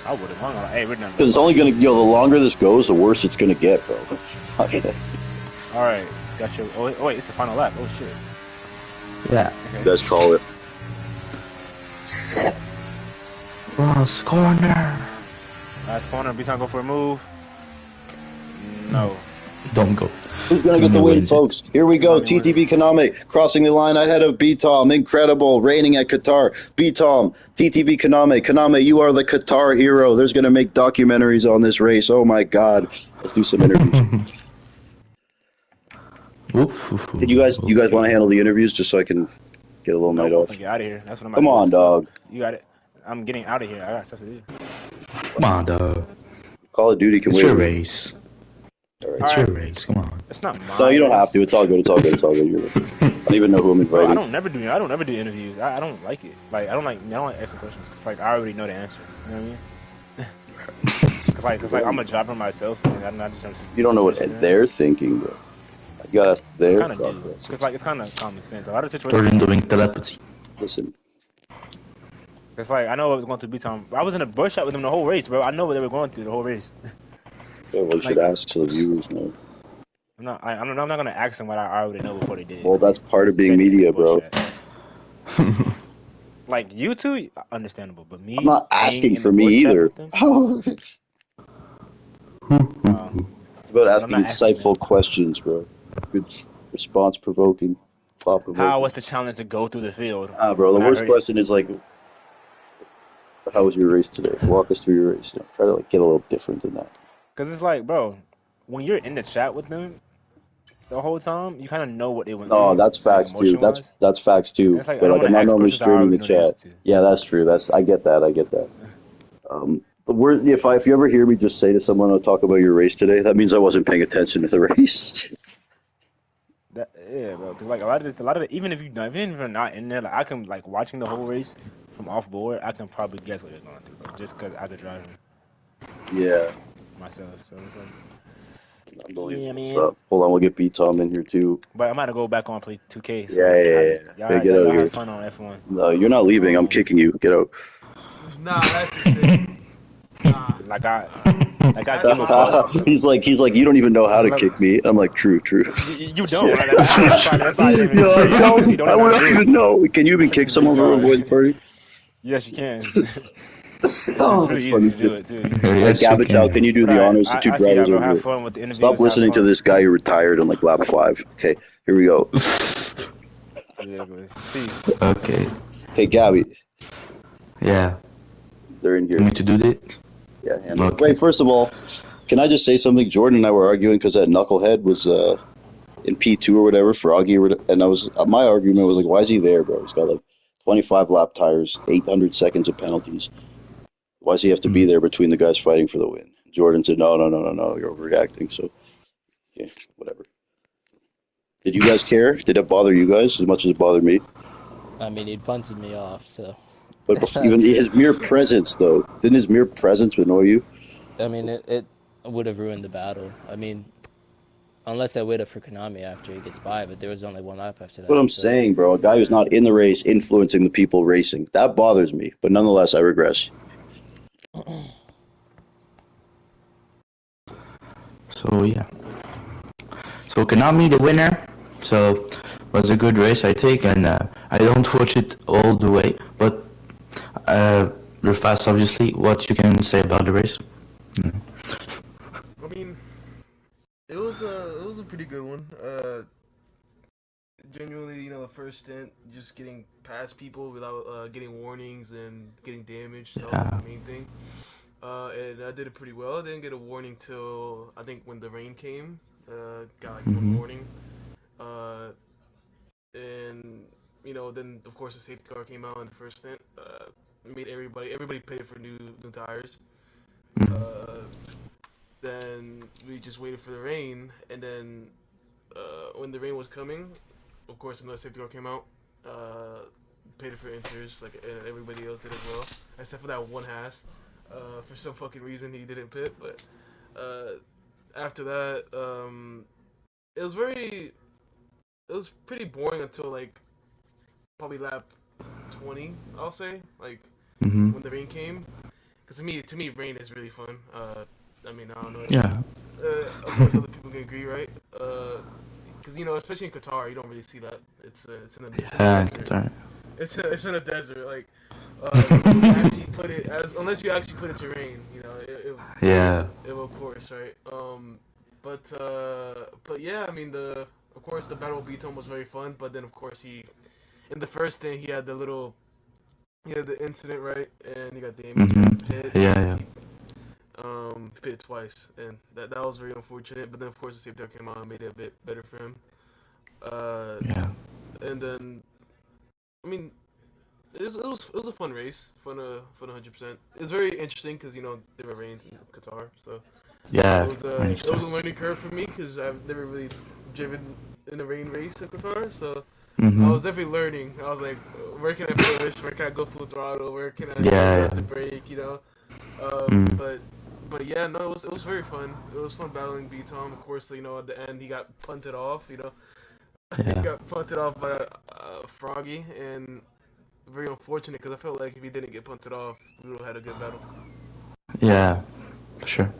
Speaker 1: I would have hung on. Hey, we're done.
Speaker 4: Because it's only gonna, the longer this goes, the worse it's gonna get, bro. It's not gonna.
Speaker 1: All right, got your. Oh wait, it's the final lap. Oh shit.
Speaker 2: Yeah.
Speaker 4: You guys call it.
Speaker 2: Ross corner.
Speaker 1: Last corner. B-Town go for a move. No.
Speaker 2: Don't go.
Speaker 4: Who's gonna get the win,
Speaker 2: Wins it.
Speaker 4: folks? Here we go.
Speaker 1: Nobody
Speaker 4: TTB Kaname crossing the line ahead of B-Tom. Incredible. Reigning at Qatar. B-Tom. TTB Kaname. Kaname, you are the Qatar hero. There's gonna make documentaries on this race. Oh my god. Let's do some interviews.
Speaker 2: Oof, oof,
Speaker 4: Can you guys want to handle the interviews just so I can get a little night
Speaker 1: Nope,
Speaker 4: off?
Speaker 1: get out of here. That's what I'm.
Speaker 4: Come on, dog.
Speaker 1: You got it. I'm getting out of here. I got stuff to do.
Speaker 2: Come on, dog.
Speaker 4: Call of Duty can
Speaker 2: It's
Speaker 4: wait.
Speaker 2: your race.
Speaker 4: All right.
Speaker 2: It's
Speaker 1: Alright.
Speaker 2: your race. Come on.
Speaker 1: It's not mine.
Speaker 4: No, you don't have to. It's all good. It's all good. It's all good. You're good. I don't even know who I'm
Speaker 1: Bro,
Speaker 4: inviting.
Speaker 1: I don't never do interviews. I don't like it. Like I don't like asking questions. Cause like I already know the answer. You know what I mean? Cause like I'm a driver myself, and I'm not just.
Speaker 4: You don't know what they're thinking, though. You gotta ask their
Speaker 1: Kind of
Speaker 4: thought
Speaker 1: do.
Speaker 4: process.
Speaker 1: Cause like it's kind of common sense. A lot of situations.
Speaker 2: Jordan doing telepathy.
Speaker 4: Listen,
Speaker 1: It's like I know what was going through B-Time. I was in a bush shot with them the whole race, bro. I know what they were going through the whole race.
Speaker 4: yeah, well, you should ask so the viewers know.
Speaker 1: I'm not gonna ask them what I already know before they did.
Speaker 4: Well, that's part of being
Speaker 1: Said it in
Speaker 4: media,
Speaker 1: the bush
Speaker 4: bro.
Speaker 1: chat. Like you two, understandable, but me.
Speaker 4: I'm not
Speaker 1: being
Speaker 4: asking
Speaker 1: in
Speaker 4: for
Speaker 1: the
Speaker 4: me
Speaker 1: bush chat
Speaker 4: either.
Speaker 1: with them,
Speaker 4: It's about asking
Speaker 1: not asking
Speaker 4: insightful questions, bro. Good response provoking, thought
Speaker 1: How
Speaker 4: provoking.
Speaker 1: was the challenge to go through the field?
Speaker 4: Bro, the
Speaker 1: When I
Speaker 4: worst
Speaker 1: heard it.
Speaker 4: question is like, how was your race today? Walk us through your race. You know, try to like get a little different than that.
Speaker 1: Cause it's like, bro, when you're in the chat with them the whole time, you kind of know what they went
Speaker 4: No,
Speaker 1: through.
Speaker 4: that's facts too.
Speaker 1: emotion-wise.
Speaker 4: That's facts too.
Speaker 1: It's like, I
Speaker 4: But
Speaker 1: don't
Speaker 4: like, I'm
Speaker 1: wanna
Speaker 4: not
Speaker 1: ask
Speaker 4: normally
Speaker 1: questions I
Speaker 4: streaming the
Speaker 1: already know the
Speaker 4: chat.
Speaker 1: answer to.
Speaker 4: Yeah, that's true. I get that. I get that. The worst, if you ever hear me just say to someone, "I'll talk about your race today," that means I wasn't paying attention to the race.
Speaker 1: Yeah, bro. Cause like a lot of the, even if you're not in there, like I can like watching the whole race from off board, I can probably guess what they're going through, bro. Just cause as a driver
Speaker 4: Yeah,
Speaker 1: myself, so it's like,
Speaker 4: unbelievable
Speaker 1: yeah, man.
Speaker 4: stuff. Hold on, we'll get B-Tom in here too.
Speaker 1: But I'm about to go back on play 2K. So
Speaker 4: Yeah.
Speaker 1: Y'all,
Speaker 4: Okay, get
Speaker 1: y'all
Speaker 4: out of here.
Speaker 1: have fun on F1.
Speaker 4: No, you're not leaving. I'm kicking you. Get out.
Speaker 6: Nah, that's the thing. Nah.
Speaker 1: Like I give a fuck.
Speaker 4: he's like, you don't even know how to kick me. I'm like, true.
Speaker 1: You don't. Right? That's not even.
Speaker 4: Yo, I
Speaker 1: You
Speaker 4: don't.
Speaker 1: don't
Speaker 4: I
Speaker 1: know
Speaker 4: would
Speaker 1: how to
Speaker 4: not
Speaker 1: do it.
Speaker 4: even know. Can you even kick someone from a boys' party?
Speaker 1: Yes, you can. It's
Speaker 4: Oh,
Speaker 1: really
Speaker 4: that's
Speaker 1: easy
Speaker 4: funny
Speaker 1: to do
Speaker 4: shit.
Speaker 1: it too.
Speaker 2: Yes, you
Speaker 4: Gabatel, can you do the
Speaker 1: Alright,
Speaker 4: honors? The two
Speaker 1: I see
Speaker 4: drivers
Speaker 1: y'all.
Speaker 4: over
Speaker 1: Have
Speaker 4: here.
Speaker 1: fun with the interviews.
Speaker 4: Stop
Speaker 1: have
Speaker 4: listening to
Speaker 1: fun.
Speaker 4: this guy who retired on like lap 5. Okay, here we go.
Speaker 1: Yeah, but see,
Speaker 2: Okay.
Speaker 4: Okay, Gabby,
Speaker 2: Yeah.
Speaker 4: they're in
Speaker 2: You
Speaker 4: here.
Speaker 2: need to do that?
Speaker 4: Yeah, handle it.
Speaker 2: Okay.
Speaker 4: Wait, first of all, can I just say something? Jordan and I were arguing because that knucklehead was in P2 or whatever, Froggy, and I was my argument was like, why is he there, bro? He's got like 25 lap tires, 800 seconds of penalties. Why does he have to be there between the guys fighting for the win? Jordan said, no, you're overreacting. So, yeah, whatever. Did you guys care? Did it bother you guys as much as it bothered me?
Speaker 3: I mean, he punted me off, so.
Speaker 4: But even his mere presence, though, didn't his mere presence annoy you?
Speaker 3: I mean, it would have ruined the battle. I mean, unless I waited for Konami after he gets by, but there was only one lap after that.
Speaker 4: What I'm
Speaker 3: so-
Speaker 4: saying, bro, a guy who's not in the race influencing the people racing. That bothers me, but nonetheless, I regress.
Speaker 2: So yeah. So Konami the winner. So was a good race I think, and I don't watch it all the way, but you're fast, obviously. What you can say about the race? Mm.
Speaker 6: I mean, it was a pretty good one. Genuinely, the first stint, just getting past people without getting warnings and getting damaged. That was like
Speaker 2: Yeah.
Speaker 6: the main thing. And I did it pretty well. I didn't get a warning till I think when the rain came. Got like one
Speaker 2: Mhm.
Speaker 6: warning. Uh, and then of course the safety car came out in the first stint. Made everybody paid for new tires.
Speaker 2: Mhm.
Speaker 6: Uh, then we just waited for the rain, and then when the rain was coming, of course another safety car came out. Uh, Paid for inters like everybody else did as well, except for that one Haas. For some fucking reason he didn't pit, but uh, after that, it was very, it was pretty boring until like probably lap 20, I'll say. Like
Speaker 2: Mhm.
Speaker 6: when the rain came, because to me, rain is really fun. I mean, I don't know if
Speaker 2: Yeah.
Speaker 6: of course other people can agree, right? Because especially in Qatar, you don't really see that. It's in a
Speaker 2: Yeah,
Speaker 6: desert.
Speaker 2: Qatar.
Speaker 6: It's in a desert. Like unless you actually put it to rain,
Speaker 2: Yeah.
Speaker 6: it will, of course, right? But yeah, I mean of course the battle with Beaton was very fun, but then of course he in the first thing he had the incident, right, and he got damaged. He had to
Speaker 2: Mhm.
Speaker 6: pit.
Speaker 2: Yeah, yeah.
Speaker 6: He pitted twice, and that was very unfortunate. But then of course the safety car came out and made it a bit better for him. Uh,
Speaker 2: Yeah.
Speaker 6: and then I mean it was a fun race, fun 100%. It was very interesting because there were rains in Qatar, so it
Speaker 2: Yeah.
Speaker 6: was a
Speaker 2: Right.
Speaker 6: it was a learning curve for me because I've never really driven in a rain race in Qatar, so I
Speaker 2: Mhm.
Speaker 6: was definitely learning. I was like, where can I push? Where can I go full throttle? Where do I
Speaker 2: Yeah.
Speaker 6: have to brake?
Speaker 2: Mm.
Speaker 6: But yeah, no, it was very fun. It was fun battling B Tom. Of course, at the end he got punted off. He
Speaker 2: Yeah.
Speaker 6: got punted off by Froggy, and very unfortunate because I felt like if he didn't get punted off, we would have had a good battle.
Speaker 2: Yeah. For sure.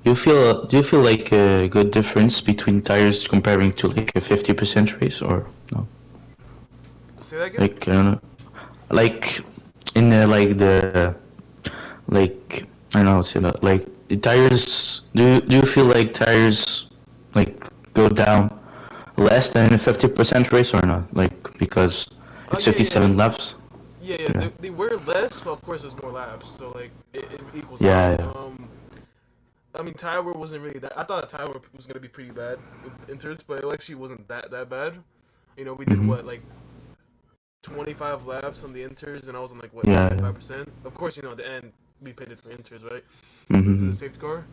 Speaker 2: Do you feel like a good difference between tires comparing to like a 50% race or no?
Speaker 6: Say that again?
Speaker 2: Like I don't know. Like in like I don't know what's it like the tires. Do you feel like tires like go down less than a 50% race or not? Like because
Speaker 6: Oh
Speaker 2: it's
Speaker 6: yeah, yeah,
Speaker 2: 57 laps.
Speaker 6: yeah.
Speaker 2: Yeah.
Speaker 6: They were less, but of course there's more laps, so like it equals out.
Speaker 2: Yeah. Yeah.
Speaker 6: I mean, Tower wasn't really that. I thought Tower was gonna be pretty bad with inters, but it actually wasn't that bad. We did
Speaker 2: Mhm.
Speaker 6: what, like 25 laps on the inters, and I was on like what
Speaker 2: Yeah. Yeah.
Speaker 6: 75%. Of course, at the end we pitted for inters, right? Because of
Speaker 2: Mhm.
Speaker 6: safety car.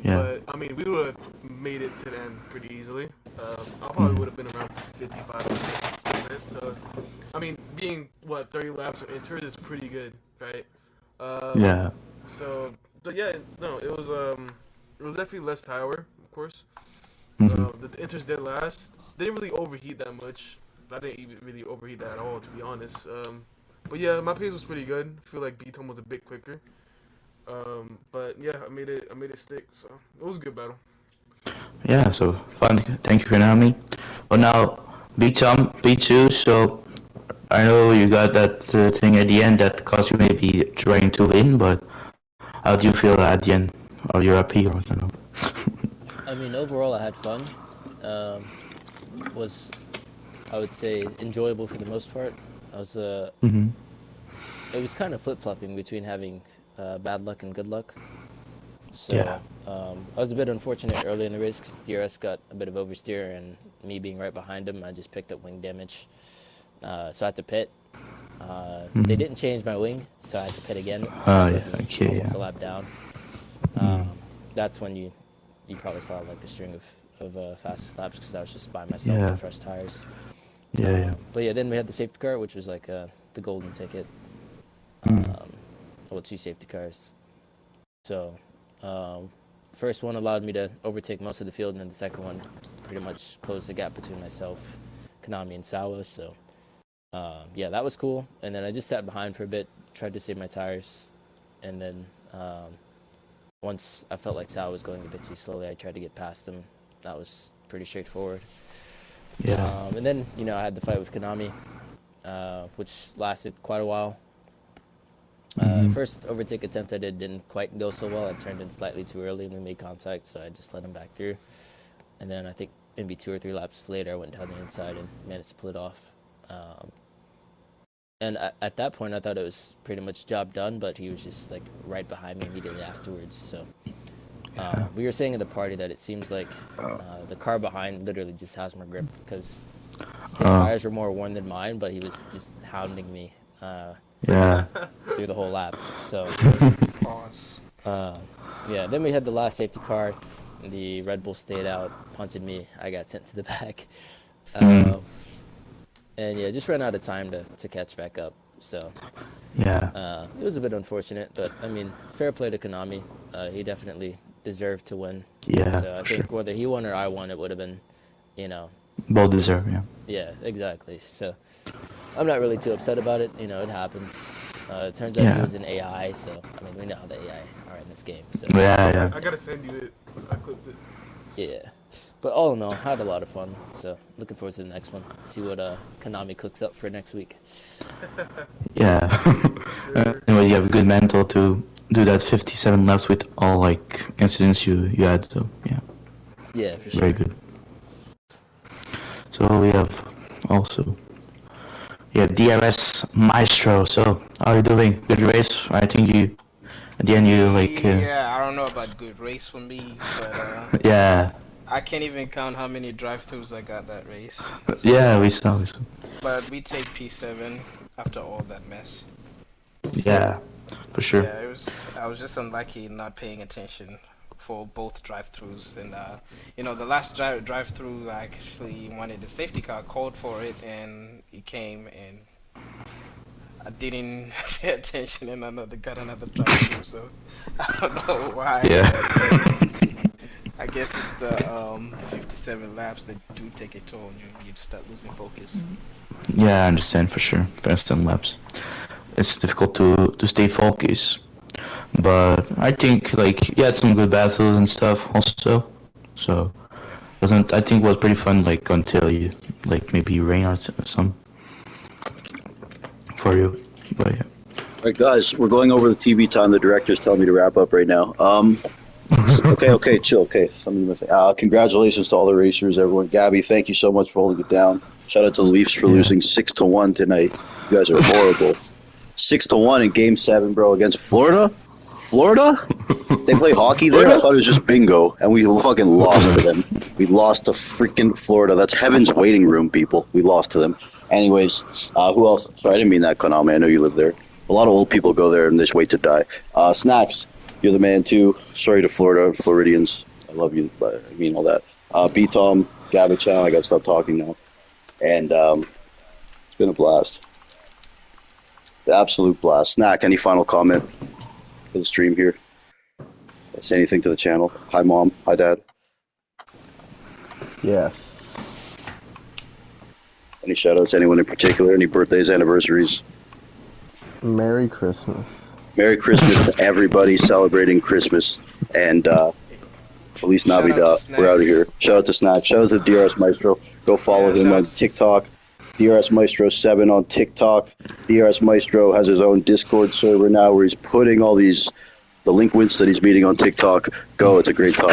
Speaker 2: Yeah.
Speaker 6: But I mean, we would have made it to the end pretty easily. I probably
Speaker 2: Mhm.
Speaker 6: would have been around 55%. So I mean, being what 30 laps of inters is pretty good, right? Um,
Speaker 2: Yeah.
Speaker 6: so, but yeah, no, it was definitely less tower, of course.
Speaker 2: Mhm.
Speaker 6: The inters did last. They didn't really overheat that much. I didn't even really overheat that at all, to be honest. But yeah, my pace was pretty good. I feel like B-Tone was a bit quicker. But yeah, I made it stick. So it was a good battle.
Speaker 2: Yeah. So fun. Thank you for having me. Well, now B-Tom, B2. So I know you got that thing at the end that caused you maybe trying to win, but how do you feel at the end? Are you happy or I don't know?
Speaker 3: I mean, overall, I had fun. Um, was I would say enjoyable for the most part. I was
Speaker 2: Mhm.
Speaker 3: it was kind of flip flopping between having bad luck and good luck.
Speaker 2: Yeah.
Speaker 3: So I was a bit unfortunate early in the race because DRS got a bit of oversteer, and me being right behind him, I just picked up wing damage. So I had to pit. They
Speaker 2: Mhm.
Speaker 3: didn't change my wing, so I had to pit again.
Speaker 2: Oh
Speaker 3: That put
Speaker 2: yeah.
Speaker 3: me
Speaker 2: Okay.
Speaker 3: almost
Speaker 2: Yeah.
Speaker 3: a lap down.
Speaker 2: Mm.
Speaker 3: That's when you probably saw like the string of fastest laps because I was just by myself
Speaker 2: Yeah.
Speaker 3: with fresh tires.
Speaker 2: Yeah. Yeah.
Speaker 3: But yeah, then we had the safety car, which was like the golden ticket.
Speaker 2: Mm.
Speaker 3: Well, two safety cars. So um, first one allowed me to overtake most of the field, and then the second one pretty much closed the gap between myself, Konami, and Sawa. So yeah, that was cool. And then I just sat behind for a bit, tried to save my tires, and then once I felt like Sawa was going a bit too slowly, I tried to get past him. That was pretty straightforward.
Speaker 2: Yeah.
Speaker 3: And then I had the fight with Konami, which lasted quite a while. First overtake attempt I did didn't quite go so well. I turned in slightly too early when we made contact, so I just let him back through. And then I think maybe 2 or 3 laps later, I went down the inside and managed to pull it off. And at that point, I thought it was pretty much job done, but he was just like right behind me immediately afterwards. So we were saying at the party that it seems like the car behind literally just has more grip because his tires were more worn than mine, but he was just hounding me
Speaker 2: Yeah.
Speaker 3: through the whole lap. So
Speaker 7: Pause.
Speaker 3: yeah, then we had the last safety car. The Red Bull stayed out, punted me. I got sent to the back. And yeah, just ran out of time to catch back up. So
Speaker 2: Yeah.
Speaker 3: it was a bit unfortunate, but I mean, fair play to Konami. He definitely deserved to win.
Speaker 2: Yeah.
Speaker 3: So I
Speaker 2: for
Speaker 3: think
Speaker 2: sure.
Speaker 3: whether he won or I won, it would have been,
Speaker 2: Both deserve. Yeah.
Speaker 3: yeah, exactly. So I'm not really too upset about it. It happens. It turns out he
Speaker 2: Yeah.
Speaker 3: was an AI, so I mean, we know how the AI are in this game. So
Speaker 2: Yeah.
Speaker 6: I gotta send you it. I clipped it.
Speaker 3: yeah. But all in all, had a lot of fun. So looking forward to the next one. See what Konami cooks up for next week.
Speaker 2: Yeah. Anyway, you have good mental to do that 57 laps with all like incidents you had. So yeah,
Speaker 3: Yeah, for sure.
Speaker 2: very good. So we have also DRS Maestro. So how are you doing? Good race. I think you at the end you like
Speaker 7: Yeah, I don't know about good race for me, but
Speaker 2: yeah.
Speaker 7: I can't even count how many drive-throughs I got that race.
Speaker 2: Yeah, we saw.
Speaker 7: But we take P7 after all that mess.
Speaker 2: Yeah, for sure.
Speaker 7: Yeah, I was just unlucky not paying attention for both drive-throughs, and the last drive-through I actually wanted the safety car, called for it, and it came, and I didn't pay attention, and got another drive-through, so I don't know why.
Speaker 2: Yeah.
Speaker 7: I guess it's the 57 laps that do take a toll, and you start losing focus.
Speaker 2: Yeah, I understand for sure. Fast 10 laps. It's difficult to stay focused. But I think like you had some good battles and stuff also. So wasn't I think it was pretty fun like until you like maybe rain or some for you. But yeah.
Speaker 4: All right, guys, we're going over the TV time. The director's telling me to wrap up right now. Okay, chill. Okay, congratulations to all the racers, everyone. Gabby, thank you so much for holding it down. Shout out to the Leafs for losing 6-1 tonight. You guys are horrible. 6-1 in Game 7, bro, against Florida. Florida? They play hockey there. I thought it was just bingo, and we fucking lost to them. We lost to freaking Florida. That's heaven's waiting room, people. We lost to them. Anyways, who else? Sorry, I didn't mean that, Konami. I know you live there. A lot of old people go there and they just wait to die. Snacks, you're the man too. Sorry to Floridians. I love you, but I mean all that. B-Tom, Gabichan, I got to stop talking now. And it's been a blast. The absolute blast. Snack, any final comment for the stream here? Say anything to the channel. Hi, Mom. Hi, Dad.
Speaker 8: Yes.
Speaker 4: Any shout-outs? Anyone in particular? Any birthdays, anniversaries?
Speaker 8: Merry Christmas.
Speaker 4: Merry Christmas to everybody celebrating Christmas. And Feliz
Speaker 7: Shout out
Speaker 4: Navidad.
Speaker 7: to
Speaker 4: We're out of
Speaker 7: Snacks.
Speaker 4: here. Shout out to Snack. Shout out to DRS Maestro. Go follow him on
Speaker 7: shouts.
Speaker 4: TikTok. DRS Maestro 7 on TikTok. DRS Maestro has his own Discord server now where he's putting all these delinquents that he's meeting on TikTok. Go. It's a great time.